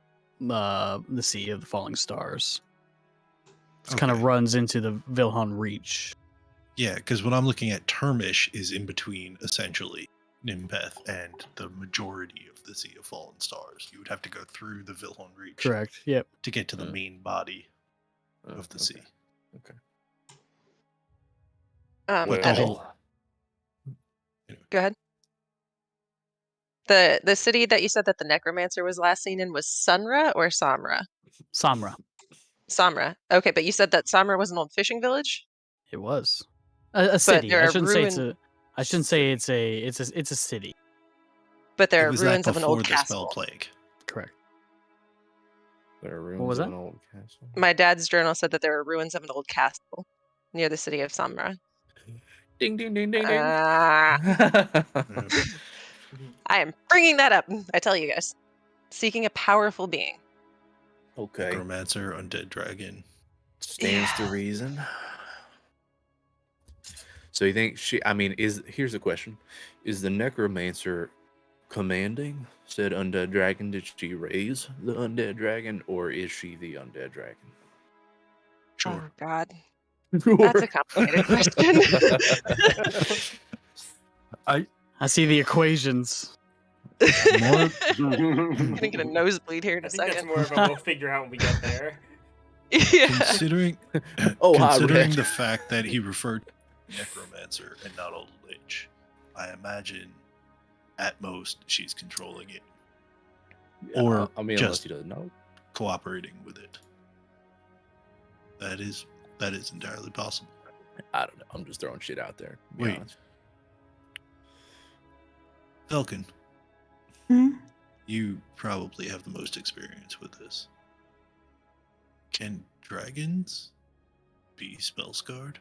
Sea of the Falling Stars. It kind of runs into the Vilhan Reach. Yeah, because when I'm looking at Termish is in between essentially Nimpeth and the majority of the Sea of Fallen Stars. You would have to go through the Vilhan Reach. Correct. Yep. To get to the main body of the sea. Okay. Go ahead. The city that you said that the necromancer was last seen in was Sunra or Samra? Samra. Samra. Okay, but you said that Samra was an old fishing village? It was a city. I shouldn't say it's a city. But there are ruins of an old castle. Spell plague. Correct. There are ruins what was of that? an old castle. My dad's journal said that there are ruins of an old castle near the city of Samra. Ding ding ding ding ding. I am bringing that up. I tell you guys, seeking a powerful being. Okay. Necromancer, undead dragon. Stands to reason. So you think here's the question. Is the necromancer commanding said undead dragon? Did she raise the undead dragon, or is she the undead dragon? Sure. Oh God. That's a complicated question. I see the equations. I'm gonna get a nosebleed here in a second. That's more of a we'll figure out when we get there. Yeah. Considering the fact that he referred to necromancer and not old lich, I imagine at most she's controlling it, or unless he doesn't know, cooperating with it. That is entirely possible. I don't know. I'm just throwing shit out there. Wait, Falcon. You probably have the most experience with this. Can dragons be spell scarred?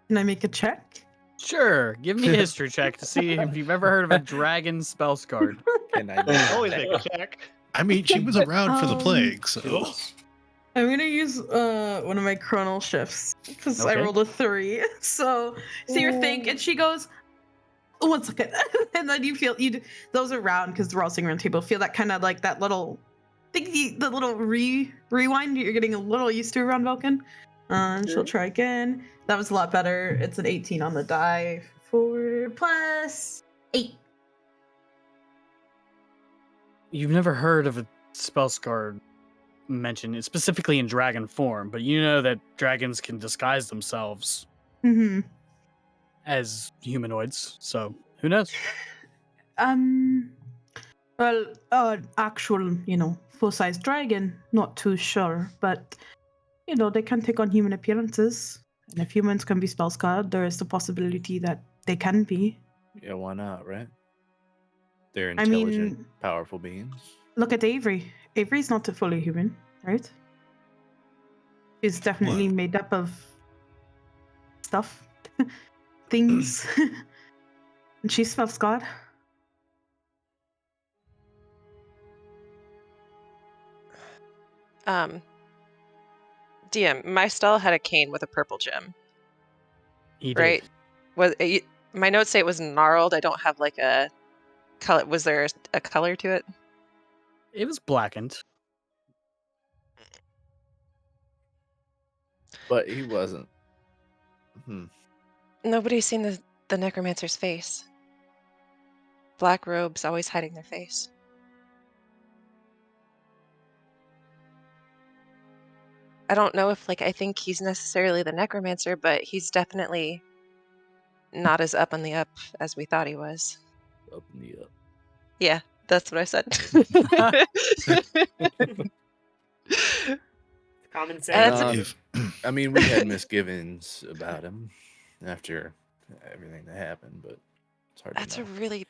Can I make a check? Sure, give me a history check to see if you've ever heard of a dragon spell scarred. Can I Always make a check. I mean, she was around for the Um, plague, She so was. I'm gonna use one of my chronal shifts because I Okay. rolled a 3. So you think, and she goes, "Oh, 1 second," and then you feel those around because we're all sitting around the table feel that kind of like that little thingy, the little rewind you're getting a little used to around Vulcan. And she'll try again. That was a lot better. It's an 18 on the die. 4 plus 8. You've never heard of a spell scarred mentioned specifically in dragon form, but you know that dragons can disguise themselves Mm-hmm. as humanoids, so who knows? Well, actual, full-size dragon, not too sure, but they can take on human appearances. And if humans can be spell scarred, there is the possibility that they can be. Yeah, why not, right? They're I intelligent, mean, powerful beings. look at Avery. Avery's not fully human, right? She's definitely Well. made up of stuff, things, and she's spell scarred. DM, my stall had a cane with a purple gem, He right? did. My notes say it was gnarled. I don't have like a color. Was there a color to it? It was blackened. But he wasn't. Nobody's seen the necromancer's face. Black robes always hiding their face. I don't know if I think he's necessarily the necromancer, but he's definitely not as up on the up as we thought he was. Up in the up. Yeah, that's what I said. Common That's sense. I mean, we had misgivings about him after everything that happened, but it's hard That's to a know. really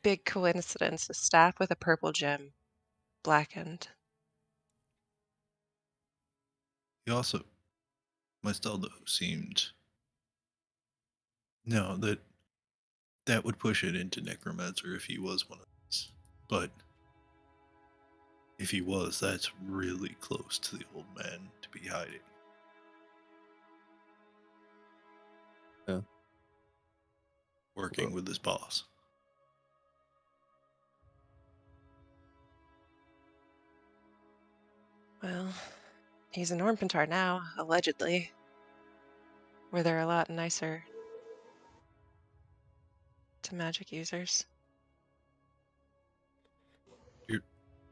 big coincidence. A staff with a purple gem, blackened. he also, Masteldo seemed. No, that would push it into necromancer if he was one of these. But if he was, that's really close to the old man to be hiding. Yeah. Working with his boss. Well, he's an Orpentar now, allegedly. Where they're a lot nicer to magic users.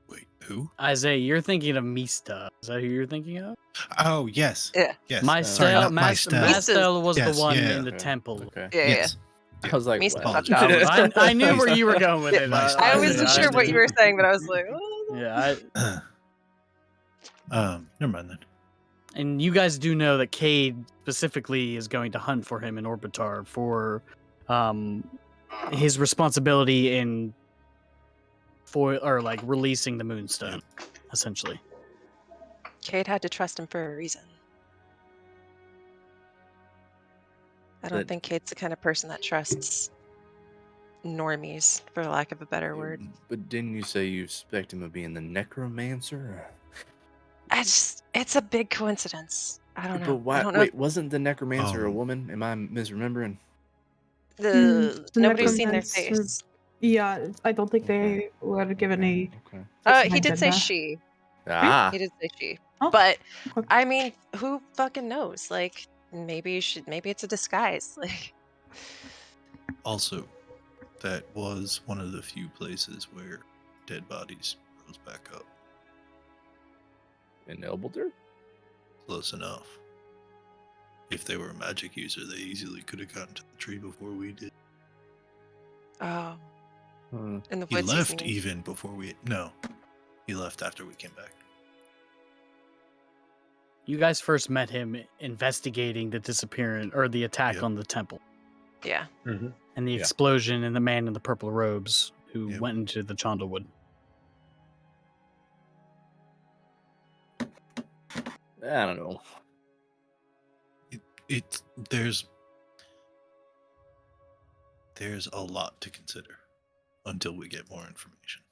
Wait, who? Isaiah, you're thinking of Mista. Is that who you're thinking of? Oh, yes. Yeah. Yes. Mastel, Sorry, not Mastel. Mastel was Yes, the one yeah. in the Okay. temple. Okay. Yeah, Yes. I was like, Misa what? apologies. I knew where you were going with it. My I style. wasn't sure what you were saying, but I was like, oh. Yeah, Never mind then. and you guys do know that Cade specifically is going to hunt for him in Orbitar for his responsibility in releasing the Moonstone, essentially. Cade had to trust him for a reason. I don't think Cade's the kind of person that trusts normies, for lack of a better word. But didn't you say you suspect him of being the necromancer? It's a big coincidence. I don't know. But why? I don't know Wait, wasn't the necromancer a Um, woman? Am I misremembering? if The nobody's seen their necromancer- face. Yeah, I don't think Okay. they were given a. Okay. He did say gender. she. Ah. He did say she. Oh, But okay. I mean, who fucking knows? Maybe it's a disguise. Also, that was one of the few places where dead bodies rose back up. In Elbalder? Close enough. If they were a magic user, they easily could have gotten to the tree before we did. Oh. Hmm. In the He woods. left even before we. No. He left after we came back. You guys first met him investigating the disappearance or the attack Yep. on the temple Yeah. and the Yeah. explosion and the man in the purple robes who Yep. went into the Chandlewood. I don't know. There's There's a lot to consider until we get more information.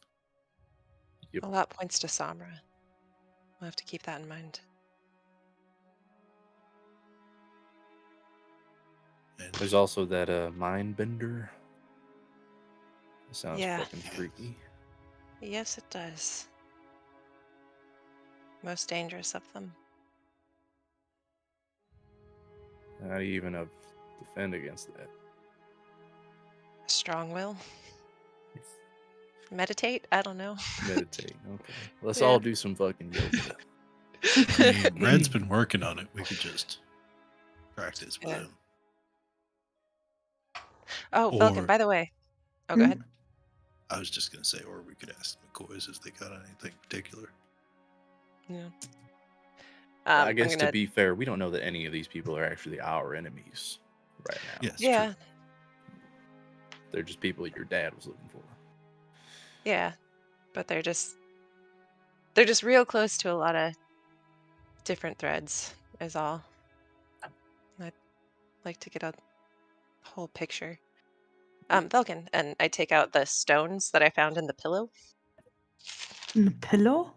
A lot points to Samra. We'll have to keep that in mind. And There's also that mind bender. Sounds Yeah. fucking freaky. Yes, it does. Most dangerous of them. How do you even defend against that? Strong will. Meditate? I don't know. Meditate. Okay. Let's Yeah. all do some fucking yoga. I mean, Red's been working on it. We could just practice with Yeah. him. Oh, Vulcan, Or- by the way. Oh, go ahead. I was just gonna say, or we could ask the McCoys if they got anything particular. Yeah. I I'm guess gonna... to be fair, we don't know that any of these people are actually our enemies right now. Yes, Yeah. true. They're just people your dad was looking for. Yeah. But they're just real close to a lot of different threads is all. I'd like to get a whole picture. Vulcan, and I take out the stones that I found in the pillow. In the pillow?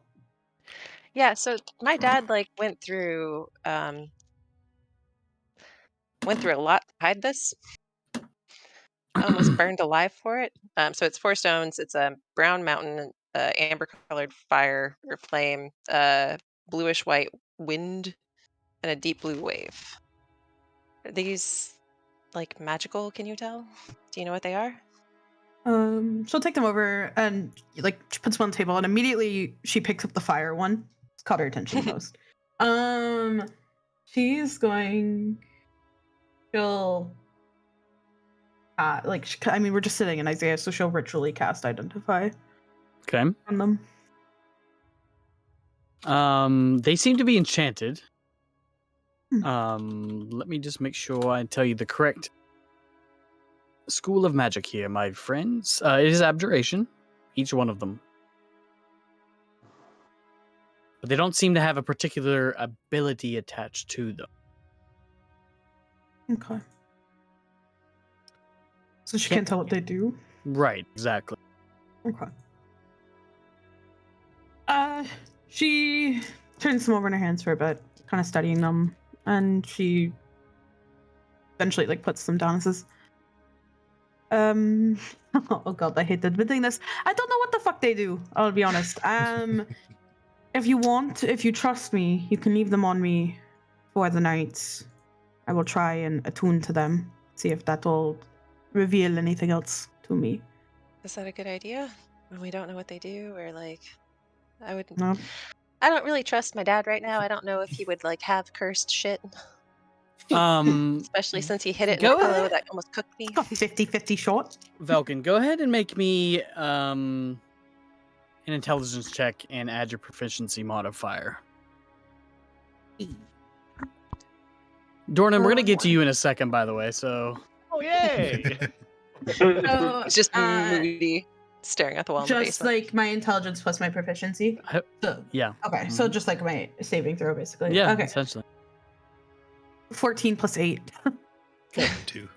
Yeah, so my dad went through a lot to hide this. Almost burned alive for it. So it's 4 stones. It's a brown mountain, amber colored fire or flame, bluish white wind, and a deep blue wave. Are these magical, can you tell? Do you know what they are? She'll take them over and she puts one on the table, and immediately she picks up the fire one. It's caught her attention most. She's going. She'll. We're just sitting in Isaiah, so she'll ritually cast Identify Okay. on them. They seem to be enchanted. Hmm. Let me just make sure I tell you the correct school of magic here, my friends. It is abjuration, each one of them. But they don't seem to have a particular ability attached to them. Okay. So she can't tell what they do? Right, exactly. Okay. She turns them over in her hands for a bit, kind of studying them, and she eventually puts them down and says, oh god, I hate admitting this. I don't know what the fuck they do, I'll be honest. If you trust me, you can leave them on me for the night. I will try and attune to them, see if that will reveal anything else to me. Is that a good idea? When we don't know what they do, or I would. No. I don't really trust my dad right now. I don't know if he would have cursed shit. Especially since he hit it in a Go pillow ahead. that almost cooked me. 50-50 shot. Velkin, go ahead and make me an intelligence check and add your proficiency modifier. Dornan, we're gonna get to you in a second, by the way. So. Oh yay! So, It's just moody, staring at the wall in the just basement. my intelligence plus my proficiency. So, Yeah. okay, so just my saving throw, basically. Yeah, Okay. essentially. 14 plus 8. Okay. 2.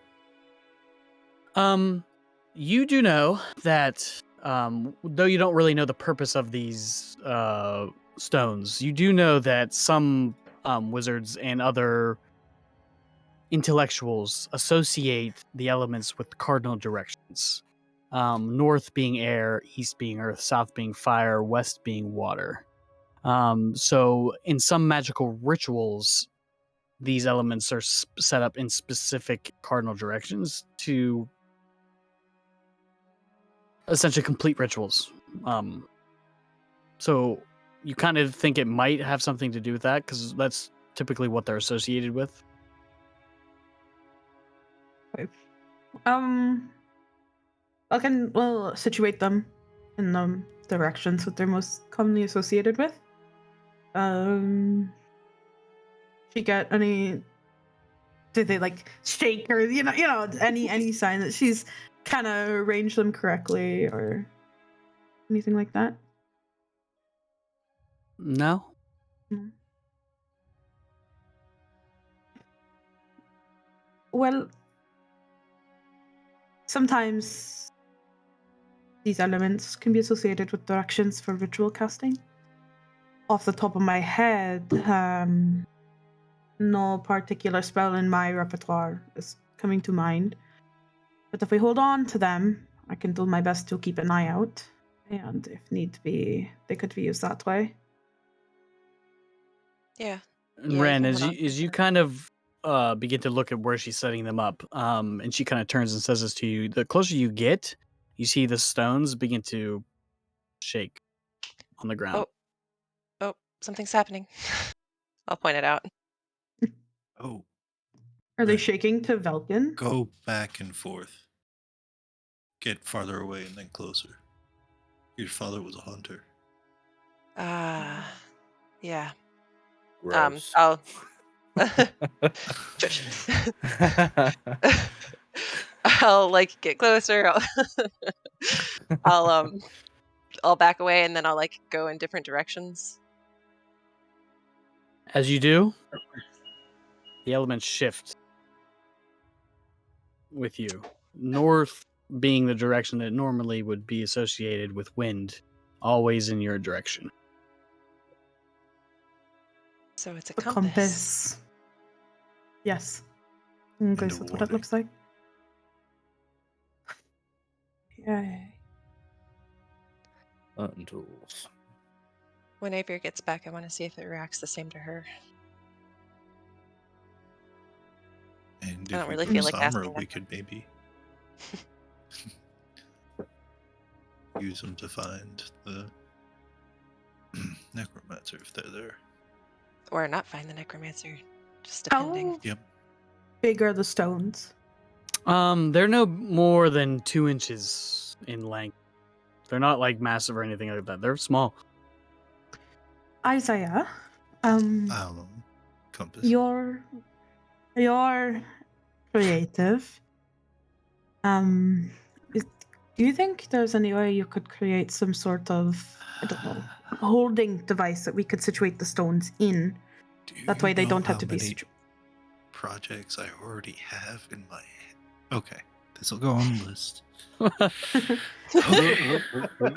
You do know that, though you don't really know the purpose of these stones, you do know that some wizards and other intellectuals associate the elements with cardinal directions. North being air, east being earth, south being fire, west being water. So in some magical rituals, these elements are set up in specific cardinal directions to essentially complete rituals. So you kind of think it might have something to do with that, because that's typically what they're associated with. We'll situate them in the directions that they're most commonly associated with. She get any? Did they shake or any sign that she's kind of arranged them correctly or anything like that? No. Well, sometimes these elements can be associated with directions for ritual casting. Off the top of my head, no particular spell in my repertoire is coming to mind. But if we hold on to them, I can do my best to keep an eye out. And if need be, they could be used that way. Yeah. And Yeah, Ren, you can as hold you kind of begin to look at where she's setting them up, and she kind of turns and says this to you. The closer you get, you see the stones begin to shake on the ground. Oh, something's happening. I'll point it out. Oh, Are they Ren, shaking to Velkin? go back and forth. Get farther away and then closer. Your father was a hunter. Yeah. Gross. I'll Shush. I'll like get closer. I'll I'll back away and then I'll like go in different directions. As you do, the elements shift with you. North being the direction that normally would be associated with wind, always in your direction. So it's a The compass. compass. Yes. Okay, And a so that's what it warning. looks like. Yay. Hunting tools. When Avery gets back, I want to see if it reacts the same to her. And I if don't we really go feel like Samra, asking we them. could maybe use them to find the necromancer if they're there. Or not find the necromancer. Just depending. How Yep. big are the stones? They're no more than 2 inches in length. They're not like massive or anything like that. They're small. Isaiah, I don't know. Compass. you're creative. Do you think there's any way you could create some sort of, I don't know, holding device that we could situate the stones in? Do you That way they know don't have how to be many situated. projects I already have in my head? Okay, this will go on the list. I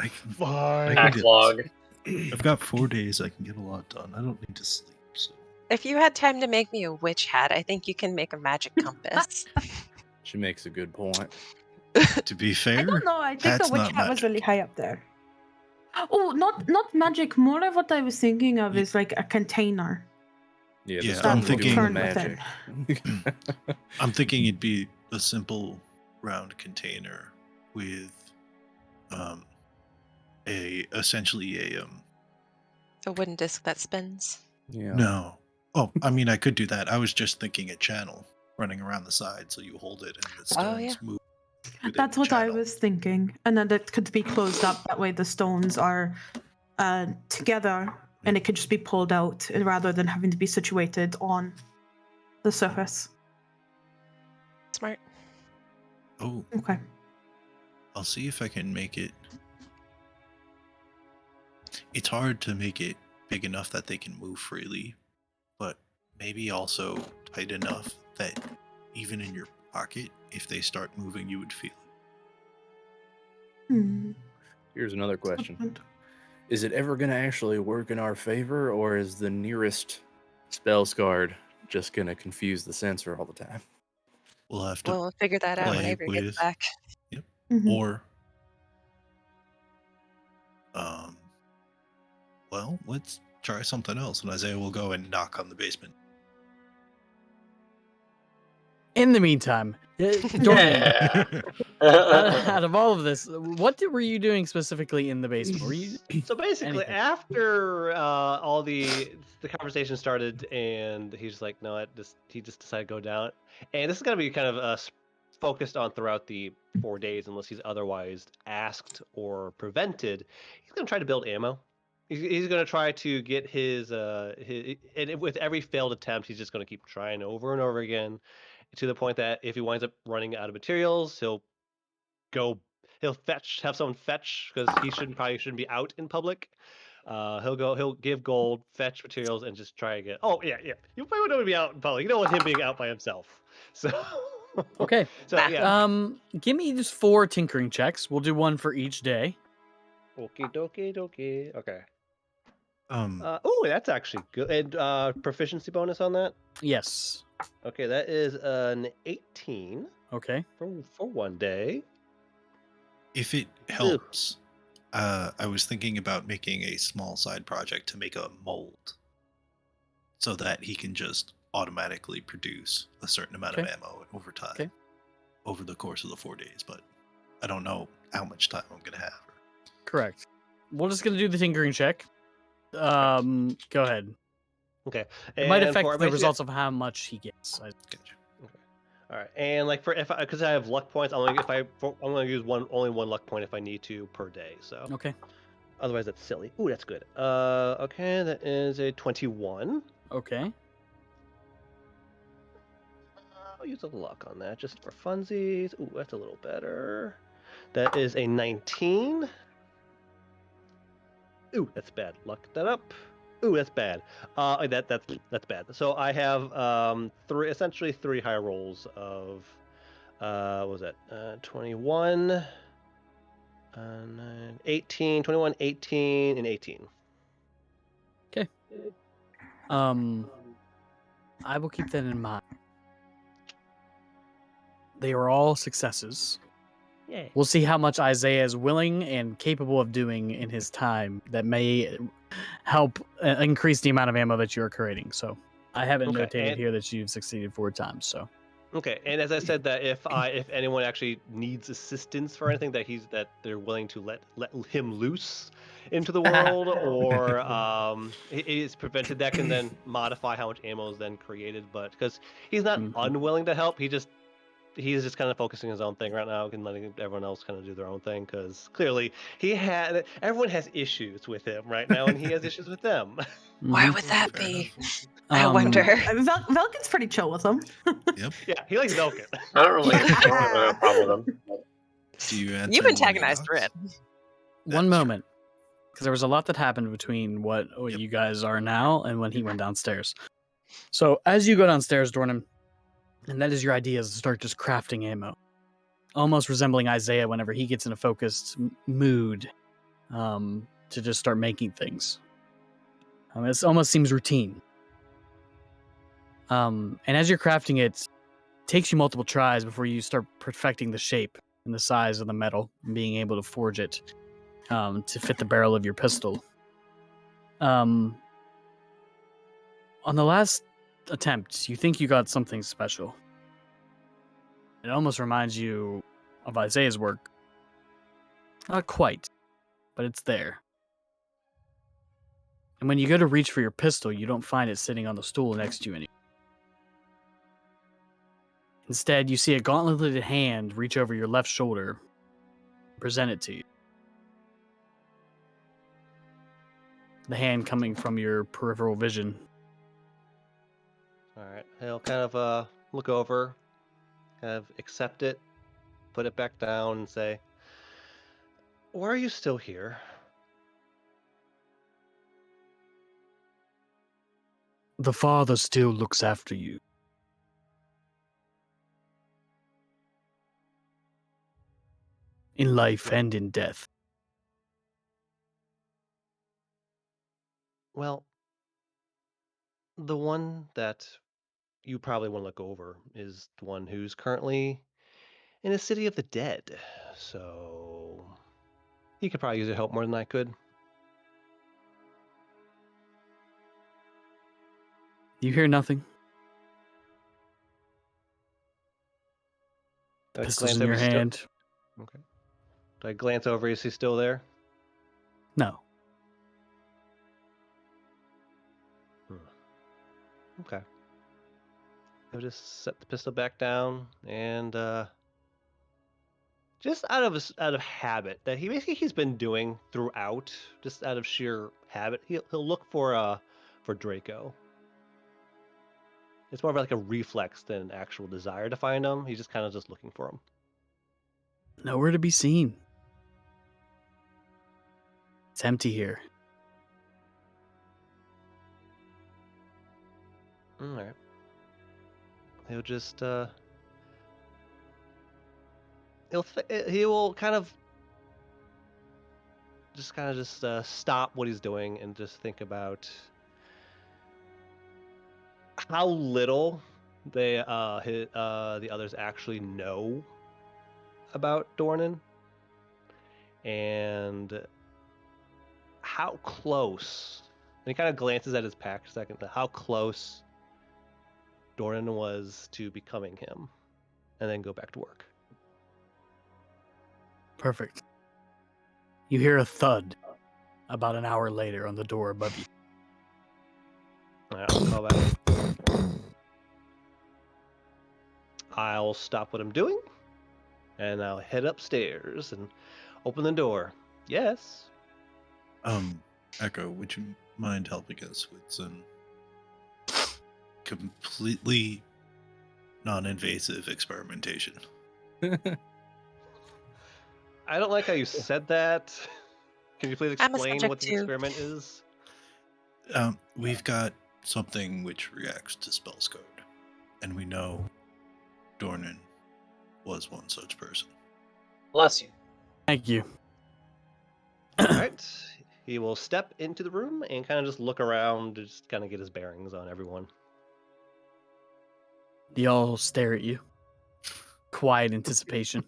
can Backlog. I've got 4 days. I can get a lot done. I don't need to sleep. So If you had time to make me a witch hat, I think you can make a magic compass. She makes a good point. to be I fair, don't know. I think the that's witch not hat was magic. really high up there. Oh, not magic. More of what I was thinking of Ye- is like a container. Yeah, the Yeah, stone I'm was doing the thinking- magic. I'm thinking it'd be a simple round container with essentially a A wooden disc that spins. Yeah. no. Oh, I mean I could do that. I was just thinking a channel running around the side so you hold it and the stones yeah. move. within That's the what I channel. was thinking, and then it could be closed up. That way, the stones are together, and it could just be pulled out rather than having to be situated on the surface. Smart. Oh, Okay. I'll see if I can make it. It's hard to make it big enough that they can move freely, but maybe also tight enough that even in your pocket, if they start moving, you would feel it. Here's another question. Is it ever going to actually work in our favor, or is the nearest spell scarred just going to confuse the sensor all the time? We'll have to We'll figure that out when play Avery with. gets back. Yep. Mhm. Or, well, let's try something else, and Isaiah will go and knock on the basement. In the meantime, Yeah. out of all of this, what were you doing specifically in the basement? Were you So basically, anything? after all the conversation started, and he's just like, no, he just decided to go down. And this is gonna be kind of focused on throughout the 4 days, unless he's otherwise asked or prevented. He's gonna try to build ammo. He's gonna try to get his and with every failed attempt, he's just gonna keep trying over and over again, to the point that if he winds up running out of materials, he'll have someone fetch, because he shouldn't be out in public. He'll give gold, fetch materials, and just try again. Oh yeah. You probably wouldn't want to be out in public. You don't want him being out by himself. So Okay. So Math. yeah. Give me just 4 tinkering checks. We'll do one for each day. Okie dokie dokie. Okay. Um, Oh, that's actually good. And proficiency bonus on that. Yes. Okay, that is an 18 Okay. for one day. if it helps, I was thinking about making a small side project to make a mold, so that he can just automatically produce a certain amount of Okay. ammo over time, Okay. over the course of the 4 days. But I don't know how much time I'm gonna have. Correct. We're just gonna do the tinkering check. Go ahead. Okay. It might And affect for the basically- results of how much he gets. Gotcha. All right. And like for because I have luck points, I'm gonna use only one luck point if I need to per day. So Okay. otherwise that's silly. Ooh, that's good. Okay, that is a 21. Okay. I'll use a luck on that just for funsies. Ooh, that's a little better. That is a 19. Ooh, that's bad. Luck that up. Ooh, that's bad. That's bad. So I have essentially three high rolls of what was that? 21, 18, 21, 18, and 18. I will keep that in mind. They are all successes. Yay. We'll see how much Isaiah is willing and capable of doing in his time that may help increase the amount of ammo that you're creating. So I have it Okay, notated and- here that you've succeeded 4 times. So Okay, and as I said, that if anyone actually needs assistance for anything, that they're willing to let him loose into the world, or it is prevented, that can then modify how much ammo is then created. But because he's not Mhm. unwilling to help, he's just kind of focusing his own thing right now and letting everyone else kind of do their own thing, because clearly everyone has issues with him right now, and he has issues with them. Why Mhm. would that Fair be? enough. I wonder. Velkin's pretty chill with him. Yep. Yeah, he likes Velkin. I don't really have a problem with him. Do you You antagonized Red. One That's true. moment, because there was a lot that happened between what Yep. you guys are now and when he went downstairs. So as you go downstairs, Dornan, and that is your idea, is to start just crafting ammo, almost resembling Isaiah whenever he gets in a focused mood, to just start making things. It almost seems routine. And as you're crafting it, it takes you multiple tries before you start perfecting the shape and the size of the metal and being able to forge it to fit the barrel of your pistol. On the last attempt, you think you got something special. It almost reminds you of Isaiah's work. Not quite, but it's there. And when you go to reach for your pistol, you don't find it sitting on the stool next to you anymore. Instead, you see a gauntleted hand reach over your left shoulder and present it to you. The hand coming from your peripheral vision. All right, he'll kind of look over, kind of accept it, put it back down, and say, "Why are you still here?" The Father still looks after you. In life and in death. Well, the one that you probably want to look over is the one who's currently in a city of the dead. So he could probably use your help more than I could. You hear nothing. Do I Pistol's glance in your over, is he still- hand. Okay. Do I glance over? Is he still there? No. Okay. He'll just set the pistol back down, and just out of habit that he's been doing throughout, just out of sheer habit, he'll look for Draco. It's more of like a reflex than an actual desire to find him. He's just kind of just looking for him. Nowhere to be seen. It's empty here. All right. He'll just he will kind of just stop what he's doing and just think about how little the others actually know about Dornan, and how close. And he kind of glances at his pack a second. How close Dornan was to becoming him, and then go back to work. Perfect. You hear a thud about an hour later on the door above you. All right, I'll call back. I'll stop what I'm doing, and I'll head upstairs and open the door. Yes. Echo, would you mind helping us with some completely non-invasive experimentation? I don't like how you said that. Can you please I'm a explain subject what the too. experiment is? We've got something which reacts to spells code, and we know Dornan was one such person. Bless you. Thank you. All right. He will step into the room and kind of just look around, just kind of get his bearings on everyone. They all stare at you. Quiet anticipation.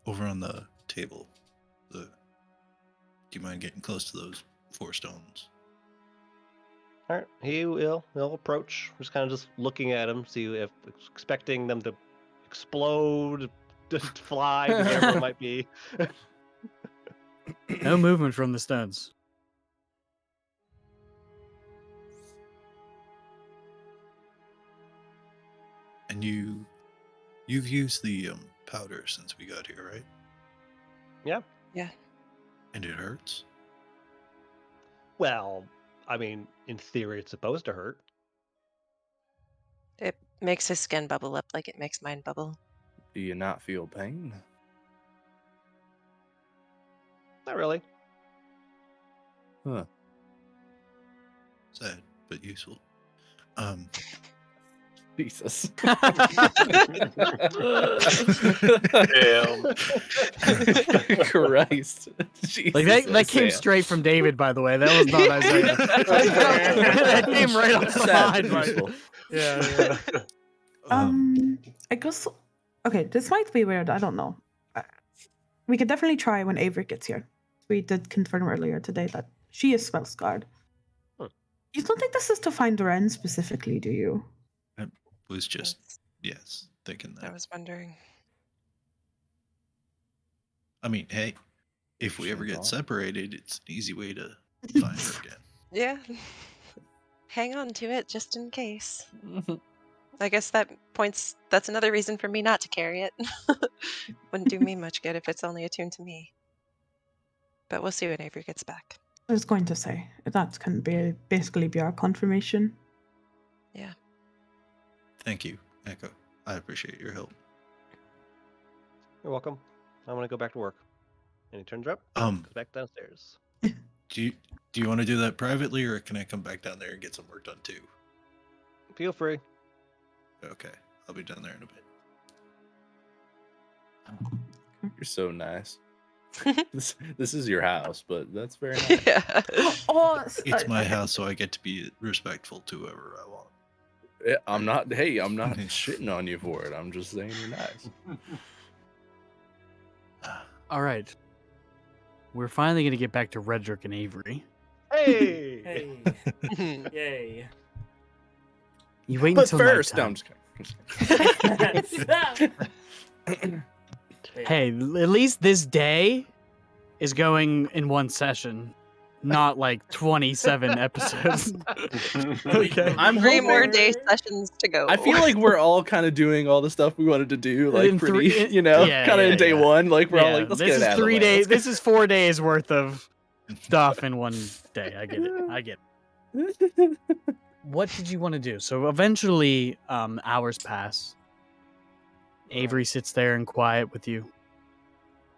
Over on the table, do you mind getting close to those 4 stones? All right. He'll approach, just looking at him, see if expecting them to explode, to fly, whatever it might be. No movement from the stones. And you've used the powder since we got here, right? Yeah. Yeah. And it hurts? Well, I mean, in theory, it's supposed to hurt. It makes his skin bubble up like it makes mine bubble. Do you not feel pain? Not really. Huh. Sad, but useful. Jesus. Damn. Christ. Jesus, Like that came Isaiah. straight from David, by the way. That was not Isaiah. That came right off the Sad, line. Like, useful. yeah. I guess. Okay, this might be weird. I don't know. We could definitely try when Avery gets here. We did confirm earlier today that she is spell scarred. You don't think this is to find Ren specifically, do you? I was just, yes, thinking I that. was wondering. I mean, hey, if we ever get Thought. separated, it's an easy way to find her again. Yeah. Hang on to it just in case. I guess that's another reason for me not to carry it. Wouldn't do me much good if it's only attuned to me. But we'll see when Avery gets back. I was going to say that can basically be our confirmation. Yeah. Thank you, Echo. I appreciate your help. You're welcome. I'm gonna go back to work. And he turns up, Um, goes back downstairs. do you want to do that privately, or can I come back down there and get some work done too? Feel free. Okay, I'll be down there in a bit. You're so nice. This is your house, but that's very nice. Yeah. Oh, It's my house, so I get to be respectful to whoever I want. I'm not shitting on you for it. I'm just saying you're nice. All right. We're finally going to get back to Redrick and Avery. Hey! Hey. Yay. You wait But until first, no, nighttime. I'm just kidding. Hey, at least this day is going in one session, not like 27 episodes. Okay. I'm 3 more hoping- day sessions to go. I feel like we're all kind of doing all the stuff we wanted to do, like In pretty, three- kind of in day yeah. one. Like we're all Yeah, like, let's this get is it out of the 3 way. days. Let's This is 4 days worth of stuff in one day. I get it. What did you want to do? So eventually, hours pass. Avery sits there in quiet with you.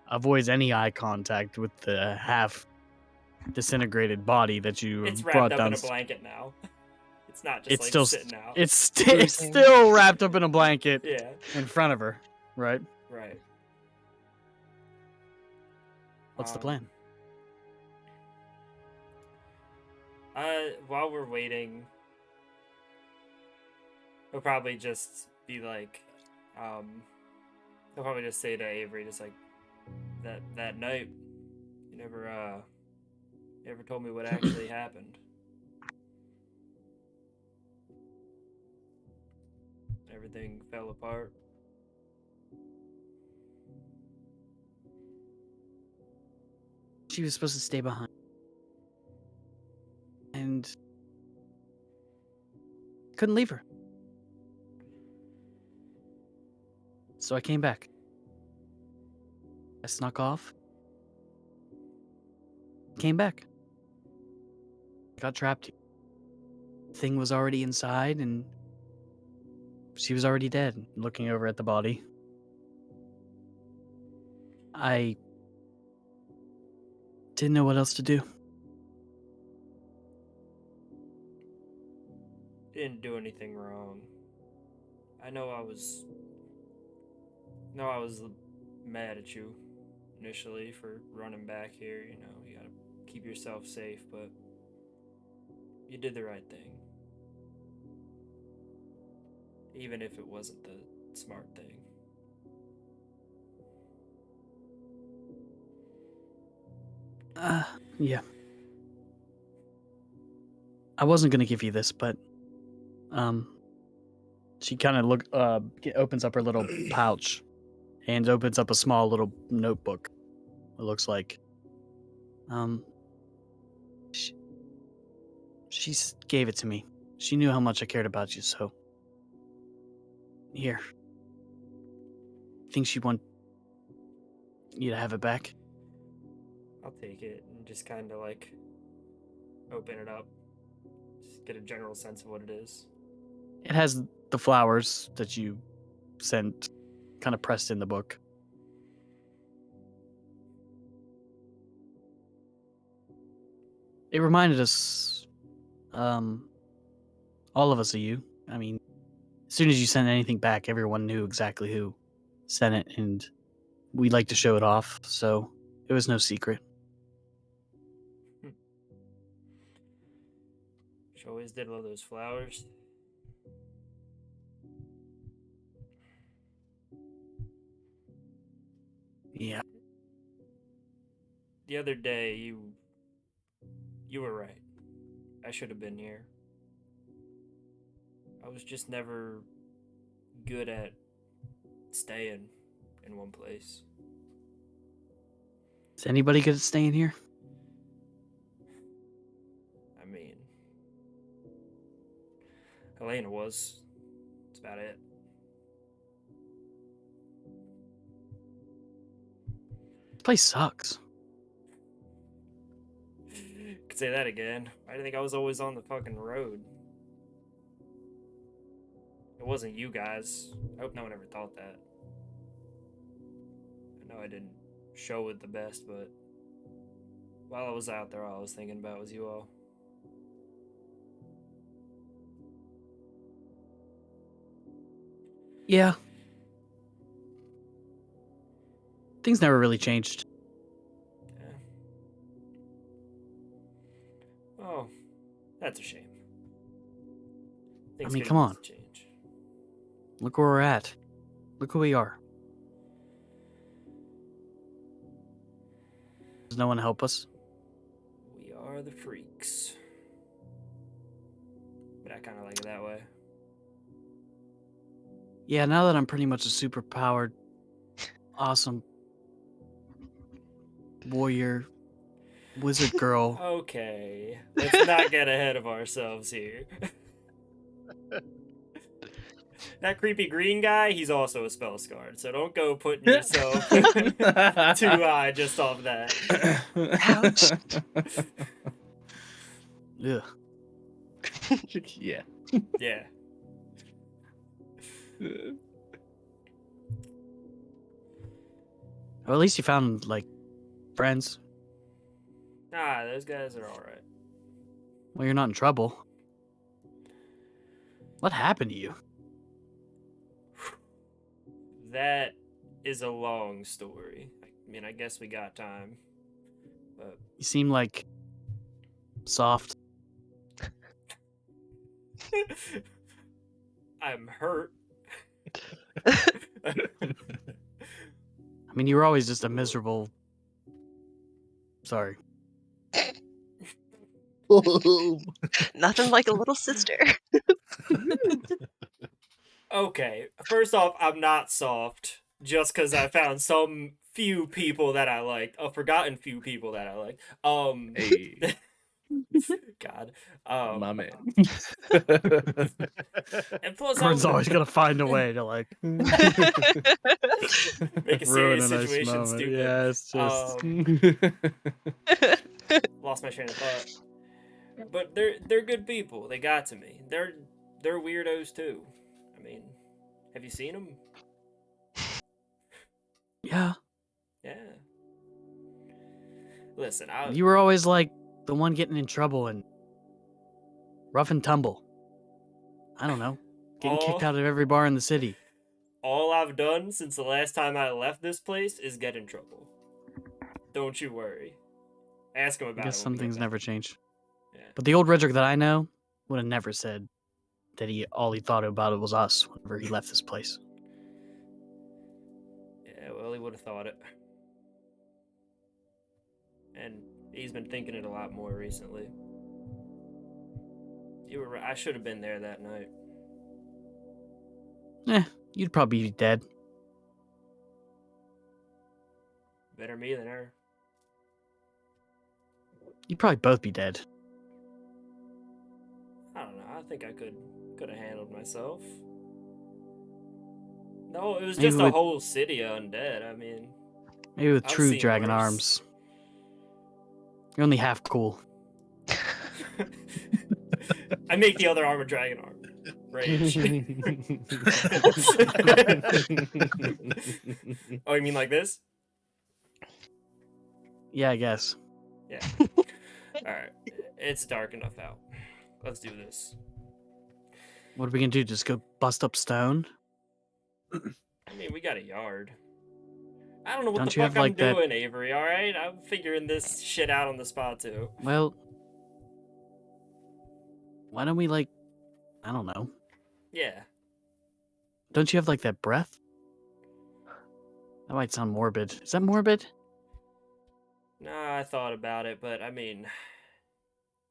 Avoids any eye contact with the half disintegrated body that you It's brought wrapped up down. in a blanket now. It's not just It's like still sitting out. it's Bruising. still wrapped up in a blanket Yeah. in front of her, right? Right. What's the plan? While we're waiting, he'll probably just be like, he'll probably just say to Avery, just like, that night, you never told me what actually happened. Everything fell apart. She was supposed to stay behind. And couldn't leave her. So I came back. I snuck off. Came back. Got trapped here. Thing was already inside and she was already dead, looking over at the body. I didn't know what else to do. Didn't do anything wrong. I know I was mad at you initially for running back here. You know, you gotta keep yourself safe, but you did the right thing. Even if it wasn't the smart thing. Yeah. I wasn't gonna give you this, but she kind of opens up her little pouch and opens up a small little notebook. It looks like she gave it to me. She knew how much I cared about you, so here. Think she want you to have it back? I'll take it and just kind of like open it up. Just get a general sense of what it is. It has the flowers that you sent kind of pressed in the book. It reminded us, all of us of you. I mean, as soon as you sent anything back, everyone knew exactly who sent it, and we like to show it off, so it was no secret. She always did love those flowers. Yeah. The other day, you were right. I should have been here. I was just never good at staying in one place. Is anybody good at staying here? I mean, Elena was. That's about it. This place sucks. Could say that again. Why do you think I was always on the fucking road? It wasn't you guys. I hope no one ever thought that. I know I didn't show it the best, but while I was out there, all I was thinking about was you all. Yeah. Things never really changed. Yeah. Oh, that's a shame. Things mean, could come on. change. Look where we're at. Look who we are. Does no one help us? We are the freaks. But I kind of like it that way. Yeah, now that I'm pretty much a super powered, awesome warrior, wizard girl. Okay, let's not get ahead of ourselves here. That creepy green guy, he's also a spell scarred, so don't go putting yourself too high just off that. Ouch. Ugh. Yeah. Yeah. Well, at least you found, like, friends. Nah, those guys are alright. Well, you're not in trouble. What happened to you? That is a long story. I mean, I guess we got time. But You seem like soft. I'm hurt. I mean, you were always just a miserable. Sorry. Nothing like a little sister. Okay, first off, I'm not soft just because I found some few people that I liked, a forgotten few people that I liked. Hey, God, my man. and plus, Gordon's always gonna find a way to like make a ruin serious a nice situation moment. stupid. Yeah, it's just. Lost my train of thought. But they're good people. They got to me. They're weirdos too. I mean, have you seen them? Yeah. Yeah. Listen, You were always like the one getting in trouble and rough and tumble. I don't know. Getting kicked out of every bar in the city. all I've done since the last time I left this place is get in trouble. Don't you worry. Ask him about I guess it. some things never change. Yeah. But the old Redrick that I know would have never said that all he thought about it was us whenever he left this place. Yeah, well, he would have thought it. And he's been thinking it a lot more recently. You were right. I should have been there that night. You'd probably be dead. Better me than her. You'd probably both be dead. I don't know. I think I could have handled myself. No, it was Maybe just a with- whole city undead. I mean, Maybe with I've true seen dragon worse. arms. You're only half cool. I make the other arm a dragon arm. Rage. Oh, you mean like this? Yeah, I guess. Yeah. Alright. It's dark enough out. Let's do this. What are we gonna do? Just go bust up stone? I mean, we got a yard. I don't know what Don't the you fuck have, I'm like, that- doing, Avery, alright? I'm figuring this shit out on the spot, too. Well, why don't we I don't know. Yeah. Don't you have like that breath? That might sound morbid. Is that morbid? Nah, I thought about it, but I mean,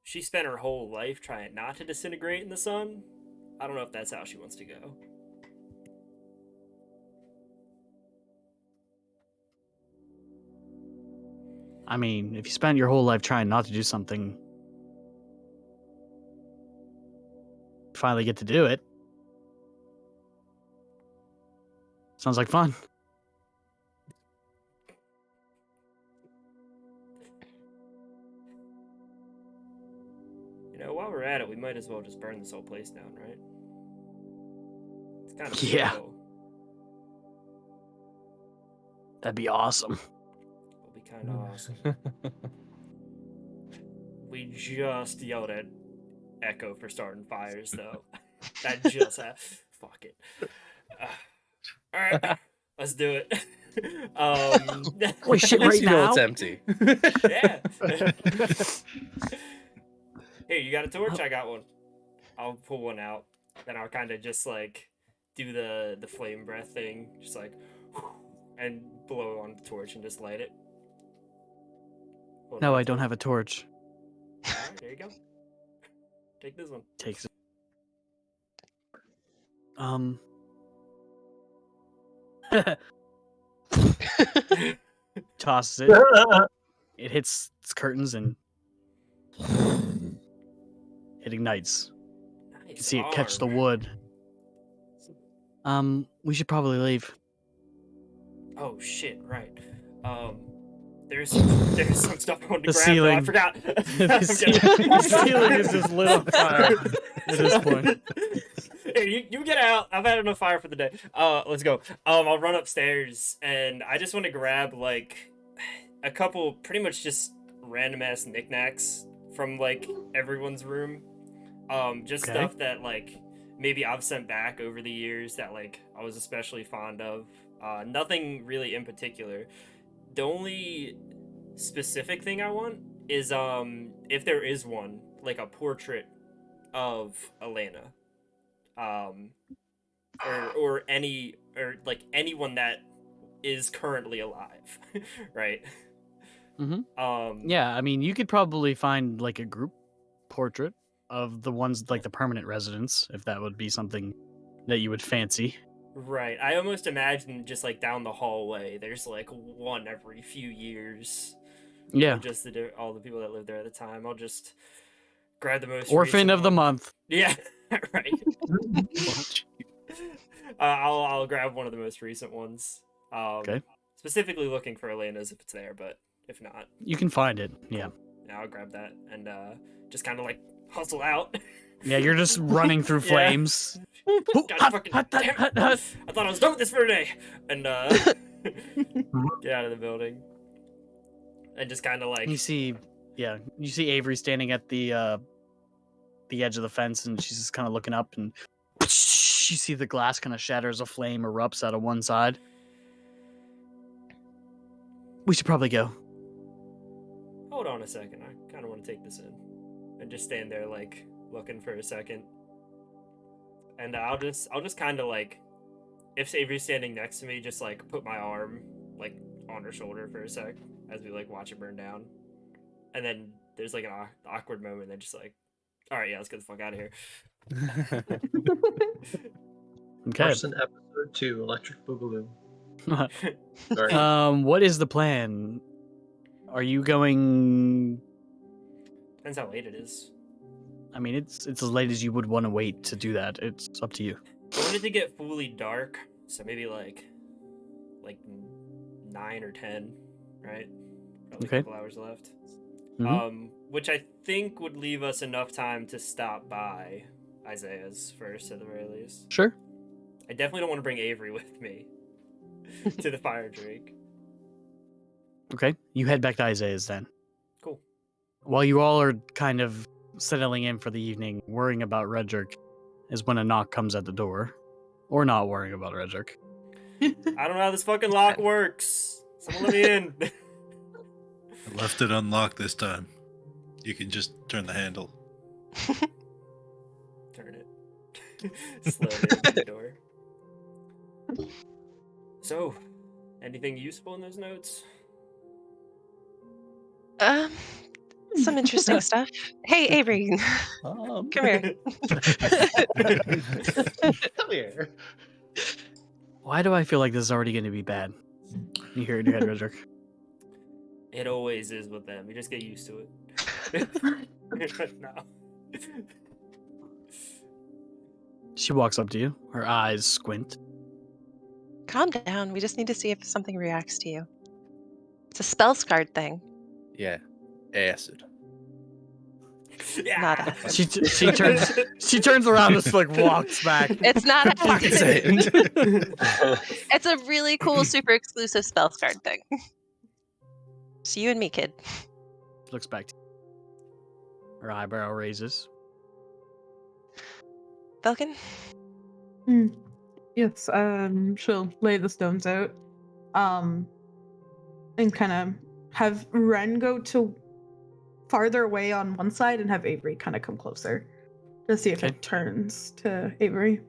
she spent her whole life trying not to disintegrate in the sun. I don't know if that's how she wants to go. I mean, if you spent your whole life trying not to do something, you finally get to do it. Sounds like fun. You know, while we're at it, we might as well just burn this whole place down, right? It's kind of Yeah. cool. That'd be awesome. It'll be kind of awesome. We just yelled at Echo for starting fires, though. That just happened. Fuck it. All right, let's do it. Holy shit, At least right you know now? it's empty. Yeah. Here, you got a torch? I got one. I'll pull one out, then I'll kind of just like do the flame breath thing, just like, and blow on the torch and just light it. Hold No, on I to don't it. have a torch. All right, there you go. Take this one. Takes it. Tosses it. It hits its curtains and it ignites. You can Nice see it catch the arm. wood. We should probably leave. Oh shit! Right. There's some stuff I wanted to The grab. ceiling. Though. I forgot. The ceiling is just lit on fire at this point. Here, you get out. I've had enough fire for the day. Let's go. I'll run upstairs, and I just want to grab like a couple, pretty much just random ass knickknacks from like everyone's room. Just Okay. stuff that like maybe I've sent back over the years that like I was especially fond of. Nothing really in particular. The only specific thing I want is if there is one, like a portrait of Elena. Or any or like anyone that is currently alive, right? Yeah, I mean, you could probably find like a group portrait of the ones like the permanent residents, if that would be something that you would fancy. Right. I almost imagine just like down the hallway, there's like one every few years. Yeah. Of just all the people that lived there at the time. I'll just grab the most Orphan recent of the one. month. Yeah, right. I'll grab one of the most recent ones. Okay. Specifically looking for Elena's if it's there, but if not, You can find it. Yeah. I'll grab that and just kind of like hustle out. Yeah, you're just running through Yeah. flames. God, fucking damn it. I thought I was done with this for today, and get out of the building, and just kind of like You see Avery standing at the edge of the fence, and she's just kind of looking up, and you see the glass kind of shatters, a flame erupts out of one side. We should probably go. Hold on a second. I kind of want to take this in, and just stand there like looking for a second, and I'll just kind of like, if Avery's standing next to me, just like put my arm like on her shoulder for a sec as we like watch it burn down, and then there's like an awkward moment. And then just like, all right, yeah, let's get the fuck out of here. Okay. Person episode 2, Electric Boogaloo. Sorry. What is the plan? Are you going? Depends how late it is. I mean, it's as late as you would want to wait to do that. It's up to you. I wanted to get fully dark, so maybe like 9 or 10, right? Probably Okay. a couple hours left. Mhm. Which I think would leave us enough time to stop by Isaiah's first, at the very least. Sure. I definitely don't want to bring Avery with me to the fire drake. Okay. You head back to Isaiah's then. Cool. While you all are kind of settling in for the evening, worrying about Redjerk, is when a knock comes at the door. Or not worrying about Redjerk. I don't know how this fucking lock works. Someone let me in. I left it unlocked this time. You can just turn the handle. Turn it. Slowly open the door. So, anything useful in those notes? Some interesting stuff. Hey, Avery, come here. Come here. Why do I feel like this is already going to be bad? You hear it in your head, Redjerk. It always is with them. You just get used to it. No. She walks up to you. Her eyes squint. Calm down. We just need to see if something reacts to you. It's a spell scarred thing. Yeah, acid. Yeah. Not acid. She turns around and just like walks back. It's not acid. Saying. It's a really cool, super exclusive spell scarred thing. It's you and me, kid. Looks back to you. Her eyebrow raises. Falcon? Yes, she'll lay the stones out. And kind of have Ren go to farther away on one side and have Avery kind of come closer to see if Okay. it turns to Avery.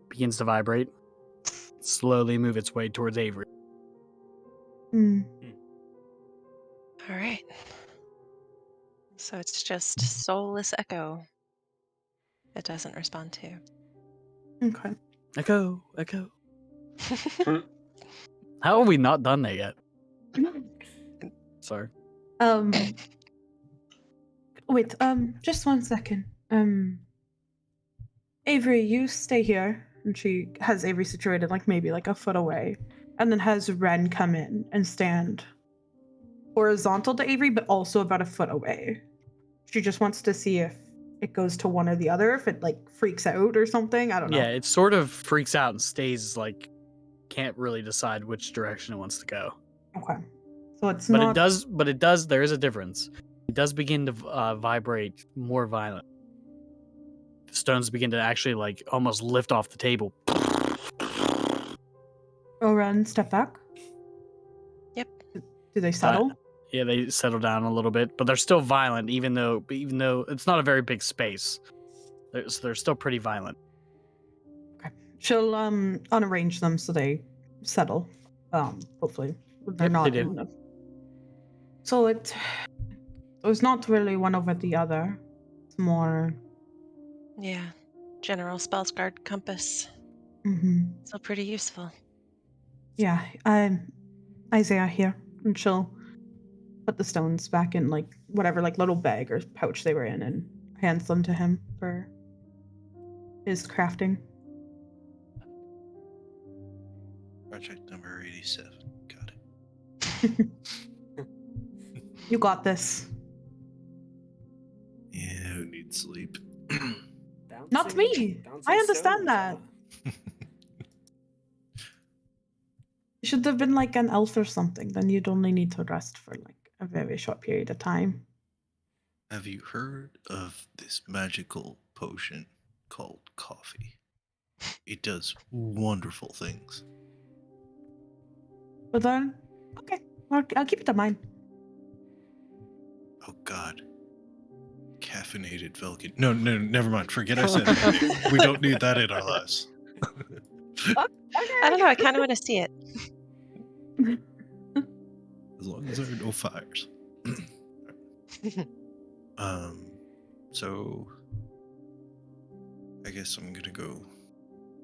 Begins to vibrate. Slowly move its way towards Avery. Mm. All right. So it's just soulless echo. It doesn't respond to. Okay. Echo, echo. How have we not done that yet? Sorry. Wait, just 1 second. Avery, you stay here. And she has Avery situated like maybe like a foot away. And then has Ren come in and stand horizontal to Avery, but also about a foot away. She just wants to see if it goes to one or the other, if it like freaks out or something. I don't know. Yeah, it sort of freaks out and stays like, can't really decide which direction it wants to go. Okay. So it's But not. it does, there is a difference. It does begin to vibrate more violent. the stones begin to actually like almost lift off the table. Oren, step back. Yep. Do they settle? Yeah, they settle down a little bit, but they're still violent, even though it's not a very big space. They're still pretty violent. Okay. She'll unarrange them so they settle. Hopefully they're Yep, not they do. in the... So it was not really one over the other. It's more. Yeah. General Spells Guard Compass. Mm-hmm. Still pretty useful. Yeah, Isaiah here, and she'll put the stones back in like whatever like little bag or pouch they were in, and hands them to him for his crafting. Project number 87. Got it. You got this. Yeah, who needs sleep? Not me. I understand that. You should have been like an elf or something. Then you'd only need to rest for like a very short period of time. Have you heard of this magical potion called coffee? It does wonderful things. But then, okay, I'll keep it in mind. Oh God. Caffeinated Velkin. No, never mind. Forget I said anything. We don't need that in our lives. I don't know. I kind of want to see it. As long as there are no fires. So I guess I'm gonna go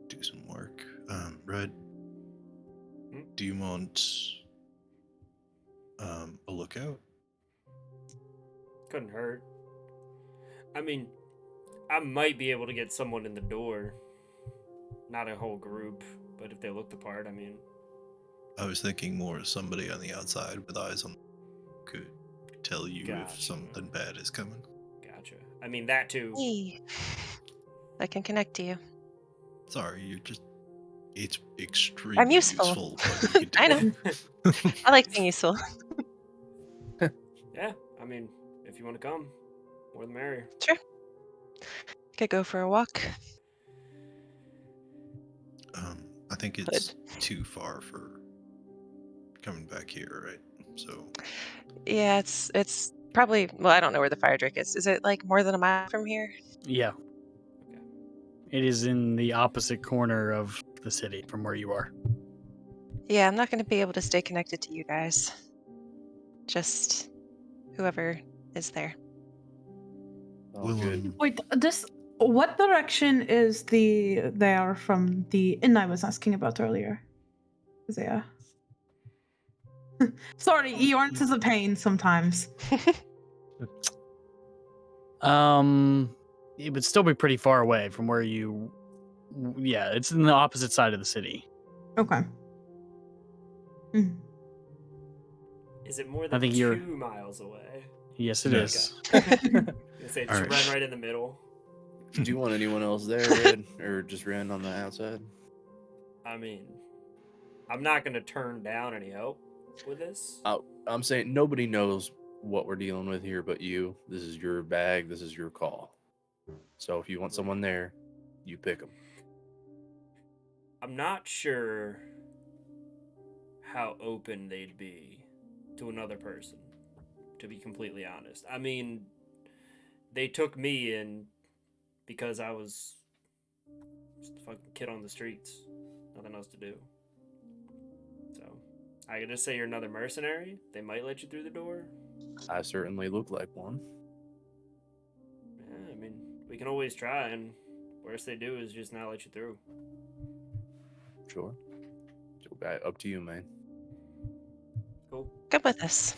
do some work. Red, do you want a lookout? Couldn't hurt. I mean, I might be able to get someone in the door. Not a whole group, but if they look the part, I mean. I was thinking more somebody on the outside with eyes on could tell you Gotcha. if something bad is coming. Gotcha. I mean, that too. Hey. I can connect to you. Sorry, you're just... It's extremely I'm useful. what you can do. I know. I like being useful. Yeah, I mean, if you want to come, more the merrier. Sure. Could go for a walk. I think it's too far for coming back here, right? So Yeah, it's probably, well, I don't know where the fire drake is. Is it like more than a mile from here? Yeah. Okay. It is in the opposite corner of the city from where you are. Yeah, I'm not going to be able to stay connected to you guys. Just whoever is there. All good. Wait, what direction is there from the inn I was asking about earlier? Isaiah. Sorry, Eorns is a pain sometimes. It would still be pretty far away from where you. Yeah, it's in the opposite side of the city. Okay. Mm. Is it more I than think 2 you're- miles away? Yes, it No. is. I say just Alright. run right in the middle. Do you want anyone else there, Red, or just Ren on the outside? I mean, I'm not going to turn down any help with this. I'm saying nobody knows what we're dealing with here but you. This is your bag. This is your call. So if you want someone there, you pick them. I'm not sure how open they'd be to another person, to be completely honest. I mean, they took me in because I was just a fucking kid on the streets. Nothing else to do. So, I could just say you're another mercenary. They might let you through the door. I certainly look like one. Yeah, I mean, we can always try, and worst they do is just not let you through. Sure. Up to you, man. Cool. Good with this.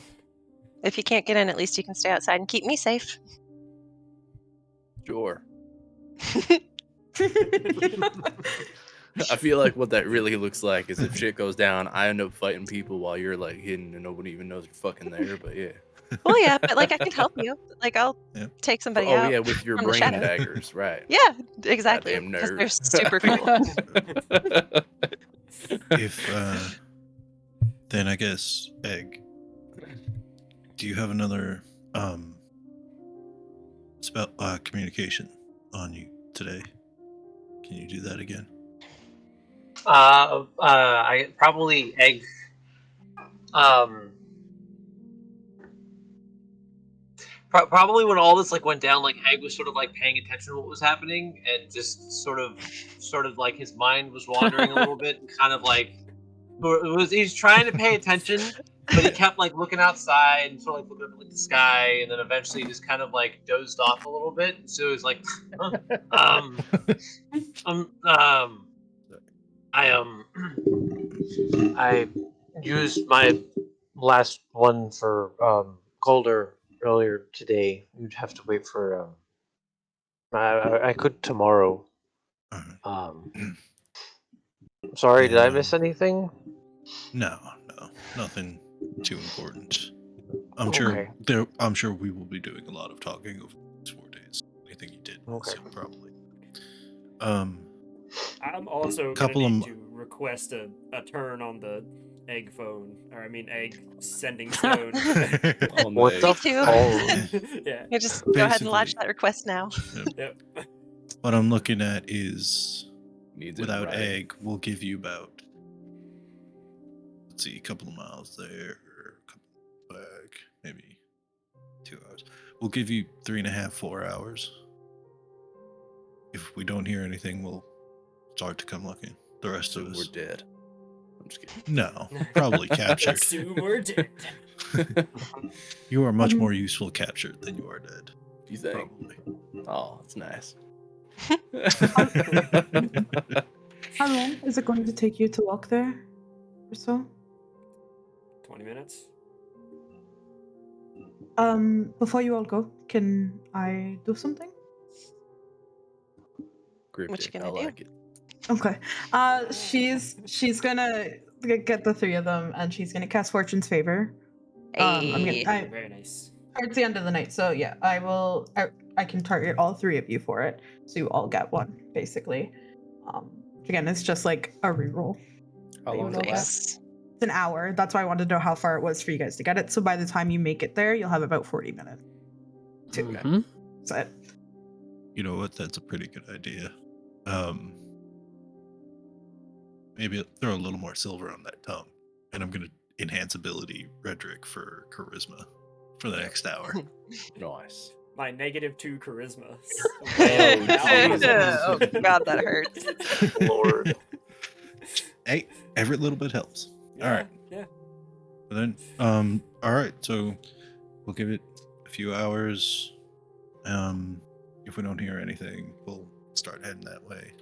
If you can't get in, at least you can stay outside and keep me safe. Sure. I feel like what that really looks like is if shit goes down, I end up fighting people while you're like hidden and nobody even knows you're fucking there. But yeah. Well, yeah, but like I can help you. Like I'll Yeah. take somebody Oh out. yeah, with your from the brain shadow. daggers, right? Yeah, exactly. Goddamn Because nerd. they're super cool. if then I guess Egg. Do you have another spell communication on you? today. Can you do that again? I probably egg. Probably when all this like went down, like Egg was sort of like paying attention to what was happening, and just sort of like his mind was wandering a little bit, and kind of like he's trying to pay attention, but he kept like looking outside and sort of like looking up at like the sky, and then eventually just kind of like dozed off a little bit. So he was like, I used my last one for Calder earlier today. You'd have to wait for I could tomorrow. Sorry, did I miss anything? No, nothing too important. Okay. I'm sure we will be doing a lot of talking over these 4 days. Anything you did, Okay. probably. I'm also gonna need to request a turn on the egg phone, or I mean egg sending stone. What the too. phone? Yeah. You just go ahead and lodge that request now. Yep. What I'm looking at is, Needs it without right. egg, we'll give you about, let's see, a couple of miles there, a couple back, maybe 2 hours. We'll give you 3.5, 4 hours. If we don't hear anything, we'll start to come looking. The rest of us, we're dead. I'm just kidding. No, probably captured. Assume we're dead. You are much more useful captured than you are dead. You think? Probably. Oh, that's nice. How long is it going to take you to walk there or so? 20 minutes. Before you all go, can I do something? What you I gonna do? like it. Okay. She's gonna get the three of them, and she's gonna cast Fortune's Favor. Very nice. Towards the end of the night, so yeah, I will. I can target all three of you for it, so you all get one, basically. Again, it's just like a reroll. How long does it last? It's an hour. That's why I wanted to know how far it was for you guys to get it. So by the time you make it there, you'll have about 40 minutes. That's it. You know what? That's a pretty good idea. Maybe throw a little more silver on that tongue, and I'm gonna enhance ability Redrick for charisma for the next hour. Nice. My -2 charisma. Oh God, that hurts. Lord. Hey, every little bit helps. Yeah, all right. Yeah. And then, all right. So we'll give it a few hours. If we don't hear anything, we'll start heading that way,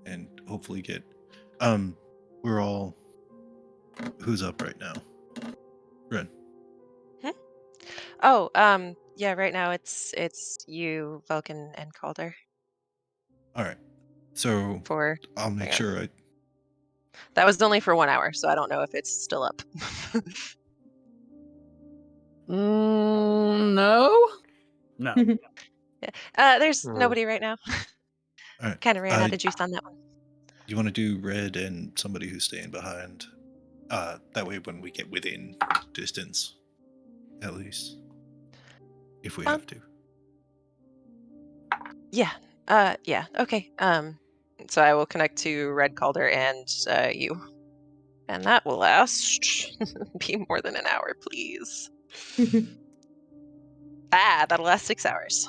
and hopefully get. We're all. Who's up right now? Ren. Oh, yeah. Right now, it's you, Vulcan, and Calder. All right. So I'll make sure That was only for 1 hour, so I don't know if it's still up. No. Yeah. There's nobody right now. All right. Kind of ran out of juice on that one. You want to do Red and somebody who's staying behind. That way, when we get within distance, at least, if we have to. Yeah. Yeah. Okay. So I will connect to Red Calder and you, and that will last be more than an hour, please. That'll last 6 hours.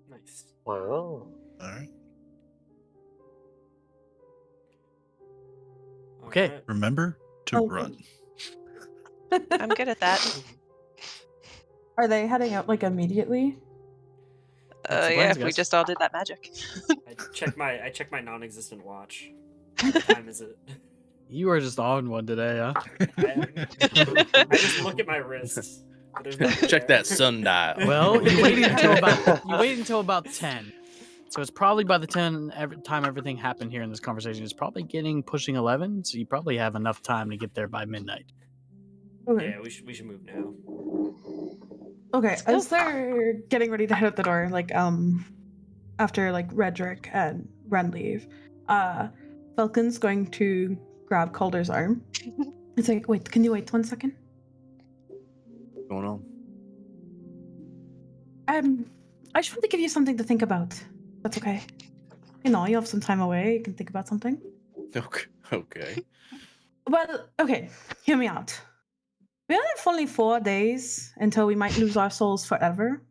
Nice. Wow. All right. Okay. Alright. Remember to run. I'm good at that. Are they heading out like immediately? Yeah, if we just all did that magic. I check my non-existent watch. What time is it? You are just on one today, huh? I just look at my wrists. But there's nothing Check there. that sundial. Well, you waited until about 10. So it's probably by the time everything happened here in this conversation, it's probably pushing 11. So you probably have enough time to get there by midnight. Okay. Yeah, we should move now. Okay, as they're getting ready to head out the door, like after like Redrick and Ren leave, Falcon's going to grab Calder's arm. It's like, wait, can you wait 1 second? What's going on? I just want to give you something to think about. That's okay. You know, you have some time away. You can think about something. Okay. Well, okay. Hear me out. We only have only 4 days until we might lose our souls forever.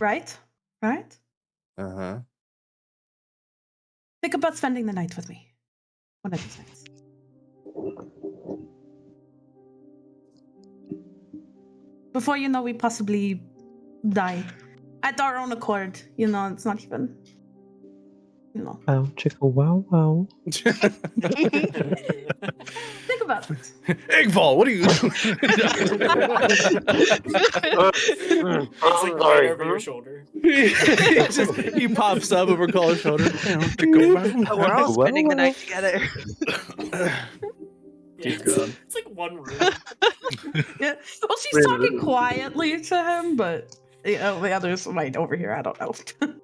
Right? Right? Uh-huh. Think about spending the night with me. One of these nights. Before you know, we possibly die. At our own accord. You know, it's not even... You know. Wow, chicka, wow, wow. Think about it. Eggfall, what are you doing? It's like right over your shoulder. he pops up over Caller's shoulder. We're all spending the night together. Yeah, going. it's like one room. Yeah. Well, she's talking quietly to him, but you know, the others might overhear. I don't know. You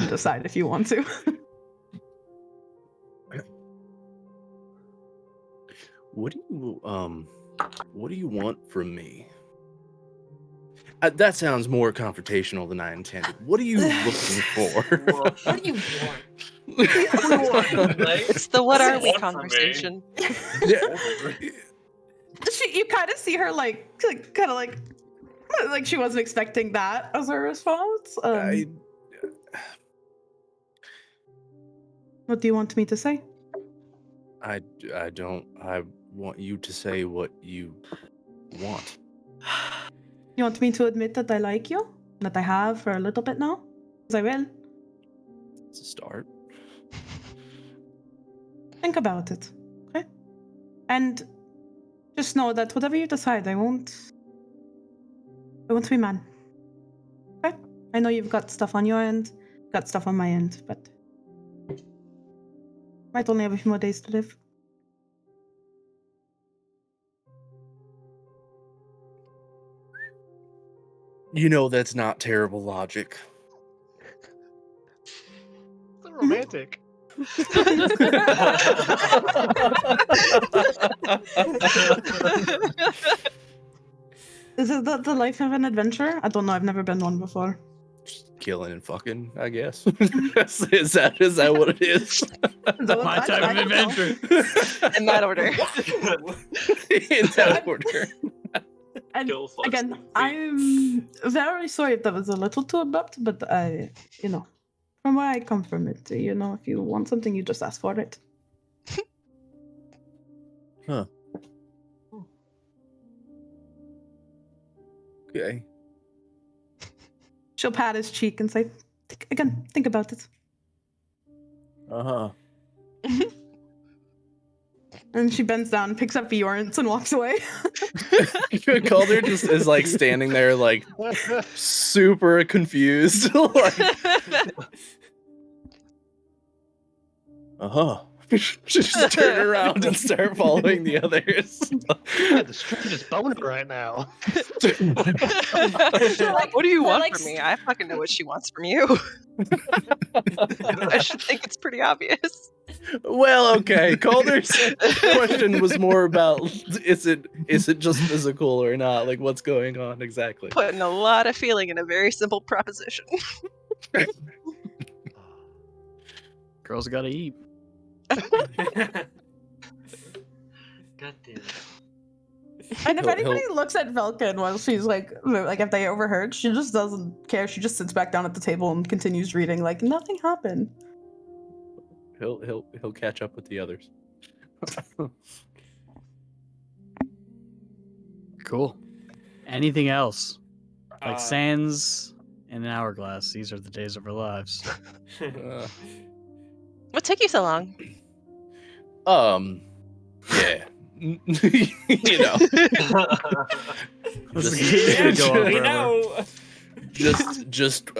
can decide if you want to. What do you want from me? That sounds more confrontational than I intended. What are you looking for? What do you want? It's the what are we Want from me? conversation. You kind of see her like she wasn't expecting that as her response. What do you want me to say? I want you to say what you want. You want me to admit that I like you? That I have for a little bit now? Because I will. It's a start. Think about it, okay? And just know that whatever you decide, I won't be mad. Okay? I know you've got stuff on your end, got stuff on my end, but might only have a few more days to live. You know that's not terrible logic. So romantic. Is it the life of an adventurer? I don't know. I've never been one before. Just killing and fucking, I guess. is that what it is? My type of adventure. In that order. In that order. And Kill, fuck, again, sleep. I'm very sorry if that was a little too abrupt, but you know, from where I come from, if you want something, you just ask for it. Huh. Okay. She'll pat his cheek and say, think about it. Uh-huh. And she bends down, picks up Bjorn's and walks away. Calder just is like standing there like super confused. Like, uh-huh. Just turn around and start following the others. Yeah, the strangest boner right now. Like, what do you want like, from me? I fucking know what she wants from you. I should think it's pretty obvious. Well, okay. Calder's question was more about is it just physical or not? Like what's going on exactly? Putting a lot of feeling in a very simple proposition. Girls gotta eat. God damn it. And if He'll- anybody looks at Velkin while she's like if they overheard, she just doesn't care. She just sits back down at the table and continues reading like nothing happened. He'll catch up with the others. Cool. Anything else? Like Uh, sands in an hourglass. These are the days of our lives. What took you so long? Yeah. You know. This Just- is gonna go on we forever. know. just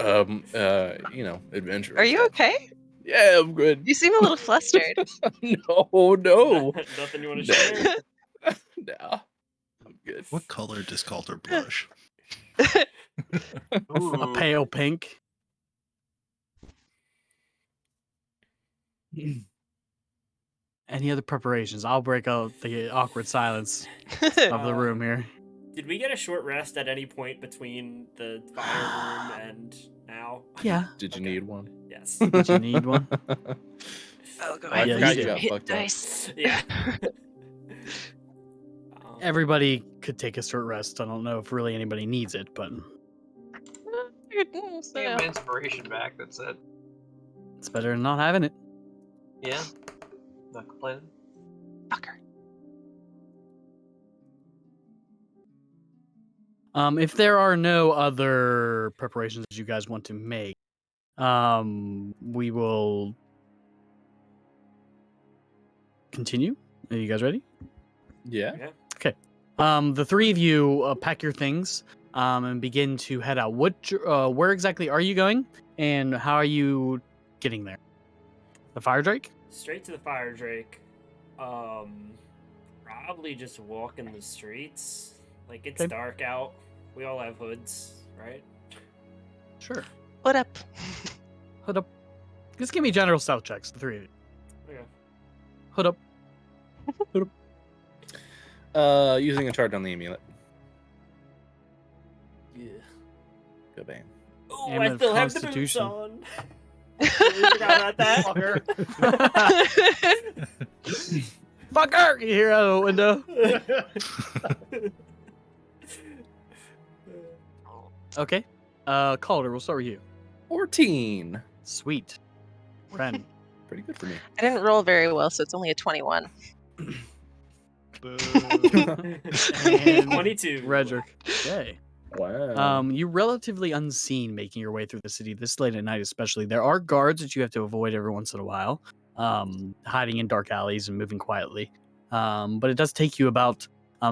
you know, adventure. Are you okay? Yeah, I'm good. You seem a little flustered. No. Nothing you want to No. share? No. I'm good. What color does Calder blush? A pale pink. Any other preparations? I'll break out the awkward silence of the room here. Did we get a short rest at any point between the fire room and now? now. Yeah. Did you Okay. need one? Yes. Did you need one? Oh, go I ahead. Yeah, forgot you you got Hit fucked up. dice. Yeah. Everybody could take a short rest. I don't know if really anybody needs it, but Get inspiration back, that's it. it's better than not having it. Yeah. Not complaining. Fucker. If there are no other preparations that you guys want to make, we will continue. Are you guys ready? Yeah. Yeah. The three of you pack your things and begin to head out. Where exactly are you going, and how are you getting there? The Fire Drake? Straight to the Fire Drake. Probably just walking the streets. Like, it's Okay. dark out. We all have hoods, right? Sure. What up? Hood up. Just give me general stealth checks, the three of you. Okay. Hood up. Using a charge on the amulet. Yeah. Go bang. Oh, I Amulet of still have the boots Constitution. on. We forgot about that. Fucker! You hear out of the window. Okay. Calder, we'll start with you. 14. Sweet. Ren. Pretty good for me. I didn't roll very well, so it's only a 21. Boo. And 22. Redrick. Okay. Wow. You're relatively unseen making your way through the city this late at night, especially. There are guards that you have to avoid every once in a while, hiding in dark alleys and moving quietly. But it does take you about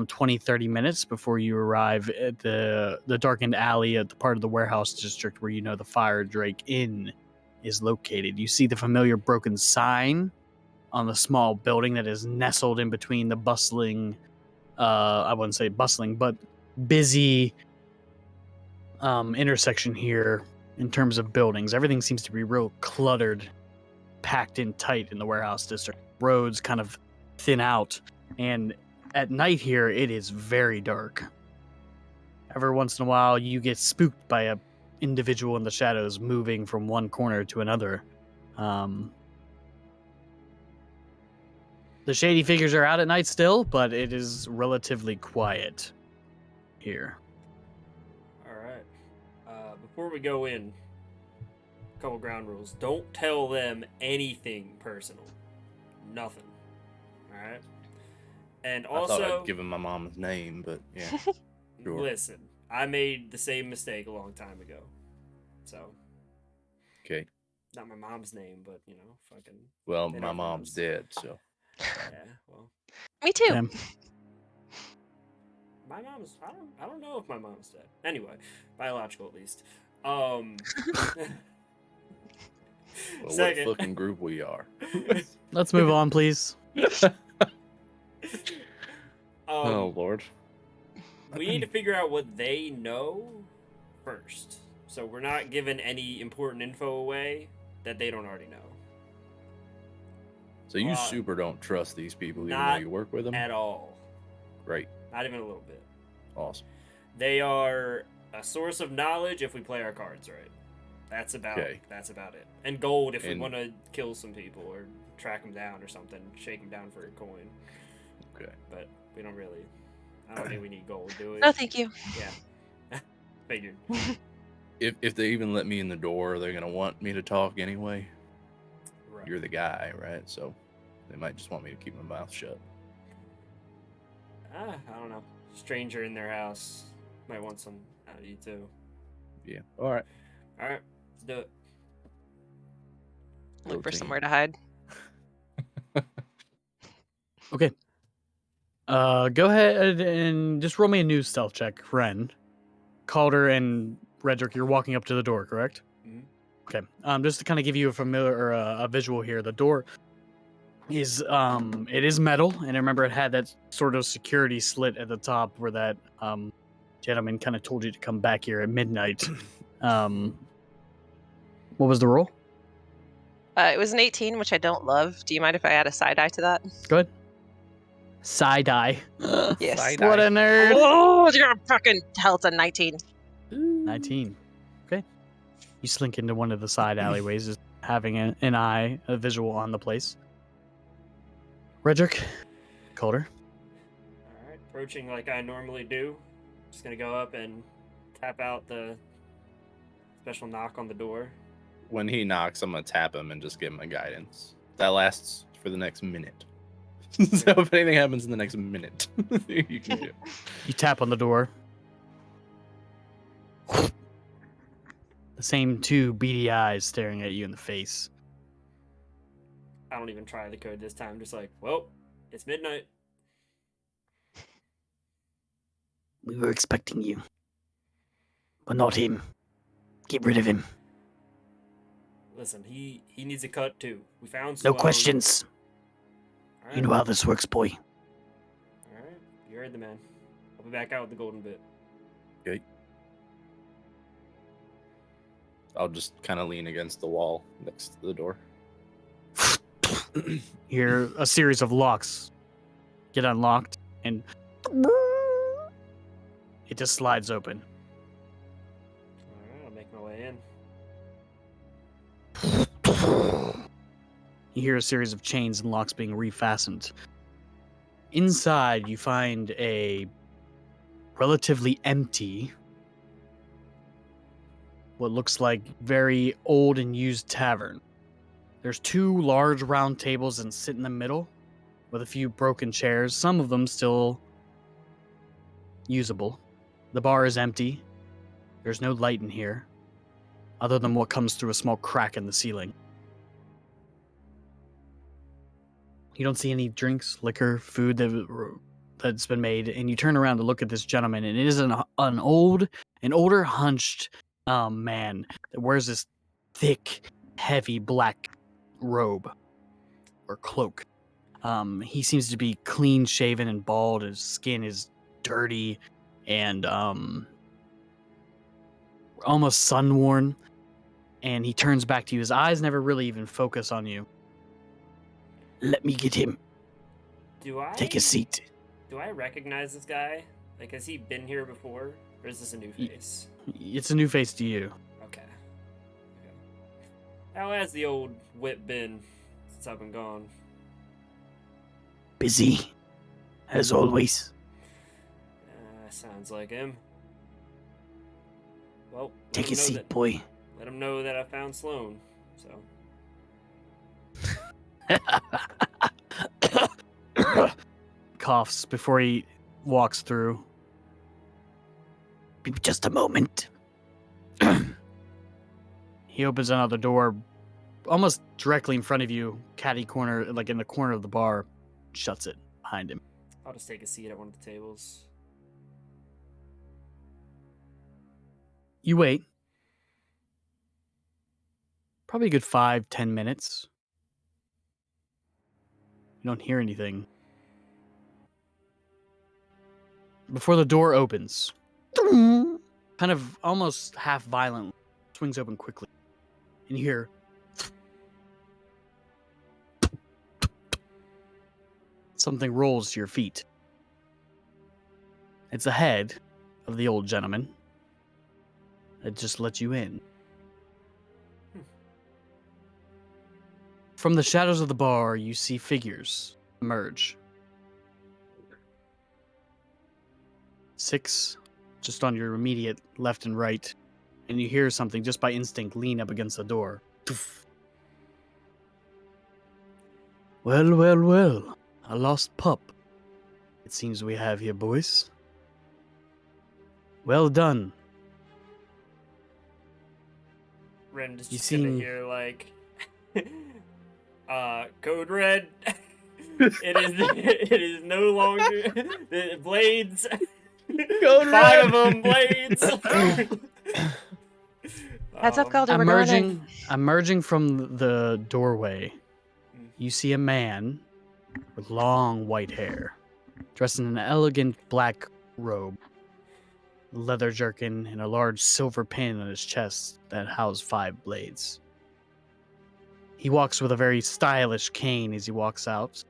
20, 30 minutes before you arrive at the darkened alley at the part of the warehouse district where you know the Fire Drake Inn is located. You see the familiar broken sign on the small building that is nestled in between the bustling, I wouldn't say bustling, but busy intersection here in terms of buildings. Everything seems to be real cluttered, packed in tight in the warehouse district. Roads kind of thin out, and at night here it is very dark. Every once in a while you get spooked by a individual in the shadows moving from one corner to another. The shady figures are out at night still, but it is relatively quiet here. Alright. Before we go in, a couple ground rules. Don't tell them anything personal. Nothing. Alright? And I thought also, I'd give him my mom's name, but yeah. Sure. listen, I made the same mistake a long time ago. So, Okay. not my mom's name, but, fucking... Well, It my mom's overlaps. dead, so. Yeah, well... Me too. Okay. My mom's... I don't know if my mom's dead. Anyway, biological at least. Well, What Second. a fucking group we are. Let's move on, please. Oh, Lord. We need to figure out what they know first. So we're not giving any important info away that they don't already know. So you Uh, super don't trust these people even though not you work with them? At all. Great. Not even a little bit. Awesome. They are a source of knowledge if we play our cards right. That's about Okay. it. And gold if we And- want to kill some people or track them down or something. Shake them down for a coin. Okay. But we don't really... I don't think we need gold, do we? No, thank you. Yeah. Figured. If they even let me in the door, they're gonna want me to talk anyway. Right. You're the guy, right? So they might just want me to keep my mouth shut. I don't know. Stranger in their house might want some out of you too. Yeah. All right. All right, let's do it. Look for Routine. somewhere to hide. Okay. Go ahead and just roll me a new stealth check, Ren. Calder and Redrick, you're walking up to the door, correct? Mhm. Okay. Just to kind of give you a familiar or a visual here, the door is it is metal, and I remember it had that sort of security slit at the top where that gentleman kind of told you to come back here at midnight. What was the roll? It was an 18, which I don't love. Do you mind if I add a side eye to that? Go ahead. Side eye. Yes. Side What eye. a nerd. Oh, you're a fucking hell. It's a 19. 19. Okay. You slink into one of the side alleyways, just having a visual on the place. Redrick, Calder. All right, approaching like I normally do. Just gonna go up and tap out the special knock on the door. When he knocks, I'm gonna tap him and just give him a guidance. That lasts for the next minute. So if anything happens in the next minute, you can do. You tap on the door. The same two beady eyes staring at you in the face. I don't even try the code this time. Just like, well, it's midnight. We were expecting you. But not him. Get rid of him. Listen, he needs a cut too. We found No Sloan. questions. All right. You know how this works, boy. All right, you heard the man. I'll be back out with the golden bit. Okay. I'll just kind of lean against the wall next to the door. You hear a series of locks get unlocked, and it just slides open. All right, I'll make my way in. You hear a series of chains and locks being refastened. Inside, you find a relatively empty, what looks like very old and used tavern. There's two large round tables and sit in the middle with a few broken chairs, some of them still usable. The bar is empty. There's no light in here, other than what comes through a small crack in the ceiling. You don't see any drinks, liquor, food that's been made, and you turn around to look at this gentleman, and it is an older, hunched man that wears this thick, heavy black robe or cloak. He seems to be clean shaven and bald. His skin is dirty and almost sun worn. And he turns back to you. His eyes never really even focus on you. Let me get him. Take a seat. Do I recognize this guy? Like, has he been here before, or is this a new face? It's a new face to you. Okay. How has the old whip been since I've been gone? Busy, as always. Sounds like him. Well, Take a seat, boy. Let him know that I found Sloan. So. Coughs before he walks through. Just a moment. He opens another door almost directly in front of you, catty corner, like in the corner of the bar, shuts it behind him. I'll just take a seat at one of the tables. You wait. Probably a good 5-10 minutes. You don't hear anything. Before the door opens, kind of almost half violently, swings open quickly. And you hear something rolls to your feet. It's the head of the old gentleman that just let you in. From the shadows of the bar, you see figures emerge. 6 just on your immediate left and right, and you hear something just by instinct lean up against the door. Well, well, well. A lost pup. It seems we have here, boys. Well done. Ren is You just gonna seem- hear like, code red. it is no longer the blades. Code 5 of them blades. Heads up, Calder, we're going in. Emerging from the doorway, you see a man with long white hair, dressed in an elegant black robe, leather jerkin, and a large silver pin on his chest that housed 5 blades. He walks with a very stylish cane as he walks out.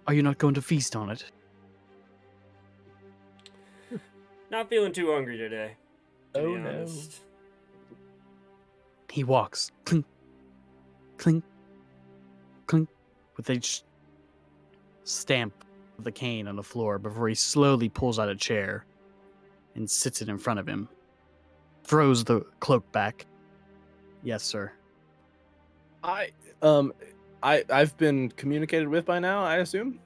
Are you not going to feast on it? Not feeling too hungry today, to Oh, be no. honest. He walks clink, clink, clink, with each stamp of the cane on the floor before he slowly pulls out a chair and sits it in front of him. Throws the cloak back. Yes, sir. I've been communicated with by now, I assume?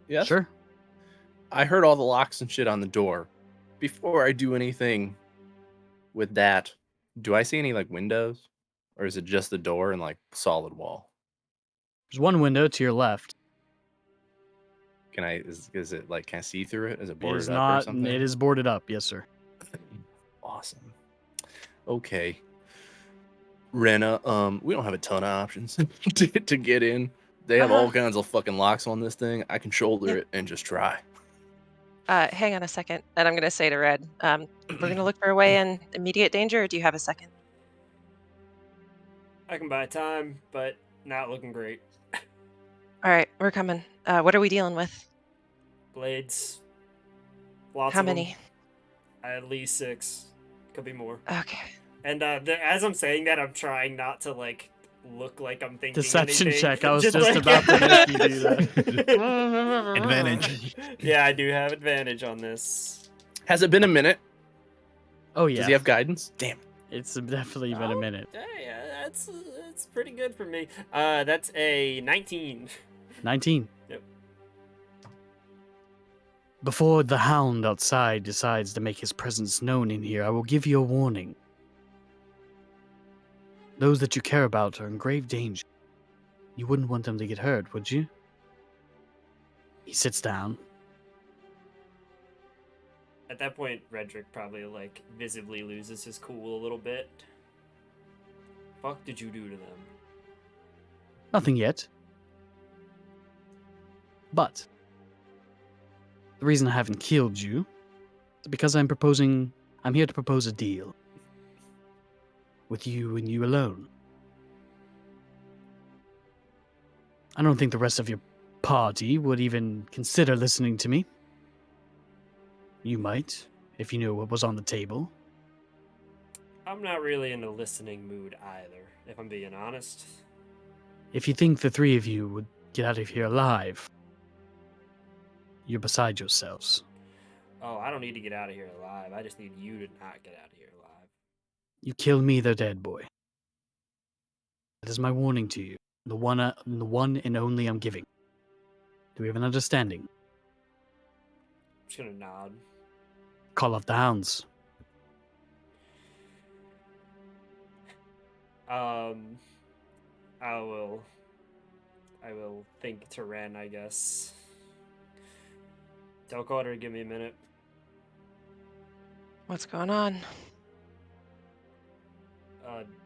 Yes? Sure. I heard all the locks and shit on the door. Before I do anything with that, do I see any like windows? Or is it just the door and like solid wall? There's one window to your left. Is it like, can I see through it? Is it It boarded is up or not. something? It is boarded up. Yes, sir. Awesome. Okay. Rena, we don't have a ton of options to get in. They have all kinds of fucking locks on this thing. I can shoulder it and just try. Hang on a second, and I'm going to say to Red, we're going to look for a way in immediate danger, or do you have a second? I can buy time, but not looking great. All right, we're coming. What are we dealing with? Blades. Lots How of them. many? At least 6. Could be more. Okay. And as I'm saying that, I'm trying not to like look like I'm thinking Deception anything. check. I was just like, about to make you do that. Advantage. Yeah, I do have advantage on this. Has it been a minute? Oh yeah. Does he have guidance? Damn it. It's definitely been a minute. Yeah, that's pretty good for me. That's a 19. 19. Yep. Before the hound outside decides to make his presence known in here, I will give you a warning. Those that you care about are in grave danger. You wouldn't want them to get hurt, would you? He sits down. At that point, Redrick probably like visibly loses his cool a little bit. Fuck did you do to them? Nothing yet. But the reason I haven't killed you is because I'm here to propose a deal. With you and you alone. I don't think the rest of your party would even consider listening to me. You might, if you knew what was on the table. I'm not really in a listening mood either, if I'm being honest. If you think the three of you would get out of here alive, you're beside yourselves. Oh, I don't need to get out of here alive. I just need you to not get out of here alive. You kill me, the dead boy. That is my warning to you. The one and only I'm giving. Do we have an understanding? I'm just gonna nod. Call off the hounds. I will think to Ren, I guess. Tell Carter to give me a minute. What's going on?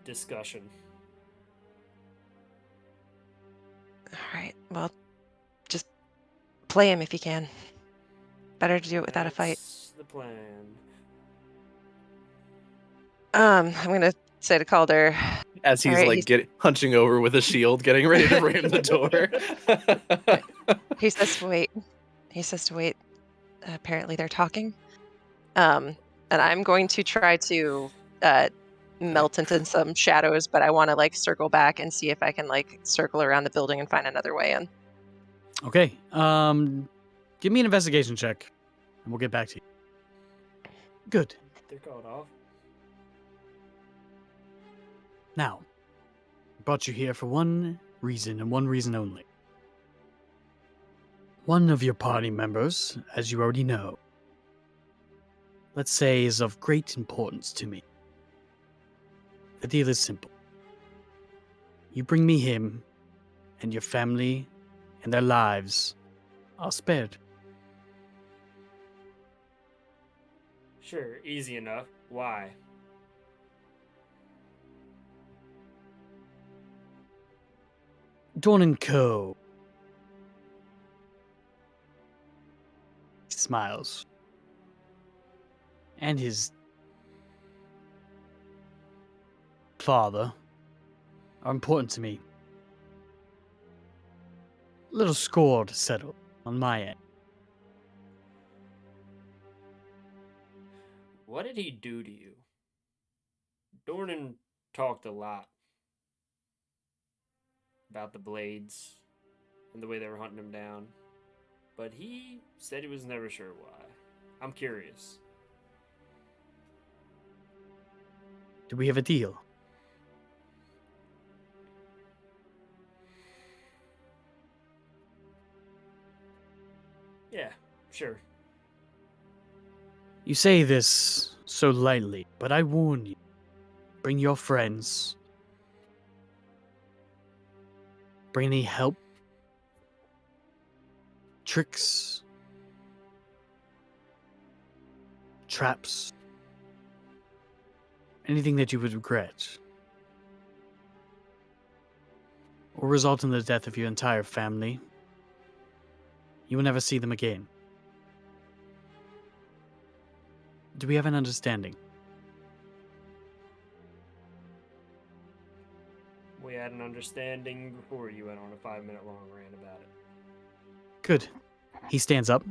Discussion. All right. Well, just play him if you can. Better to do it without a fight. That's the plan. I'm gonna say to Calder. As he's Alright, like hunching over with a shield, getting ready to ram the door. He says to wait. He says to wait. Apparently they're talking. And I'm going to try to melt into some shadows, but I want to like circle back and see if I can like circle around the building and find another way in. Okay. Give me an investigation check, and we'll get back to you. Good. They're called off. Now, I brought you here for one reason and one reason only. One of your party members, as you already know, let's say is of great importance to me. The deal is simple. You bring me him, and your family and their lives are spared. Sure, easy enough. Why? Dawn & Co. He smiles. And his father are important to me. A little score to settle on my end. What did he do to you? Dornan talked a lot about the Blades and the way they were hunting him down, but he said he was never sure why. I'm curious. Do we have a deal? Yeah, sure. You say this so lightly, but I warn you. Bring your friends. Bring any help, tricks, traps, anything that you would regret, or result in the death of your entire family. You will never see them again. Do we have an understanding? We had an understanding before you went on a 5-minute long rant about it. Good. He stands up,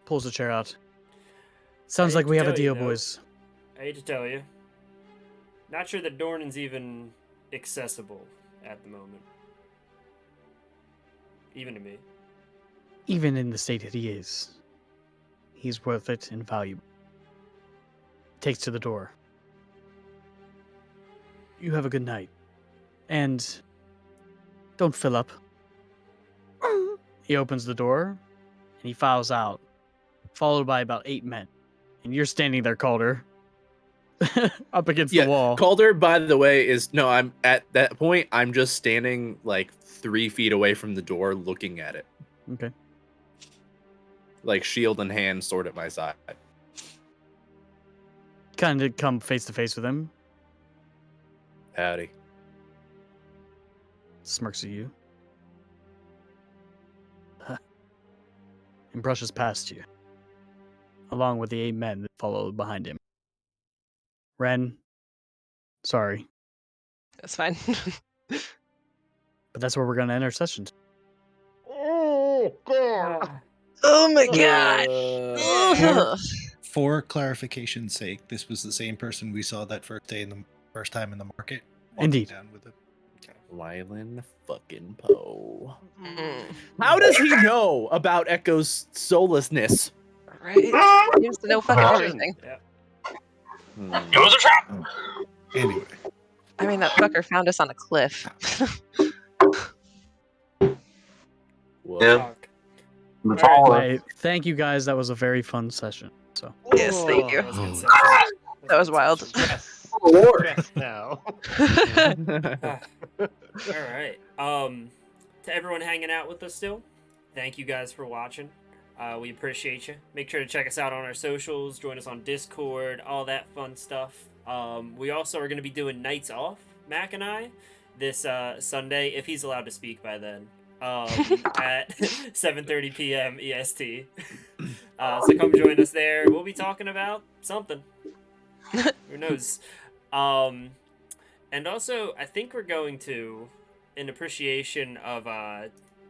pulls a chair out. Sounds I hate like we to have a tell you, deal, though. boys. I hate to tell you. Not sure that Dornan's even accessible at the moment. Even to me. Even in the state that he is, he's worth it and valuable. Takes to the door. You have a good night. And don't fill up. He opens the door and he files out, followed by about 8 men. And you're standing there, Calder, up against the wall. Calder, by the way, I'm at that point, I'm just standing like 3 feet away from the door looking at it. Okay. Like shield in hand, sword at my side. Kind of come face to face with him. Howdy. Smirks at you. And brushes past you. Along with the 8 men that follow behind him. Ren, sorry. That's fine. But that's where we're going to end our session. Oh god. Oh my god. Ugh. For clarification's sake, this was the same person we saw that first time in the market. walking Indeed. Down with it. Wylan fucking Poe. Mm, How does he know about Echo's soullessness? right? He used to know fucking everything. Yeah. It was a trap. Anyway, I mean, that fucker found us on a cliff. Well, Yeah. Fuck. That's All all. Anyway, thank you guys. That was a very fun session. So Yes, thank you. That was a good Oh, session. That was wild. Stress. Oh, Lord. Stress now. All right. To everyone hanging out with us still, thank you guys for watching. We appreciate you. Make sure to check us out on our socials, join us on Discord, all that fun stuff. We also are going to be doing nights off, Mac and I, this Sunday, if he's allowed to speak by then, at 7:30 p.m. EST. So come join us there. We'll be talking about something. Who knows? And also, I think we're going to, in appreciation of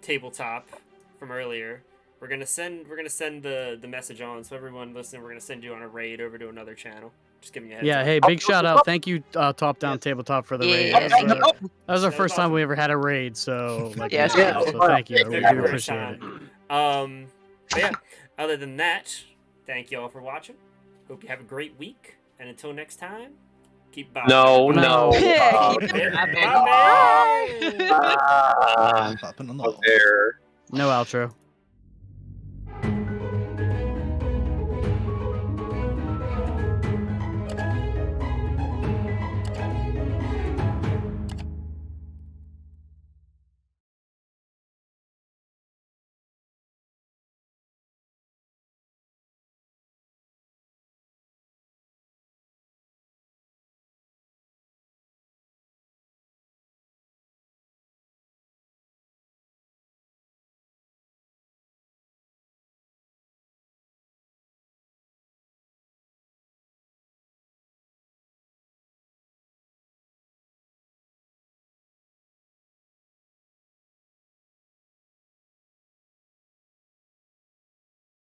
tabletop from earlier, we're gonna send the message on. So everyone listening, we're gonna send you on a raid over to another channel. Just giving you a heads yeah, up. hey, big shout out. Thank you, Top Down Yes. Tabletop, for the Yeah. raid. That was our That was first time awesome. we ever had a raid. So like, Yeah, so thank you. It's We their do first appreciate it. time. But yeah, other than that, thank you all for watching. Hope you have a great week, and until next time, keep bobbing. No, Bye. no. Yeah, keep Bye. it Bye. Ah, popping on the was wall. there. No outro.